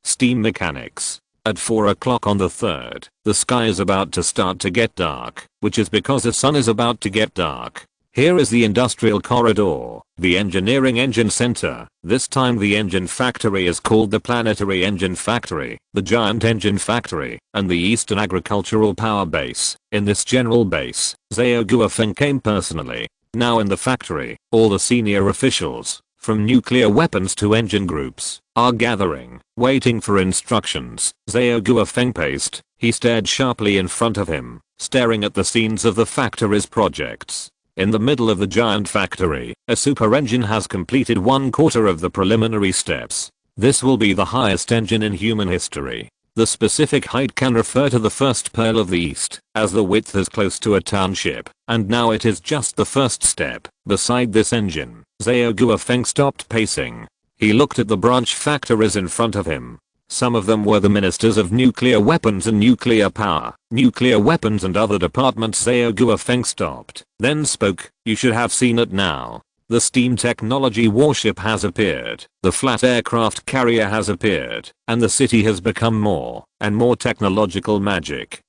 Steam Mechanics. At 4 o'clock on the 3rd, the sky is about to start to get dark, which is because the sun is about to get dark. Here is the industrial corridor, the engineering engine center. This time the engine factory is called the Planetary Engine Factory, the Giant Engine Factory, and the Eastern Agricultural Power Base. In this general base, Zhao Guofeng came personally. Now in the factory, all the senior officials, from nuclear weapons to engine groups, are gathering, waiting for instructions. Zhao Guofeng paced. He stared sharply in front of him, staring at the scenes of the factory's projects. In the middle of the giant factory, a super engine has completed 1/4 of the preliminary steps. This will be the highest engine in human history. The specific height can refer to the first pearl of the East, as the width is close to a township, and now it is just the first step. Beside this engine, Zhao Guofeng stopped pacing. He looked at the branch factories in front of him. Some of them were the ministers of nuclear weapons and nuclear power, nuclear weapons and other departments. Xiao Guofeng stopped, then spoke. You should have seen it now. The steam technology warship has appeared, the flat aircraft carrier has appeared, and the city has become more and more technological magic.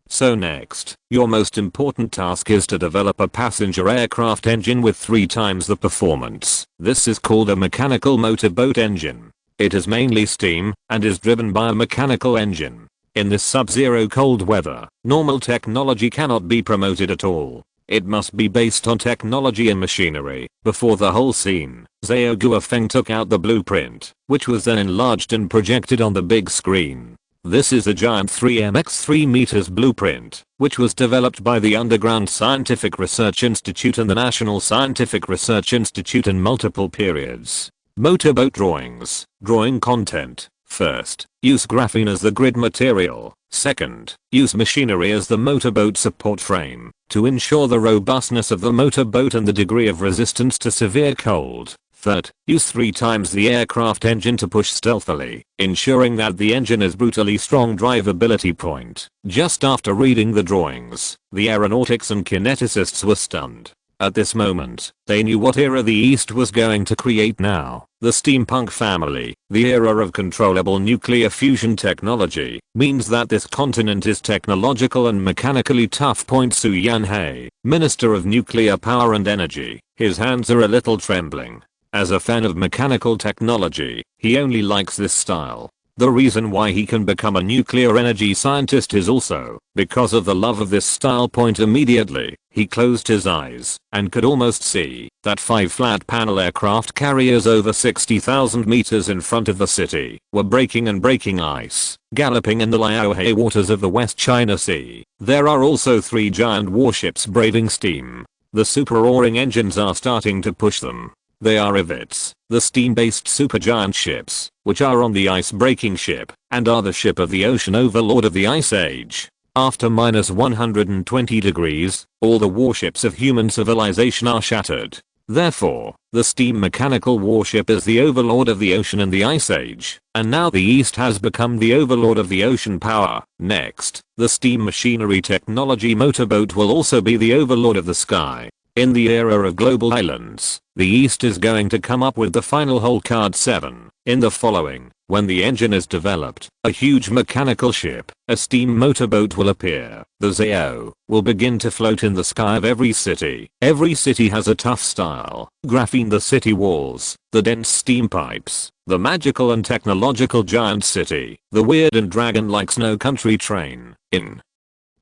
So next, your most important task is to develop a passenger aircraft engine with 3 times the performance. This is called a mechanical motorboat engine. It is mainly steam and is driven by a mechanical engine. In this sub-zero cold weather, normal technology cannot be promoted at all. It must be based on technology and machinery. Before the whole scene, Xiao Guofeng took out the blueprint, which was then enlarged and projected on the big screen. This is a giant 3 3 meters blueprint, which was developed by the Underground Scientific Research Institute and the National Scientific Research Institute in multiple periods. Motorboat drawings. Drawing content. First, use graphene as the grid material. Second, use machinery as the motorboat support frame to ensure the robustness of the motorboat and the degree of resistance to severe cold. Third, use 3 times the aircraft engine to push stealthily, ensuring that the engine is brutally strong drivability point. Just after reading the drawings, the aeronautics and kineticists were stunned. At this moment, they knew what era the East was going to create now. The steampunk family, the era of controllable nuclear fusion technology, means that this continent is technological and mechanically tough. Su Yanhei, Minister of Nuclear Power and Energy, his hands are a little trembling. As a fan of mechanical technology, he only likes this style. The reason why he can become a nuclear energy scientist is also because of the love of this style. Immediately, he closed his eyes and could almost see that 5 flat panel aircraft carriers over 60,000 meters in front of the city were breaking ice, galloping in the Liaohe waters of the West China Sea. There are also 3 giant warships braving steam. The super roaring engines are starting to push them. They are rivets, the steam-based supergiant ships, which are on the ice-breaking ship, and are the ship of the ocean overlord of the Ice Age. After -120 degrees, all the warships of human civilization are shattered. Therefore, the steam mechanical warship is the overlord of the ocean in the Ice Age, and now the East has become the overlord of the ocean power. Next, the steam machinery technology motorboat will also be the overlord of the sky. In the era of global islands, the East is going to come up with the final hole card 7. In the following, when the engine is developed, a huge mechanical ship, a steam motorboat will appear. The Xiao will begin to float in the sky of every city. Every city has a tough style. Graphene the city walls, the dense steam pipes, the magical and technological giant city, the weird and dragon-like snow country train. In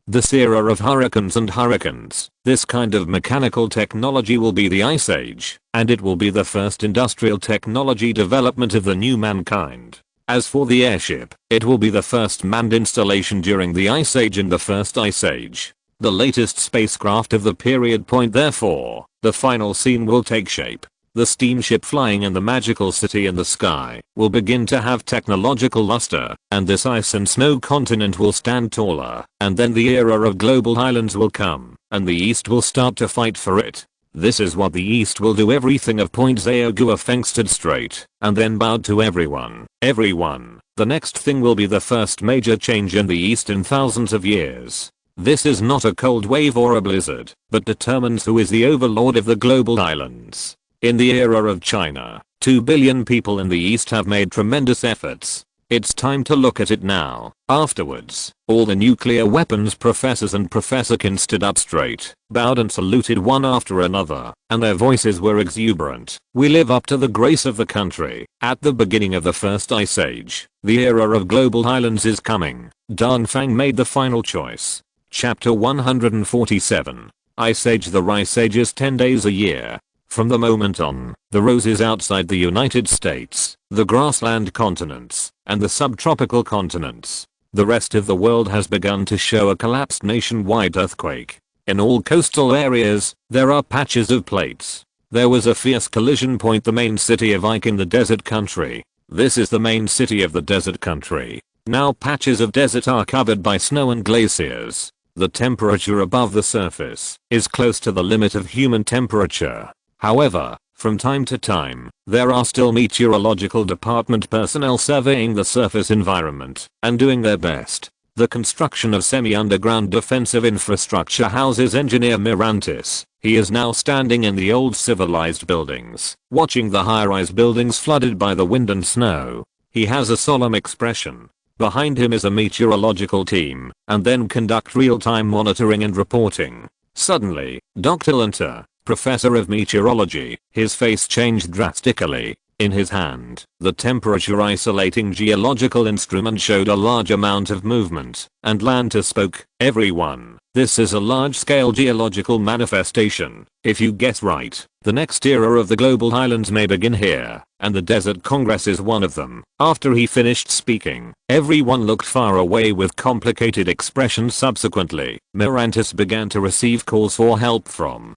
this era of hurricanes, this kind of mechanical technology will be the Ice Age, and it will be the first industrial technology development of the new mankind. As for the airship, it will be the first manned installation during the Ice Age and the first Ice Age. The latest spacecraft of the period. Therefore, the final scene will take shape. The steamship flying in the magical city in the sky will begin to have technological luster, and this ice and snow continent will stand taller, and then the era of global islands will come, and the East will start to fight for it. This is what the East will do. Everything of Xiao Guofeng stood straight, and then bowed to everyone. The next thing will be the first major change in the East in thousands of years. This is not a cold wave or a blizzard, but determines who is the overlord of the global islands. In the era of China, 2 billion people in the East have made tremendous efforts. It's time to look at it now. Afterwards, all the nuclear weapons professors and Professor Kin stood up straight, bowed and saluted one after another, and their voices were exuberant. We live up to the grace of the country. At the beginning of the first Ice Age, the era of global islands is coming. Dongfang made the final choice. Chapter 147. Ice Age. The Ice Age is 10 days a year. From the moment on, the roses outside the United States, the grassland continents, and the subtropical continents, the rest of the world has begun to show a collapsed nationwide earthquake. In all coastal areas, there are patches of plates. There was a fierce collision point. The main city of Ike in the desert country. This is the main city of the desert country. Now patches of desert are covered by snow and glaciers. The temperature above the surface is close to the limit of human temperature. However, From time to time, there are still meteorological department personnel surveying the surface environment and doing their best. The construction of semi-underground defensive infrastructure houses engineer Mirantis. He is now standing in the old civilized buildings, watching the high-rise buildings flooded by the wind and snow. He has a solemn expression. Behind him is a meteorological team, and then conduct real-time monitoring and reporting. Suddenly, Dr. Lanter, professor of meteorology, his face changed drastically. In his hand, the temperature isolating geological instrument showed a large amount of movement, and Lanter spoke, "Everyone, this is a large-scale geological manifestation. If you guess right, the next era of the global islands may begin here, and the Desert Congress is one of them." After he finished speaking, everyone looked far away with complicated expressions. Subsequently, Mirantis began to receive calls for help from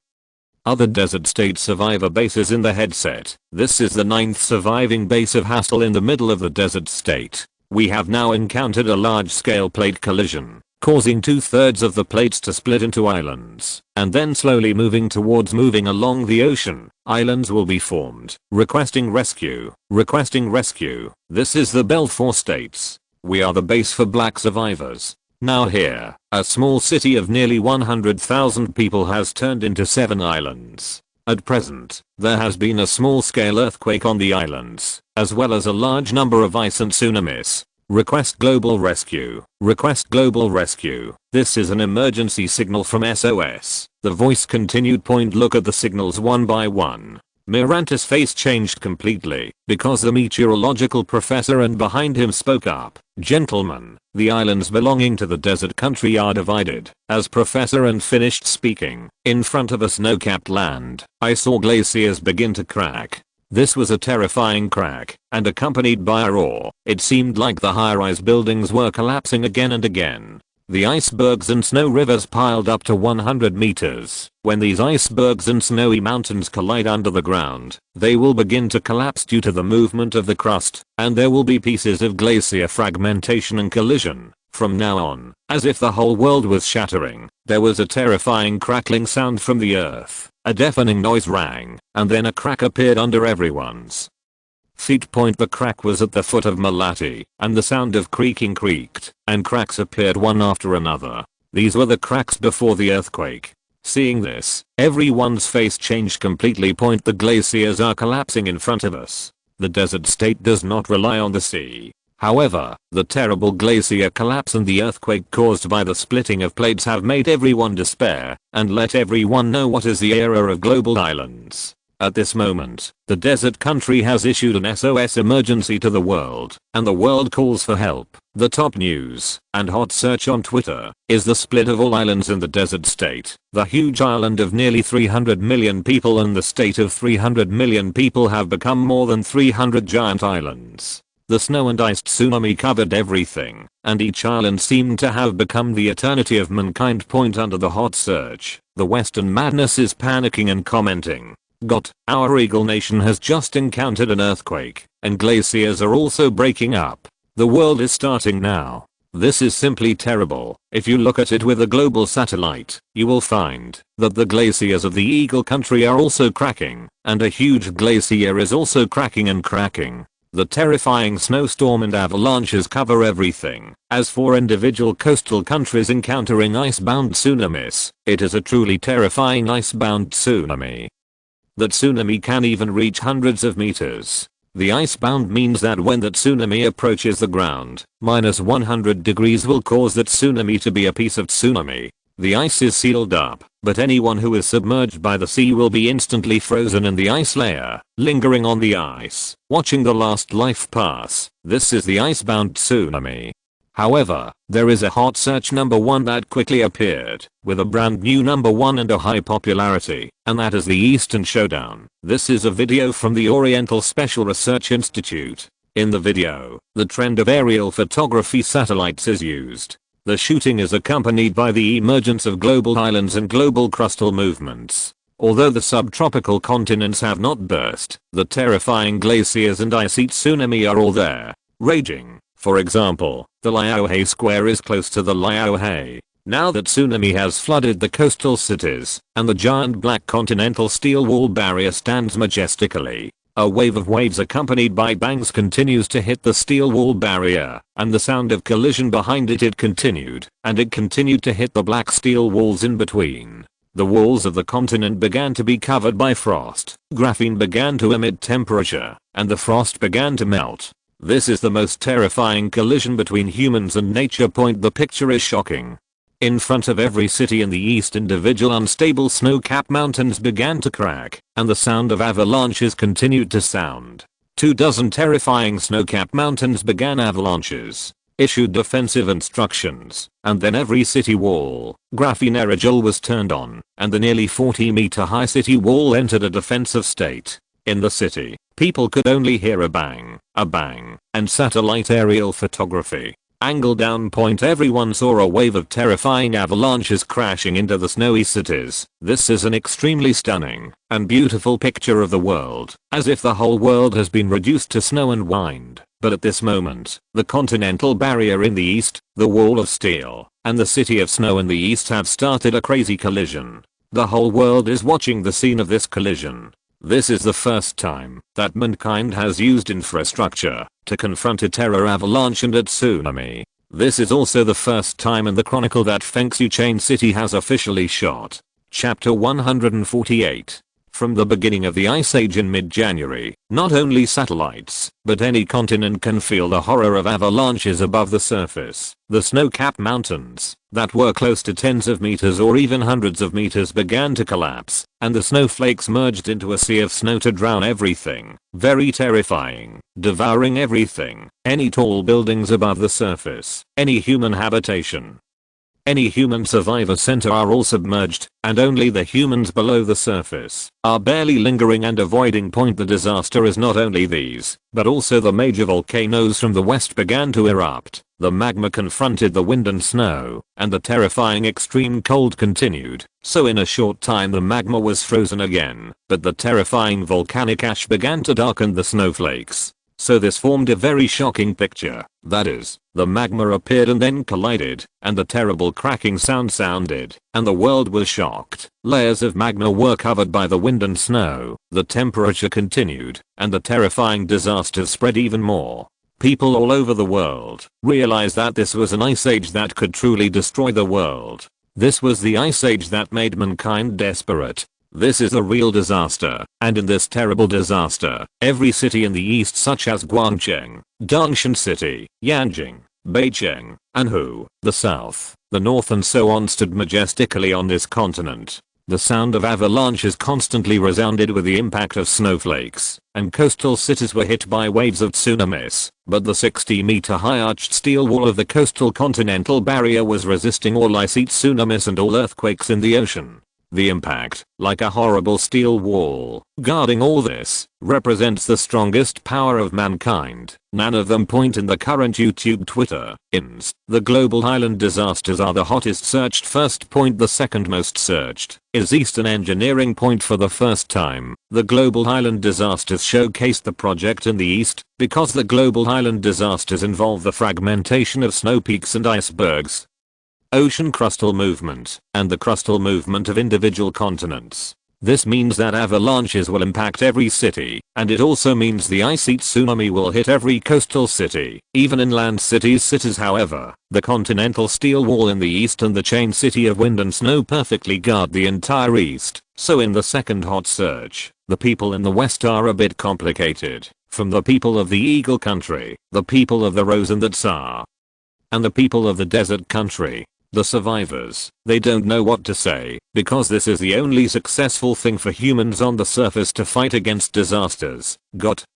other desert state survivor bases in the headset. This is the 9th surviving base of Hassel in the middle of the desert state. We have now encountered a large-scale plate collision, causing 2/3 of the plates to split into islands, and then slowly moving along the ocean. Islands will be formed. Requesting rescue. Requesting rescue. This is the Belfour States. We are the base for black survivors. Now here, a small city of nearly 100,000 people has turned into 7 islands. At present, there has been a small-scale earthquake on the islands, as well as a large number of ice and tsunamis. Request global rescue. Request global rescue. This is an emergency signal from SOS. The voice continued. Look at the signals one by one. Mirantis' face changed completely, because the meteorological professor and behind him spoke up. "Gentlemen, the islands belonging to the desert country are divided." As professor and finished speaking, in front of a snow-capped land, I saw glaciers begin to crack. This was a terrifying crack, and accompanied by a roar. It seemed like the high-rise buildings were collapsing again and again. The icebergs and snow rivers piled up to 100 meters. When these icebergs and snowy mountains collide under the ground, they will begin to collapse due to the movement of the crust, and there will be pieces of glacier fragmentation and collision. From now on, as if the whole world was shattering, there was a terrifying crackling sound from the earth. A deafening noise rang, and then a crack appeared under everyone's feet. The crack was at the foot of Malati, and the sound of creaking creaked, and cracks appeared one after another. These were the cracks before the earthquake. Seeing this, everyone's face changed completely. The glaciers are collapsing in front of us. The desert state does not rely on the sea. However, the terrible glacier collapse and the earthquake caused by the splitting of plates have made everyone despair, and let everyone know what is the era of global islands. At this moment, the desert country has issued an SOS emergency to the world, and the world calls for help. The top news and hot search on Twitter is the split of all islands in the desert state. The huge island of nearly 300 million people and the state of 300 million people have become more than 300 giant islands. The snow and ice tsunami covered everything, and each island seemed to have become the eternity of mankind. Under the hot search, the Western madness is panicking and commenting, our eagle nation has just encountered an earthquake, and glaciers are also breaking up. The world is starting now. This is simply terrible. If you look at it with a global satellite, you will find that the glaciers of the Eagle country are also cracking, and a huge glacier is also cracking and cracking. The terrifying snowstorm and avalanches cover everything. As for individual coastal countries encountering icebound tsunamis, it is a truly terrifying icebound tsunami. The tsunami can even reach hundreds of meters. The icebound means that when the tsunami approaches the ground, -100 degrees will cause that tsunami to be a piece of tsunami. The ice is sealed up, but anyone who is submerged by the sea will be instantly frozen in the ice layer, lingering on the ice, watching the last life pass. This is the icebound tsunami. However, there is a hot search number 1 that quickly appeared, with a brand new number 1 and a high popularity, and that is the Eastern Showdown. This is a video from the Oriental Special Research Institute. In the video, the trend of aerial photography satellites is used. The shooting is accompanied by the emergence of global islands and global crustal movements. Although the subtropical continents have not burst, the terrifying glaciers and icy tsunami are all there, raging. For example, the Liaohe Square is close to the Liaohe Now that tsunami has flooded the coastal cities, and the giant black continental steel wall barrier stands majestically, a wave of waves accompanied by bangs continues to hit the steel wall barrier, and the sound of collision behind it continued, and it continued to hit the black steel walls in between. The walls of the continent began to be covered by frost, graphene began to emit temperature, and the frost began to melt. This is the most terrifying collision between humans and nature. The picture is shocking. In front of every city in the east, individual unstable snow-capped mountains began to crack, and the sound of avalanches continued to sound. 24 terrifying snow-capped mountains began avalanches, issued defensive instructions, and then every city wall, graphene aerogel was turned on, and the nearly 40-meter high city wall entered a defensive state. In the city, people could only hear a bang, and satellite aerial photography. Angle down point, everyone saw a wave of terrifying avalanches crashing into the snowy cities. This is an extremely stunning and beautiful picture of the world, as if the whole world has been reduced to snow and wind. But at this moment, the continental barrier in the east, the wall of steel, and the city of snow in the east have started a crazy collision. The whole world is watching the scene of this collision. This is the first time that mankind has used infrastructure to confront a terror avalanche and a tsunami. This is also the first time in the chronicle that Xihai City has officially shot. Chapter 148. From the beginning of the Ice Age in mid-January, not only satellites, but any continent can feel the horror of avalanches above the surface. The snow-capped mountains, that were close to tens of meters or even hundreds of meters, began to collapse, and the snowflakes merged into a sea of snow to drown everything. Very terrifying, devouring everything, any tall buildings above the surface, any human habitation, any human survivor center are all submerged, and only the humans below the surface are barely lingering and avoiding. The disaster is not only these, but also the major volcanoes from the west began to erupt. The magma confronted the wind and snow, and the terrifying extreme cold continued. So in a short time the magma was frozen again, but the terrifying volcanic ash began to darken the snowflakes. So this formed a very shocking picture. That is, the magma appeared and then collided, and the terrible cracking sound sounded, and the world was shocked. Layers of magma were covered by the wind and snow, the temperature continued, and the terrifying disaster spread even more. People all over the world realized that this was an ice age that could truly destroy the world. This was the ice age that made mankind desperate. This is a real disaster, and in this terrible disaster, every city in the east such as Guangcheng, Dongshan City, Yanjing, Beicheng, Anhui, the south, the north and so on stood majestically on this continent. The sound of avalanches constantly resounded with the impact of snowflakes, and coastal cities were hit by waves of tsunamis, but the 60-meter high arched steel wall of the coastal continental barrier was resisting all ice tsunamis and all earthquakes in the ocean. The impact, like a horrible steel wall, guarding all this, represents the strongest power of mankind. None of them point in the current YouTube, Twitter, Inst. The global island disasters are the hottest searched. First point, the second most searched is Eastern engineering. For the first time, the global island disasters showcased the project in the east, because the global island disasters involve the fragmentation of snow peaks and icebergs, ocean crustal movement, and the crustal movement of individual continents. This means that avalanches will impact every city, and it also means the ice tsunami will hit every coastal city, even inland cities. However, the continental steel wall in the east and the chain city of wind and snow perfectly guard the entire east. So in the second hot surge, the people in the west are a bit complicated. From the people of the Eagle Country, the people of the Rose and the Tsar, and the people of the Desert Country, the survivors, they don't know what to say, because this is the only successful thing for humans on the surface to fight against disasters.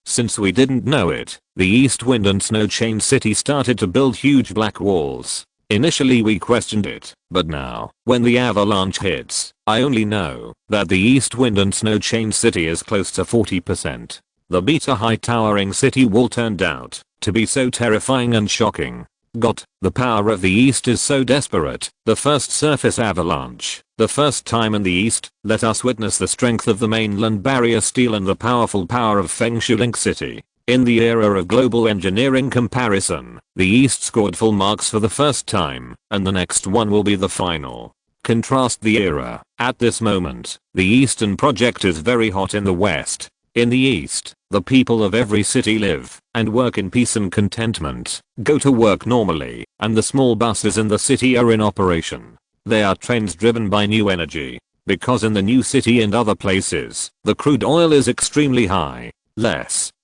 Since we didn't know it, the East Wind and Snow Chain City started to build huge black walls. Initially we questioned it, but now, when the avalanche hits, I only know that the East Wind and Snow Chain City is close to 40%. The meter high towering city wall turned out to be so terrifying and shocking. The power of the East is so desperate. The first surface avalanche, the first time in the East, let us witness the strength of the mainland barrier steel and the powerful power of Xihai City. In the era of global engineering comparison, the East scored full marks for the first time, and the next one will be the final. Contrast the era. At this moment, the Eastern project is very hot in the West. In the East, the people of every city live and work in peace and contentment, go to work normally, and the small buses in the city are in operation. They are trains driven by new energy. Because in the new city and other places, the crude oil is extremely high.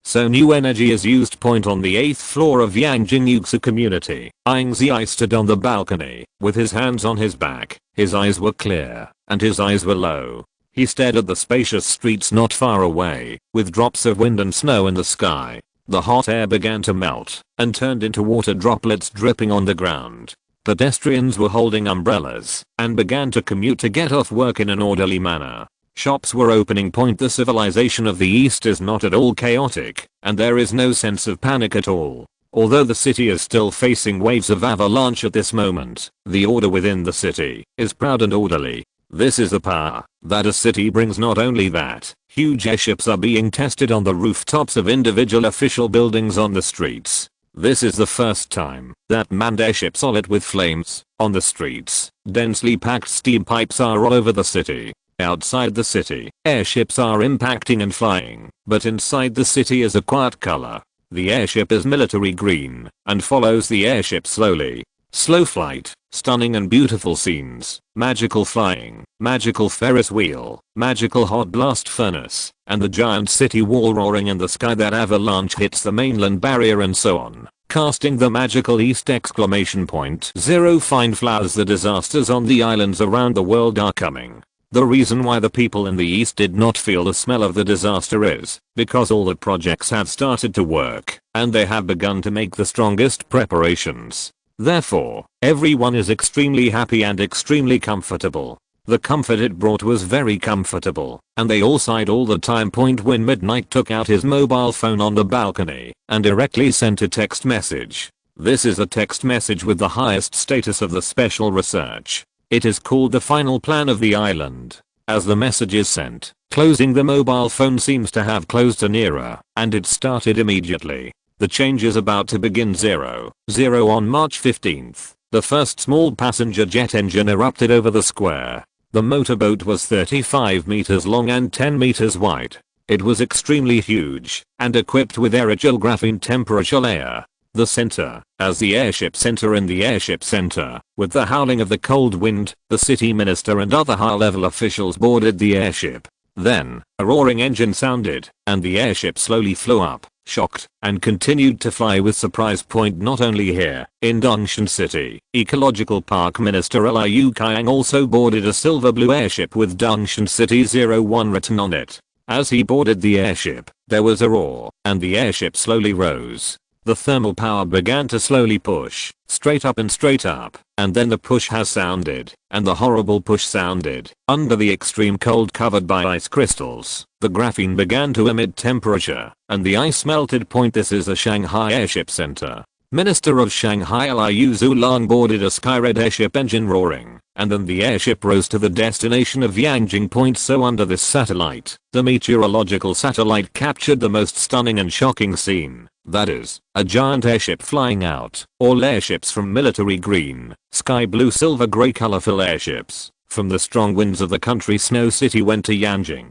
So new energy is used. Point on the 8th floor of Yangjiangsu community, Ying Ziyue stood on the balcony, with his hands on his back. His eyes were clear, and his eyes were low. He stared at the spacious streets not far away, with drops of wind and snow in the sky. The hot air began to melt, and turned into water droplets dripping on the ground. Pedestrians were holding umbrellas, and began to commute to get off work in an orderly manner. Shops were opening. The civilization of the East is not at all chaotic, and there is no sense of panic at all. Although the city is still facing waves of avalanche at this moment, the order within the city is proud and orderly. This is the power that a city brings. Not only that, huge airships are being tested on the rooftops of individual official buildings on the streets. This is the first time that manned airships are lit with flames on the streets. Densely packed steam pipes are all over the city. Outside the city, airships are impacting and flying, but inside the city is a quiet color. The airship is military green and follows the airship slowly. Slow flight, stunning and beautiful scenes, magical flying, magical Ferris wheel, magical hot blast furnace, and the giant city wall roaring in the sky. That avalanche hits the mainland barrier and so on, casting the magical East exclamation point. 0 Find flowers. The disasters on the islands around the world are coming. The reason why the people in the East did not feel the smell of the disaster is because all the projects have started to work, and they have begun to make the strongest preparations. Therefore, everyone is extremely happy and extremely comfortable. The comfort it brought was very comfortable, and they all sighed all the time. When Midnight took out his mobile phone on the balcony and directly sent a text message. This is a text message with the highest status of the special research. It is called the final plan of the island. As the message is sent, closing the mobile phone seems to have closed an era, and it started immediately. The change is about to begin. 0 on March 15th, the first small passenger jet engine erupted over the square. The motorboat was 35 meters long and 10 meters wide. It was extremely huge, and equipped with aerogel graphene temperature layer. The center, as the airship center in the airship center, with the howling of the cold wind, the city minister and other high-level officials boarded the airship. Then, a roaring engine sounded, and the airship slowly flew up, shocked, and continued to fly with surprise. Not only here, in Dongshan City, Ecological Park Minister Liu Qiang also boarded a silver blue airship with Dongshan City 01 written on it. As he boarded the airship, there was a roar, and the airship slowly rose. The thermal power began to slowly push, straight up, and then the push has sounded, and the horrible push sounded. Under the extreme cold covered by ice crystals, the graphene began to emit temperature, and the ice melted. This is a Shanghai airship center. Minister of Shanghai Liu Zulang boarded a Skyred airship, engine roaring, and then the airship rose to the destination of Yangjing. So under this satellite, the meteorological satellite captured the most stunning and shocking scene. That is, a giant airship flying out. All airships from military green, sky blue, silver grey colorful airships. From the strong winds of the country, Snow City went to Yangjing.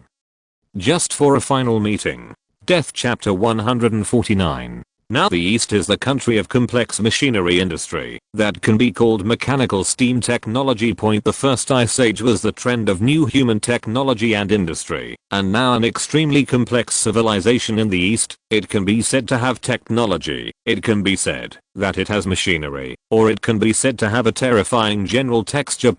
Just for a final meeting. Death Chapter 149. Now the East is the country of complex machinery industry that can be called mechanical steam technology. The first ice age was the trend of new human technology and industry, and now an extremely complex civilization in the East. It can be said to have technology, it can be said that it has machinery, or it can be said to have a terrifying general texture.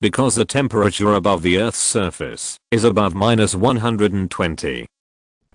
Because the temperature above the Earth's surface is above -120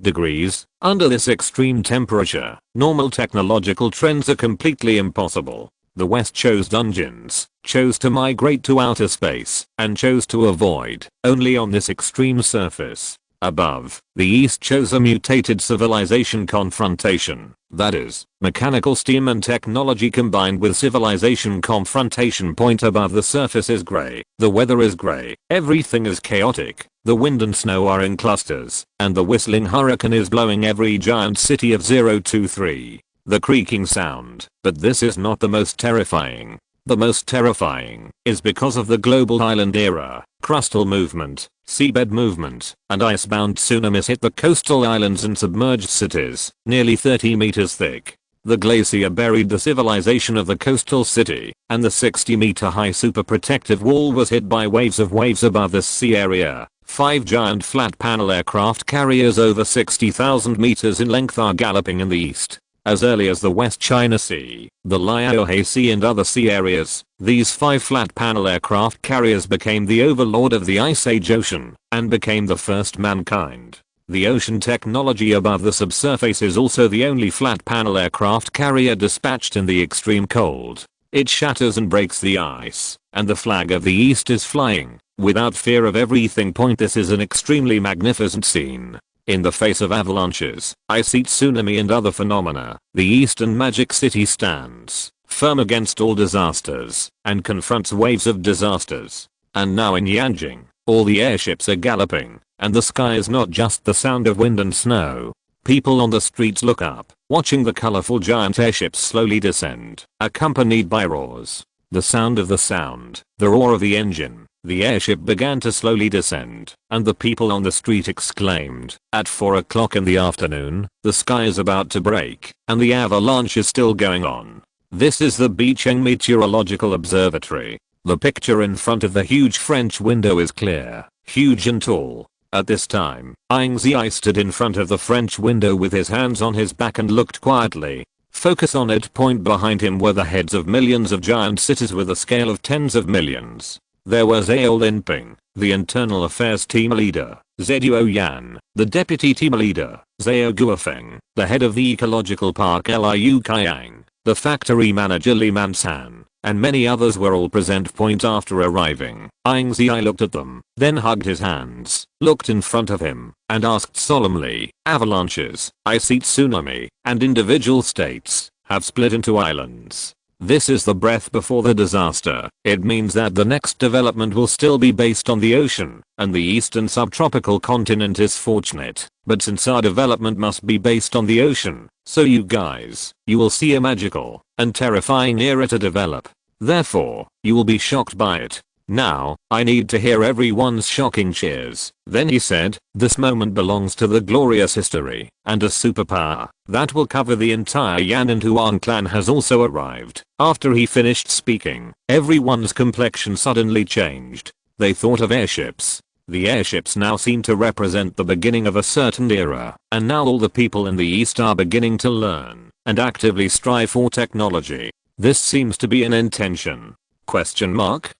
degrees. Under this extreme temperature, normal technological trends are completely impossible. The West chose dungeons, chose to migrate to outer space, and chose to avoid only on this extreme surface. Above, the East shows a mutated civilization confrontation. That is, mechanical steam and technology combined with civilization confrontation. Point above the surface is grey, the weather is grey, everything is chaotic, the wind and snow are in clusters, and the whistling hurricane is blowing every giant city of 023. The creaking sound, but this is not the most terrifying. The most terrifying is because of the global island era, crustal movement, seabed movement, and icebound tsunamis hit the coastal islands and submerged cities, nearly 30 meters thick. The glacier buried the civilization of the coastal city, and the 60-meter high super protective wall was hit by waves above the sea area. 5 giant flat panel aircraft carriers over 60,000 meters in length are galloping in the east. As early as the West China Sea, the Liaohe Sea and other sea areas, these 5 flat panel aircraft carriers became the overlord of the Ice Age ocean, and became the first mankind. The ocean technology above the subsurface is also the only flat panel aircraft carrier dispatched in the extreme cold. It shatters and breaks the ice, and the flag of the East is flying, without fear of everything. This is an extremely magnificent scene. In the face of avalanches, ice heat, tsunami and other phenomena, the Eastern Magic City stands, firm against all disasters, and confronts waves of disasters. And now in Yanjing, all the airships are galloping, and the sky is not just the sound of wind and snow. People on the streets look up, watching the colorful giant airships slowly descend, accompanied by roars. The sound of the sound, the roar of the engine. The airship began to slowly descend, and the people on the street exclaimed, at 4 o'clock in the afternoon, the sky is about to break, and the avalanche is still going on. This is the Bicheng Meteorological Observatory. The picture in front of the huge French window is clear, huge and tall. At this time, Ying Ziyue stood in front of the French window with his hands on his back and looked quietly. Focus on it. Point behind him were the heads of millions of giant cities with a scale of tens of millions. There was Zhao Linping, the internal affairs team leader, Zhuo Yan, the deputy team leader, Zhao Guofeng, the head of the ecological park Liu Kaiyang, the factory manager Li Mansan, and many others were all present. After arriving, Ying Ziyue looked at them, then hugged his hands, looked in front of him, and asked solemnly, avalanches, ice heat, tsunami, and individual states have split into islands. This is the breath before the disaster. It means that the next development will still be based on the ocean, and the eastern subtropical continent is fortunate. But since our development must be based on the ocean, so you guys, you will see a magical and terrifying era to develop. Therefore, you will be shocked by it. Now, I need to hear everyone's shocking cheers. Then he said, this moment belongs to the glorious history, and a superpower that will cover the entire Yan and Huang clan has also arrived. After he finished speaking, everyone's complexion suddenly changed. They thought of airships. The airships now seem to represent the beginning of a certain era, and now all the people in the East are beginning to learn and actively strive for technology. This seems to be an intention. Question mark?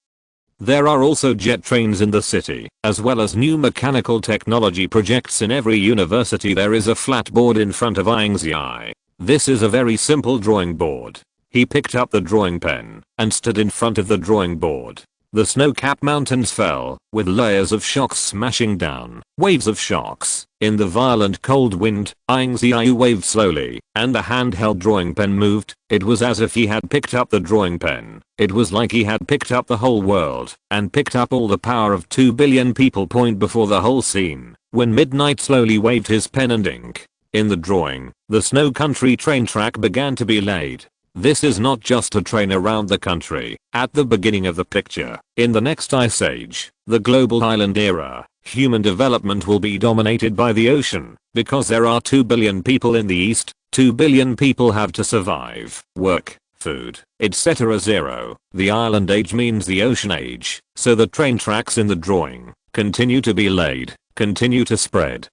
There are also jet trains in the city, as well as new mechanical technology projects in every university. There is a flat board in front of Ying Ziyue. This is a very simple drawing board. He picked up the drawing pen and stood in front of the drawing board. The snow-capped mountains fell, with layers of shocks smashing down, waves of shocks. In the violent cold wind, Ying Ziyue waved slowly, and the handheld drawing pen moved. It was as if he had picked up the drawing pen. It was like he had picked up the whole world, and picked up all the power of 2 billion people. Before the whole scene, when Midnight slowly waved his pen and ink. In the drawing, the snow country train track began to be laid. This is not just a train around the country. At the beginning of the picture, in the next ice age, the global island era, human development will be dominated by the ocean, because there are 2 billion people in the East. 2 billion people have to survive, work, food, etc. 0. The island age means the ocean age, so the train tracks in the drawing continue to be laid, continue to spread.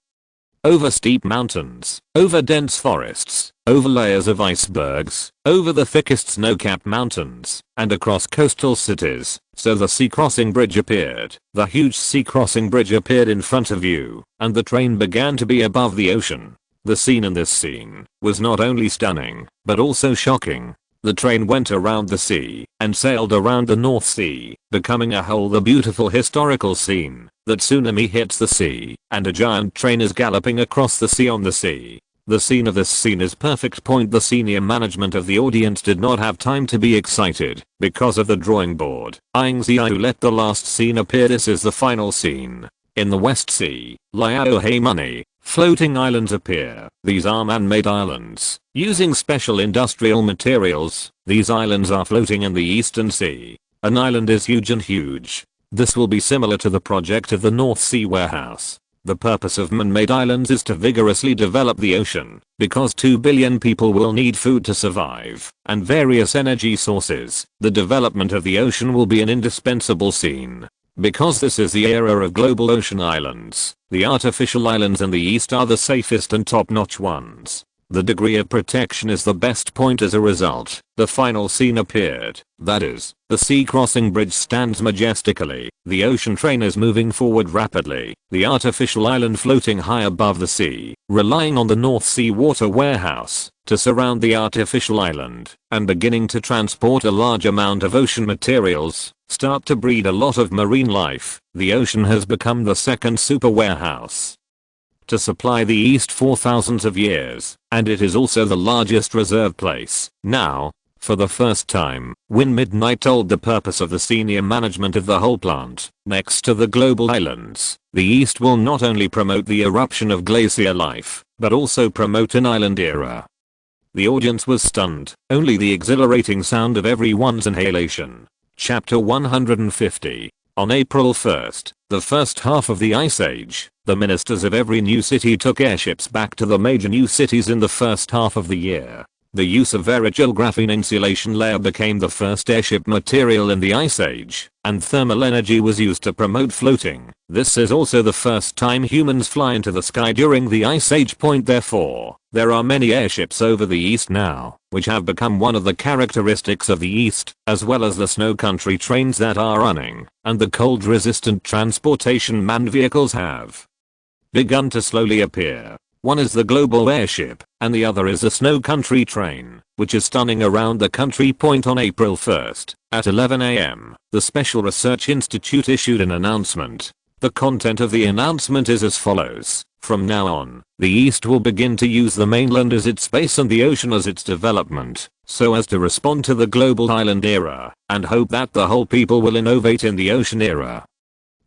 Over steep mountains, over dense forests, over layers of icebergs, over the thickest snow-capped mountains, and across coastal cities. So the sea crossing bridge appeared. The huge sea crossing bridge appeared in front of you, and the train began to be above the ocean. The scene in this scene was not only stunning, but also shocking. The train went around the sea and sailed around the North Sea, becoming a whole the beautiful historical scene. The tsunami hits the sea, and a giant train is galloping across the sea on the sea. The scene of this scene is perfect. The senior management of the audience did not have time to be excited because of the drawing board. Ying Ziyue let the last scene appear. This is the final scene. In the West Sea, Liao Hei money, floating islands appear. These are man-made islands. Using special industrial materials, these islands are floating in the Eastern Sea. An island is huge and huge. This will be similar to the project of the North Sea warehouse. The purpose of man-made islands is to vigorously develop the ocean, because 2 billion people will need food to survive, and various energy sources. The development of the ocean will be an indispensable scene. Because this is the era of global ocean islands, the artificial islands in the east are the safest and top-notch ones. The degree of protection is the best point. As a result, the final scene appeared. That is, the sea crossing bridge stands majestically, the ocean train is moving forward rapidly, the artificial island floating high above the sea, relying on the North Sea water warehouse to surround the artificial island, and beginning to transport a large amount of ocean materials, start to breed a lot of marine life. The ocean has become the second super warehouse to supply the East for thousands of years, and it is also the largest reserve place. Now, for the first time, when Midnight told the purpose of the senior management of the whole plant, next to the global islands, the East will not only promote the eruption of glacier life, but also promote an island era. The audience was stunned, only the exhilarating sound of everyone's inhalation. Chapter 150. On April 1st, the first half of the Ice Age, the ministers of every new city took airships back to the major new cities in the first half of the year. The use of aerogel graphene insulation layer became the first airship material in the Ice Age, and thermal energy was used to promote floating. This is also the first time humans fly into the sky during the Ice Age. Therefore, there are many airships over the East now, which have become one of the characteristics of the East, as well as the snow country trains that are running, and the cold-resistant transportation manned vehicles have begun to slowly appear. One is the global airship, and the other is the snow country train, which is stunning around the country. On April 1st, at 11 AM, the Special Research Institute issued an announcement. The content of the announcement is as follows. From now on, the East will begin to use the mainland as its base and the ocean as its development, so as to respond to the global island era, and hope that the whole people will innovate in the ocean era.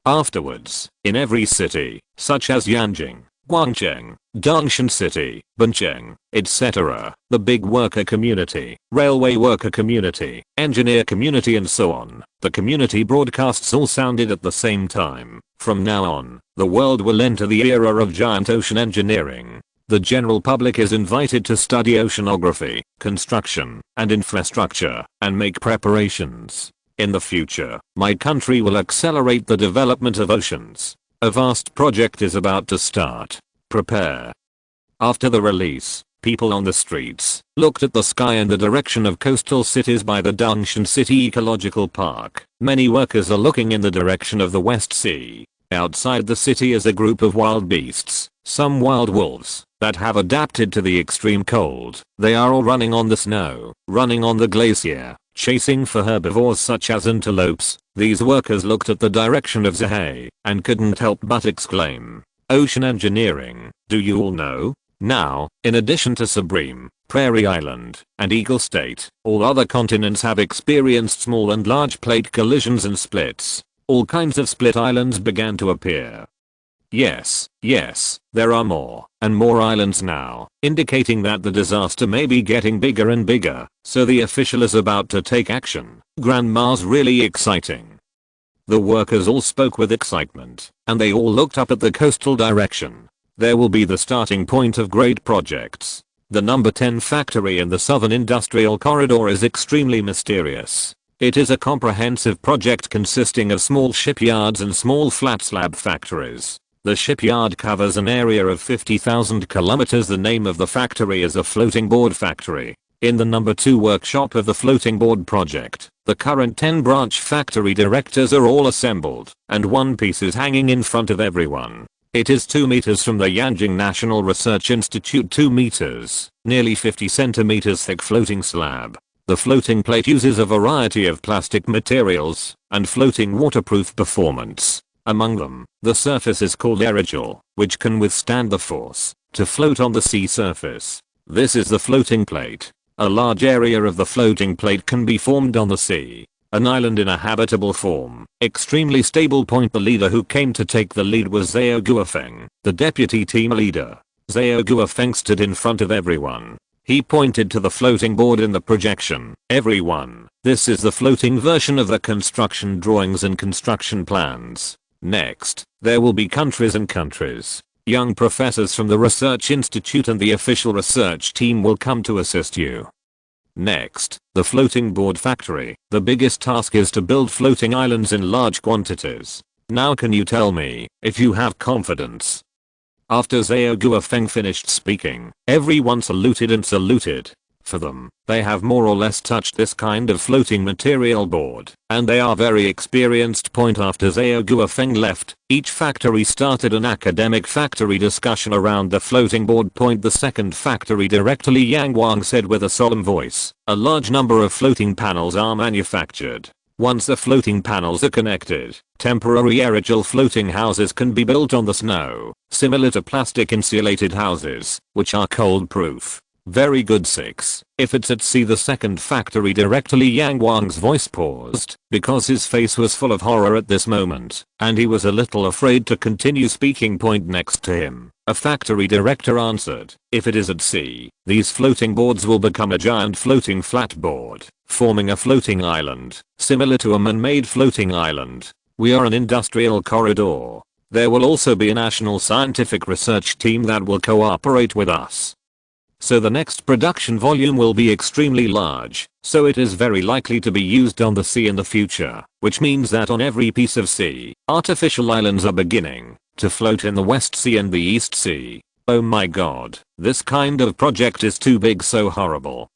Afterwards, in every city, such as Yanjing, Guangcheng, Dongshan City, Buncheng, etc., the big worker community, railway worker community, engineer community and so on, the community broadcasts all sounded at the same time. From now on, the world will enter the era of giant ocean engineering. The general public is invited to study oceanography, construction, and infrastructure, and make preparations. In the future, my country will accelerate the development of oceans. A vast project is about to start. Prepare. After the release, people on the streets looked at the sky in the direction of coastal cities by the Dongshan City Ecological Park. Many workers are looking in the direction of the West Sea. Outside the city is a group of wild beasts, some wild wolves, that have adapted to the extreme cold. They are all running on the snow, running on the glacier, chasing for herbivores such as antelopes. These workers looked at the direction of Xihai and couldn't help but exclaim, "Ocean engineering, do you all know?" Now, in addition to Supreme, Prairie Island, and Eagle State, all other continents have experienced small and large plate collisions and splits. All kinds of split islands began to appear. Yes, there are more and more islands now, indicating that the disaster may be getting bigger and bigger, so the official is about to take action. Grandma's really exciting. The workers all spoke with excitement, and they all looked up at the coastal direction. There will be the starting point of great projects. The number 10 factory in the Southern Industrial Corridor is extremely mysterious. It is a comprehensive project consisting of small shipyards and small flat slab factories. The shipyard covers an area of 50,000 kilometers. The name of the factory is a floating board factory. In the number 2 workshop of the floating board project, the current 10 branch factory directors are all assembled, and one piece is hanging in front of everyone. It is 2 meters from the Yanjing National Research Institute. 2 meters, nearly 50 centimeters thick floating slab. The floating plate uses a variety of plastic materials and floating waterproof performance. Among them, the surface is called aerogel, which can withstand the force to float on the sea surface. This is the floating plate. A large area of the floating plate can be formed on the sea. An island in a habitable form, extremely stable. The leader who came to take the lead was Zhao Guofeng, the deputy team leader. Zhao Guofeng stood in front of everyone. He pointed to the floating board in the projection. Everyone, this is the floating version of the construction drawings and construction plans. Next, there will be countries and countries. Young professors from the research institute and the official research team will come to assist you. Next, the floating board factory. The biggest task is to build floating islands in large quantities. Now can you tell me if you have confidence? After Zhao Guofeng finished speaking, everyone saluted and saluted. For them, they have more or less touched this kind of floating material board, and they are very experienced. After Zhao Guofeng left, each factory started an academic factory discussion around the floating board. The second factory director Li Yangwang said with a solemn voice, a large number of floating panels are manufactured. Once the floating panels are connected, temporary aerogel floating houses can be built on the snow, similar to plastic insulated houses, which are cold proof. Very good. 6. If it's at sea. The second factory director Li Yangwang's voice paused because his face was full of horror at this moment, and he was a little afraid to continue speaking. Next to him, a factory director answered, if it is at sea, these floating boards will become a giant floating flat board, forming a floating island, similar to a man-made floating island. We are an industrial corridor. There will also be a national scientific research team that will cooperate with us. So the next production volume will be extremely large, so it is very likely to be used on the sea in the future, which means that on every piece of sea, artificial islands are beginning to float in the West Sea and the East Sea. Oh my god, this kind of project is too big, so horrible.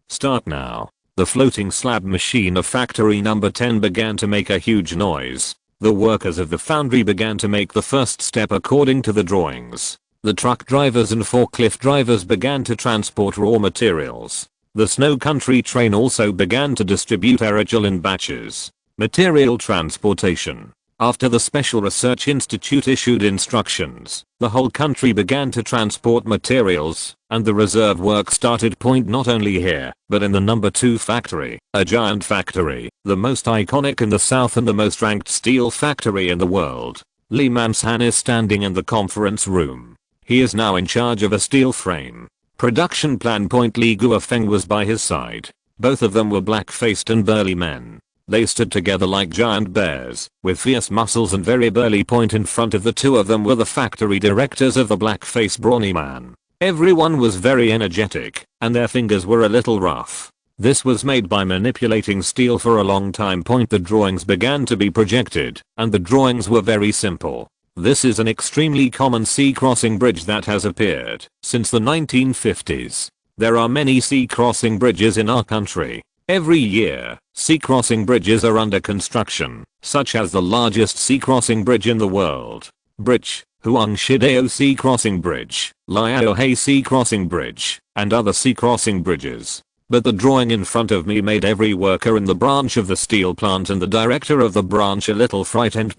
Start now. The floating slab machine of factory number 10 began to make a huge noise. The workers of the foundry began to make the first step according to the drawings. The truck drivers and forklift drivers began to transport raw materials. The snow country train also began to distribute aerogel in batches. Material transportation. After the Special Research Institute issued instructions, the whole country began to transport materials, and the reserve work started. Not only here, but in the number 2 factory, a giant factory, the most iconic in the south and the most ranked steel factory in the world. Li Mansan is standing in the conference room. He is now in charge of a steel frame production plan. Li Guofeng was by his side. Both of them were black-faced and burly men. They stood together like giant bears, with fierce muscles and very burly. In front of the two of them were the factory directors of the black-faced brawny man. Everyone was very energetic, and their fingers were a little rough. This was made by manipulating steel for a long time. The drawings began to be projected, and the drawings were very simple. This is an extremely common sea crossing bridge that has appeared since the 1950s. There are many sea crossing bridges in our country. Every year, sea crossing bridges are under construction, such as the largest sea crossing bridge in the world, Bridge, Huangshidao Sea Crossing Bridge, Liaohe Sea Crossing Bridge, and other sea crossing bridges. But the drawing in front of me made every worker in the branch of the steel plant and the director of the branch a little frightened.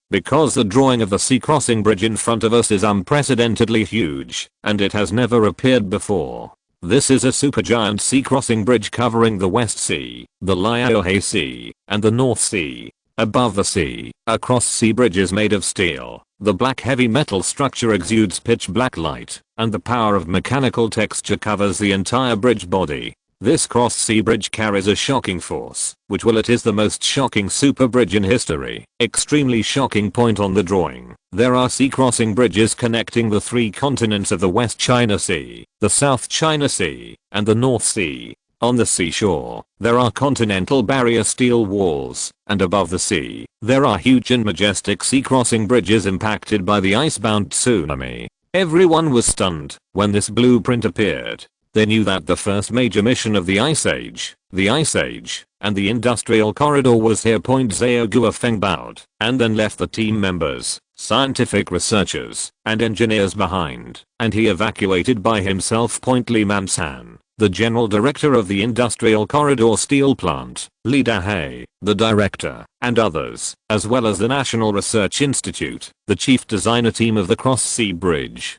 Because the drawing of the sea crossing bridge in front of us is unprecedentedly huge, and it has never appeared before. This is a supergiant sea crossing bridge covering the West Sea, the Liaohe Sea, and the North Sea. Above the sea, a cross-sea bridge is made of steel. The black heavy metal structure exudes pitch black light, and the power of mechanical texture covers the entire bridge body. This cross-sea bridge carries a shocking force, it is the most shocking super bridge in history. Extremely shocking. On the drawing, there are sea crossing bridges connecting the 3 continents of the West China Sea, the South China Sea, and the North Sea. On the seashore, there are continental barrier steel walls, and above the sea, there are huge and majestic sea crossing bridges impacted by the icebound tsunami. Everyone was stunned when this blueprint appeared. They knew that the first major mission of the Ice Age, and the industrial corridor was here. Zhao Guofeng bowed, and then left the team members, scientific researchers, and engineers behind, and he evacuated by himself. Li Mansan, the general director of the Industrial Corridor Steel Plant, Li Dahai, the director, and others, as well as the National Research Institute, the chief designer team of the Cross-Sea Bridge,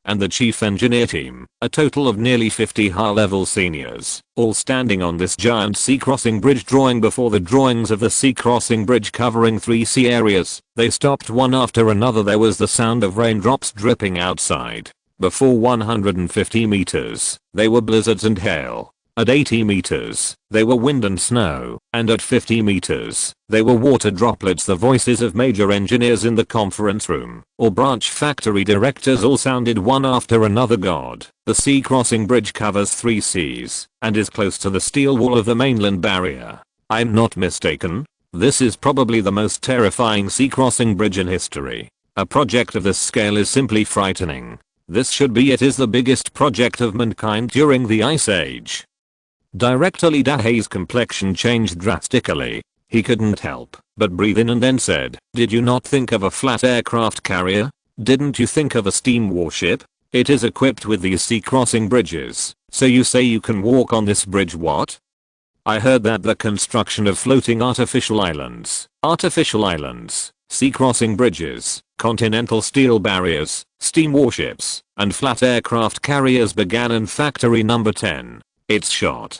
and the chief engineer team, a total of nearly 50 high-level seniors, all standing on this giant sea crossing bridge drawing before the drawings of the sea crossing bridge covering 3 sea areas. They stopped one after another. There was the sound of raindrops dripping outside. Before 150 meters, they were blizzards and hail. At 80 meters, they were wind and snow, and at 50 meters, they were water droplets. The voices of major engineers in the conference room, or branch factory directors, all sounded one after another. God, the sea crossing bridge covers 3 seas, and is close to the steel wall of the mainland barrier. I'm not mistaken. This is probably the most terrifying sea crossing bridge in history. A project of this scale is simply frightening. This should be it is the biggest project of mankind during the Ice Age. Director Li Dahai's complexion changed drastically. He couldn't help but breathe in and then said, "Did you not think of a flat aircraft carrier? Didn't you think of a steam warship? It is equipped with these sea crossing bridges. So you say you can walk on this bridge? What? I heard that the construction of floating artificial islands, sea crossing bridges, continental steel barriers, steam warships, and flat aircraft carriers began in factory number 10. It's shot."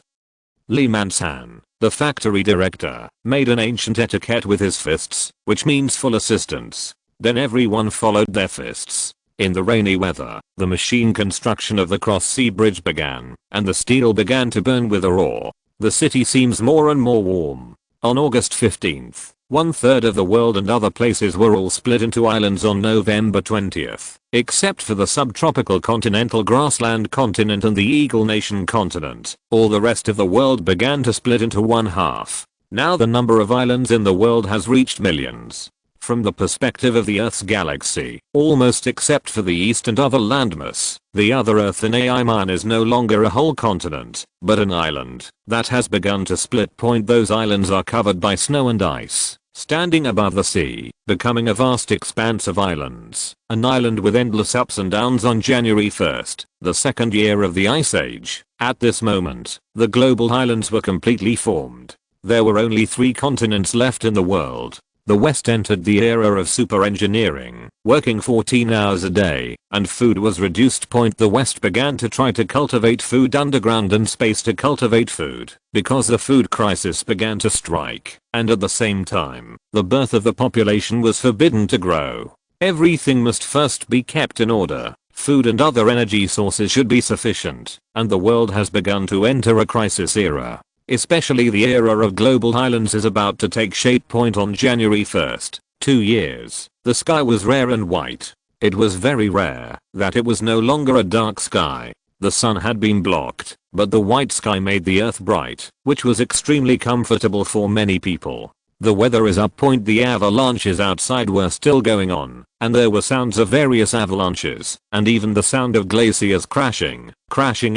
Li Mansan, the factory director, made an ancient etiquette with his fists, which means full assistance. Then everyone followed their fists. In the rainy weather, the machine construction of the cross-sea bridge began, and the steel began to burn with a roar. The city seems more and more warm. On August 15th, 1/3 of the world and other places were all split into islands on November 20th, except for the subtropical continental grassland continent and the Eagle Nation continent. All the rest of the world began to split into one half. Now the number of islands in the world has reached millions. From the perspective of the Earth's galaxy, almost except for the east and other landmass, the other Earth in AI mine is no longer a whole continent, but an island that has begun to split. Those islands are covered by snow and ice, standing above the sea, becoming a vast expanse of islands, an island with endless ups and downs. On January 1st, the second year of the Ice Age, at this moment, the global islands were completely formed. There were only 3 continents left in the world. The West entered the era of super engineering, working 14 hours a day, and food was reduced. The West began to try to cultivate food underground and space to cultivate food, because the food crisis began to strike, and at the same time, the birth of the population was forbidden to grow. Everything must first be kept in order. Food and other energy sources should be sufficient, and the world has begun to enter a crisis era. Especially the era of global islands is about to take shape. On January 1st, 2 years, the sky was rare and white. It was very rare that it was no longer a dark sky. The sun had been blocked, but the white sky made the earth bright, which was extremely comfortable for many people. The weather is up. The avalanches outside were still going on, and there were sounds of various avalanches, and even the sound of glaciers crashing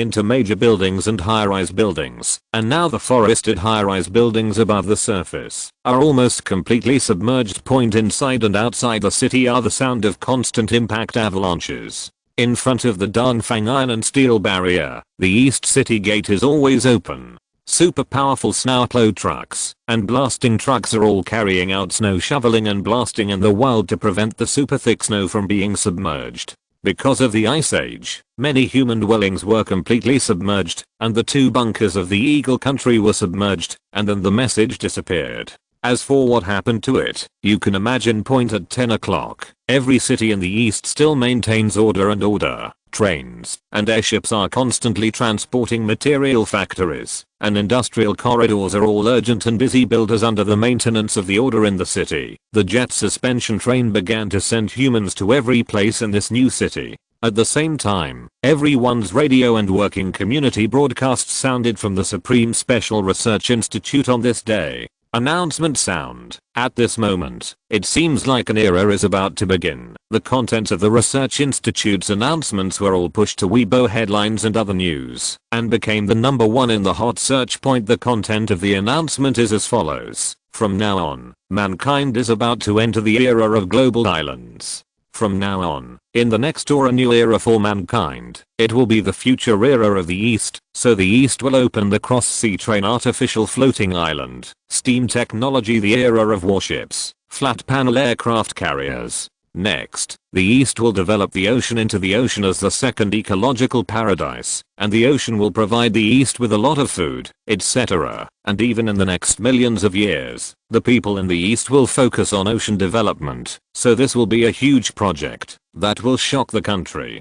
into major buildings and high-rise buildings. And now the forested high-rise buildings above the surface are almost completely submerged. Inside and outside the city are the sound of constant impact avalanches. In front of the Dongfang Island steel barrier, the East City Gate is always open. Super powerful snowplow trucks and blasting trucks are all carrying out snow shoveling and blasting in the wild to prevent the super thick snow from being submerged. Because of the Ice Age, many human dwellings were completely submerged, and the 2 bunkers of the Eagle Country were submerged, and then the message disappeared. As for what happened to it, you can imagine. At 10 o'clock, every city in the east still maintains order and order. Trains and airships are constantly transporting material. Factories and industrial corridors are all urgent and busy builders under the maintenance of the order in the city. The jet suspension train began to send humans to every place in this new city. At the same time, everyone's radio and working community broadcasts sounded from the Supreme Special Research Institute on this day. Announcement sound. At this moment, it seems like an era is about to begin. The contents of the Research Institute's announcements were all pushed to Weibo headlines and other news, and became the number 1 in the hot search. The content of the announcement is as follows. From now on, mankind is about to enter the era of global islands. From now on, in the next or a new era for mankind, it will be the future era of the East, so the East will open the cross-sea train artificial floating island, steam technology the era of warships, flat panel aircraft carriers. Next, the East will develop the ocean into the ocean as the second ecological paradise, and the ocean will provide the East with a lot of food, etc. And even in the next millions of years, the people in the East will focus on ocean development, so this will be a huge project that will shock the country.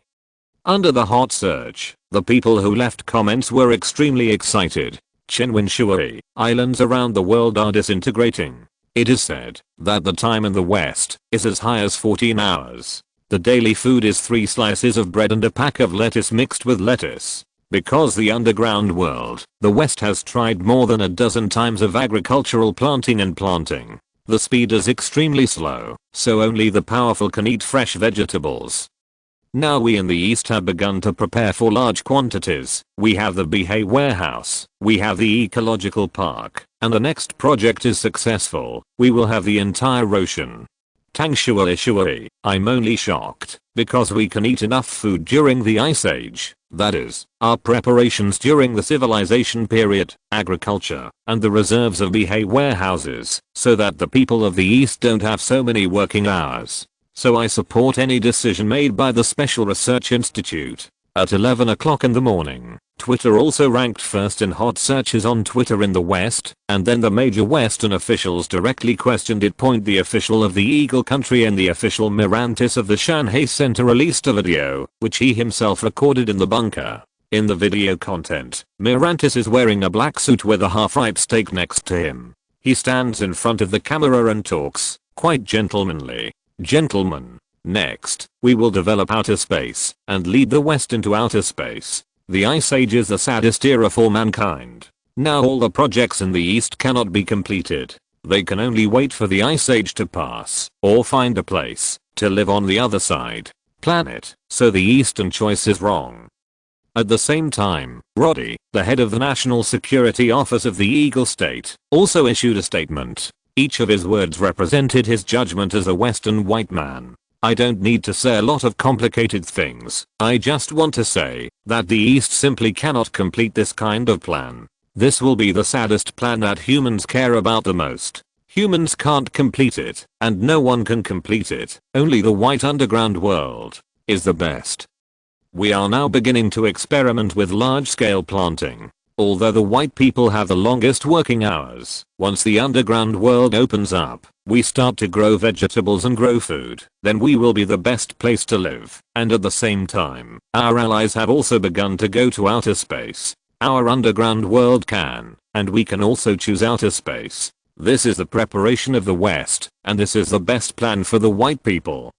Under the hot search, the people who left comments were extremely excited. Chen Shui, islands around the world are disintegrating. It is said that the time in the West is as high as 14 hours. The daily food is 3 slices of bread and a pack of lettuce mixed with lettuce. Because the underground world, the West has tried more than a dozen times of agricultural planting and planting. The speed is extremely slow, so only the powerful can eat fresh vegetables. Now we in the East have begun to prepare for large quantities. We have the Xihai warehouse, we have the ecological park, and the next project is successful, we will have the entire ocean. Tang Shui, I'm only shocked, because we can eat enough food during the Ice Age, that is, our preparations during the civilization period, agriculture, and the reserves of Xihai warehouses, so that the people of the East don't have so many working hours. So I support any decision made by the Special Research Institute. At 11 o'clock in the morning, Twitter also ranked first in hot searches on Twitter in the West, and then the major Western officials directly questioned it. The official of the Eagle country and the official Mirantis of the Shanghai Center released a video, which he himself recorded in the bunker. In the video content, Mirantis is wearing a black suit with a half-ripe steak next to him. He stands in front of the camera and talks, quite gentlemanly. Gentlemen, next, we will develop outer space and lead the West into outer space. The Ice Age is the saddest era for mankind. Now all the projects in the East cannot be completed. They can only wait for the Ice Age to pass or find a place to live on the other side. Planet, so the Eastern choice is wrong. At the same time, Roddy, the head of the National Security Office of the Eagle State, also issued a statement. Each of his words represented his judgment as a Western white man. I don't need to say a lot of complicated things. I just want to say that the East simply cannot complete this kind of plan. This will be the saddest plan that humans care about the most. Humans can't complete it, and no one can complete it. Only the white underground world is the best. We are now beginning to experiment with large-scale planting. Although the white people have the longest working hours, once the underground world opens up, we start to grow vegetables and grow food, then we will be the best place to live. And at the same time, our allies have also begun to go to outer space. Our underground world can, and we can also choose outer space. This is the preparation of the West, and this is the best plan for the white people.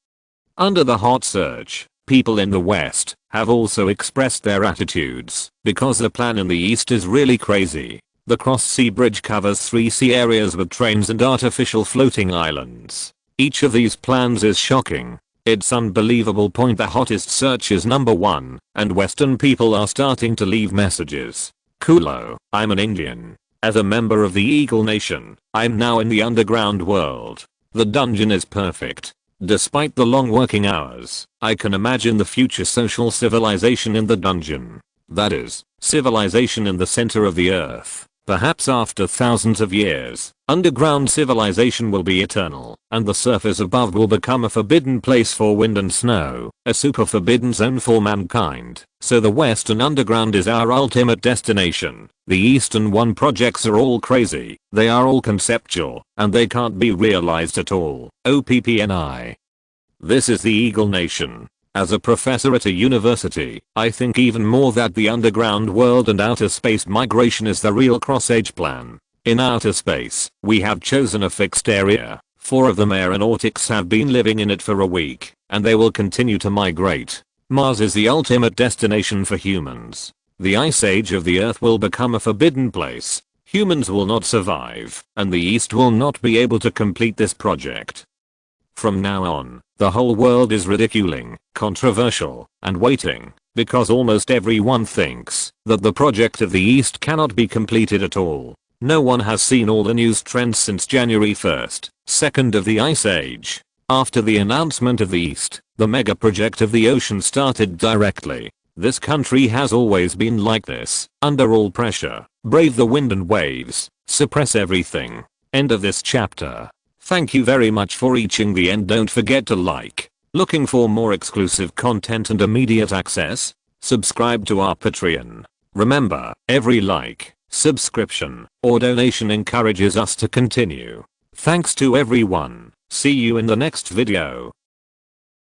Under the hot search, people in the West have also expressed their attitudes, because the plan in the East is really crazy. The cross-sea bridge covers 3 sea areas with trains and artificial floating islands. Each of these plans is shocking. It's unbelievable. The hottest search is number 1, and Western people are starting to leave messages. Kulo, I'm an Indian. As a member of the Eagle Nation, I'm now in the underground world. The dungeon is perfect. Despite the long working hours, I can imagine the future social civilization in the dungeon. That is, civilization in the center of the earth. Perhaps after thousands of years, underground civilization will be eternal, and the surface above will become a forbidden place for wind and snow, a super forbidden zone for mankind. So the Western underground is our ultimate destination. The Eastern one projects are all crazy, they are all conceptual, and they can't be realized at all. OPPNI. This is the Eagle Nation. As a professor at a university, I think even more that the underground world and outer space migration is the real cross-age plan. In outer space, we have chosen a fixed area. 4 of them aeronautics have been living in it for a week, and they will continue to migrate. Mars is the ultimate destination for humans. The Ice Age of the Earth will become a forbidden place. Humans will not survive, and the East will not be able to complete this project. From now on, the whole world is ridiculing, controversial, and waiting, because almost everyone thinks that the project of the East cannot be completed at all. No one has seen all the news trends since January 1st, 2nd of the Ice Age. After the announcement of the East, the mega project of the ocean started directly. This country has always been like this, under all pressure, brave the wind and waves, suppress everything. End of this chapter. Thank you very much for reaching the end. Don't forget to like. Looking for more exclusive content and immediate access? Subscribe to our Patreon. Remember, every like, subscription, or donation encourages us to continue. Thanks to everyone. See you in the next video.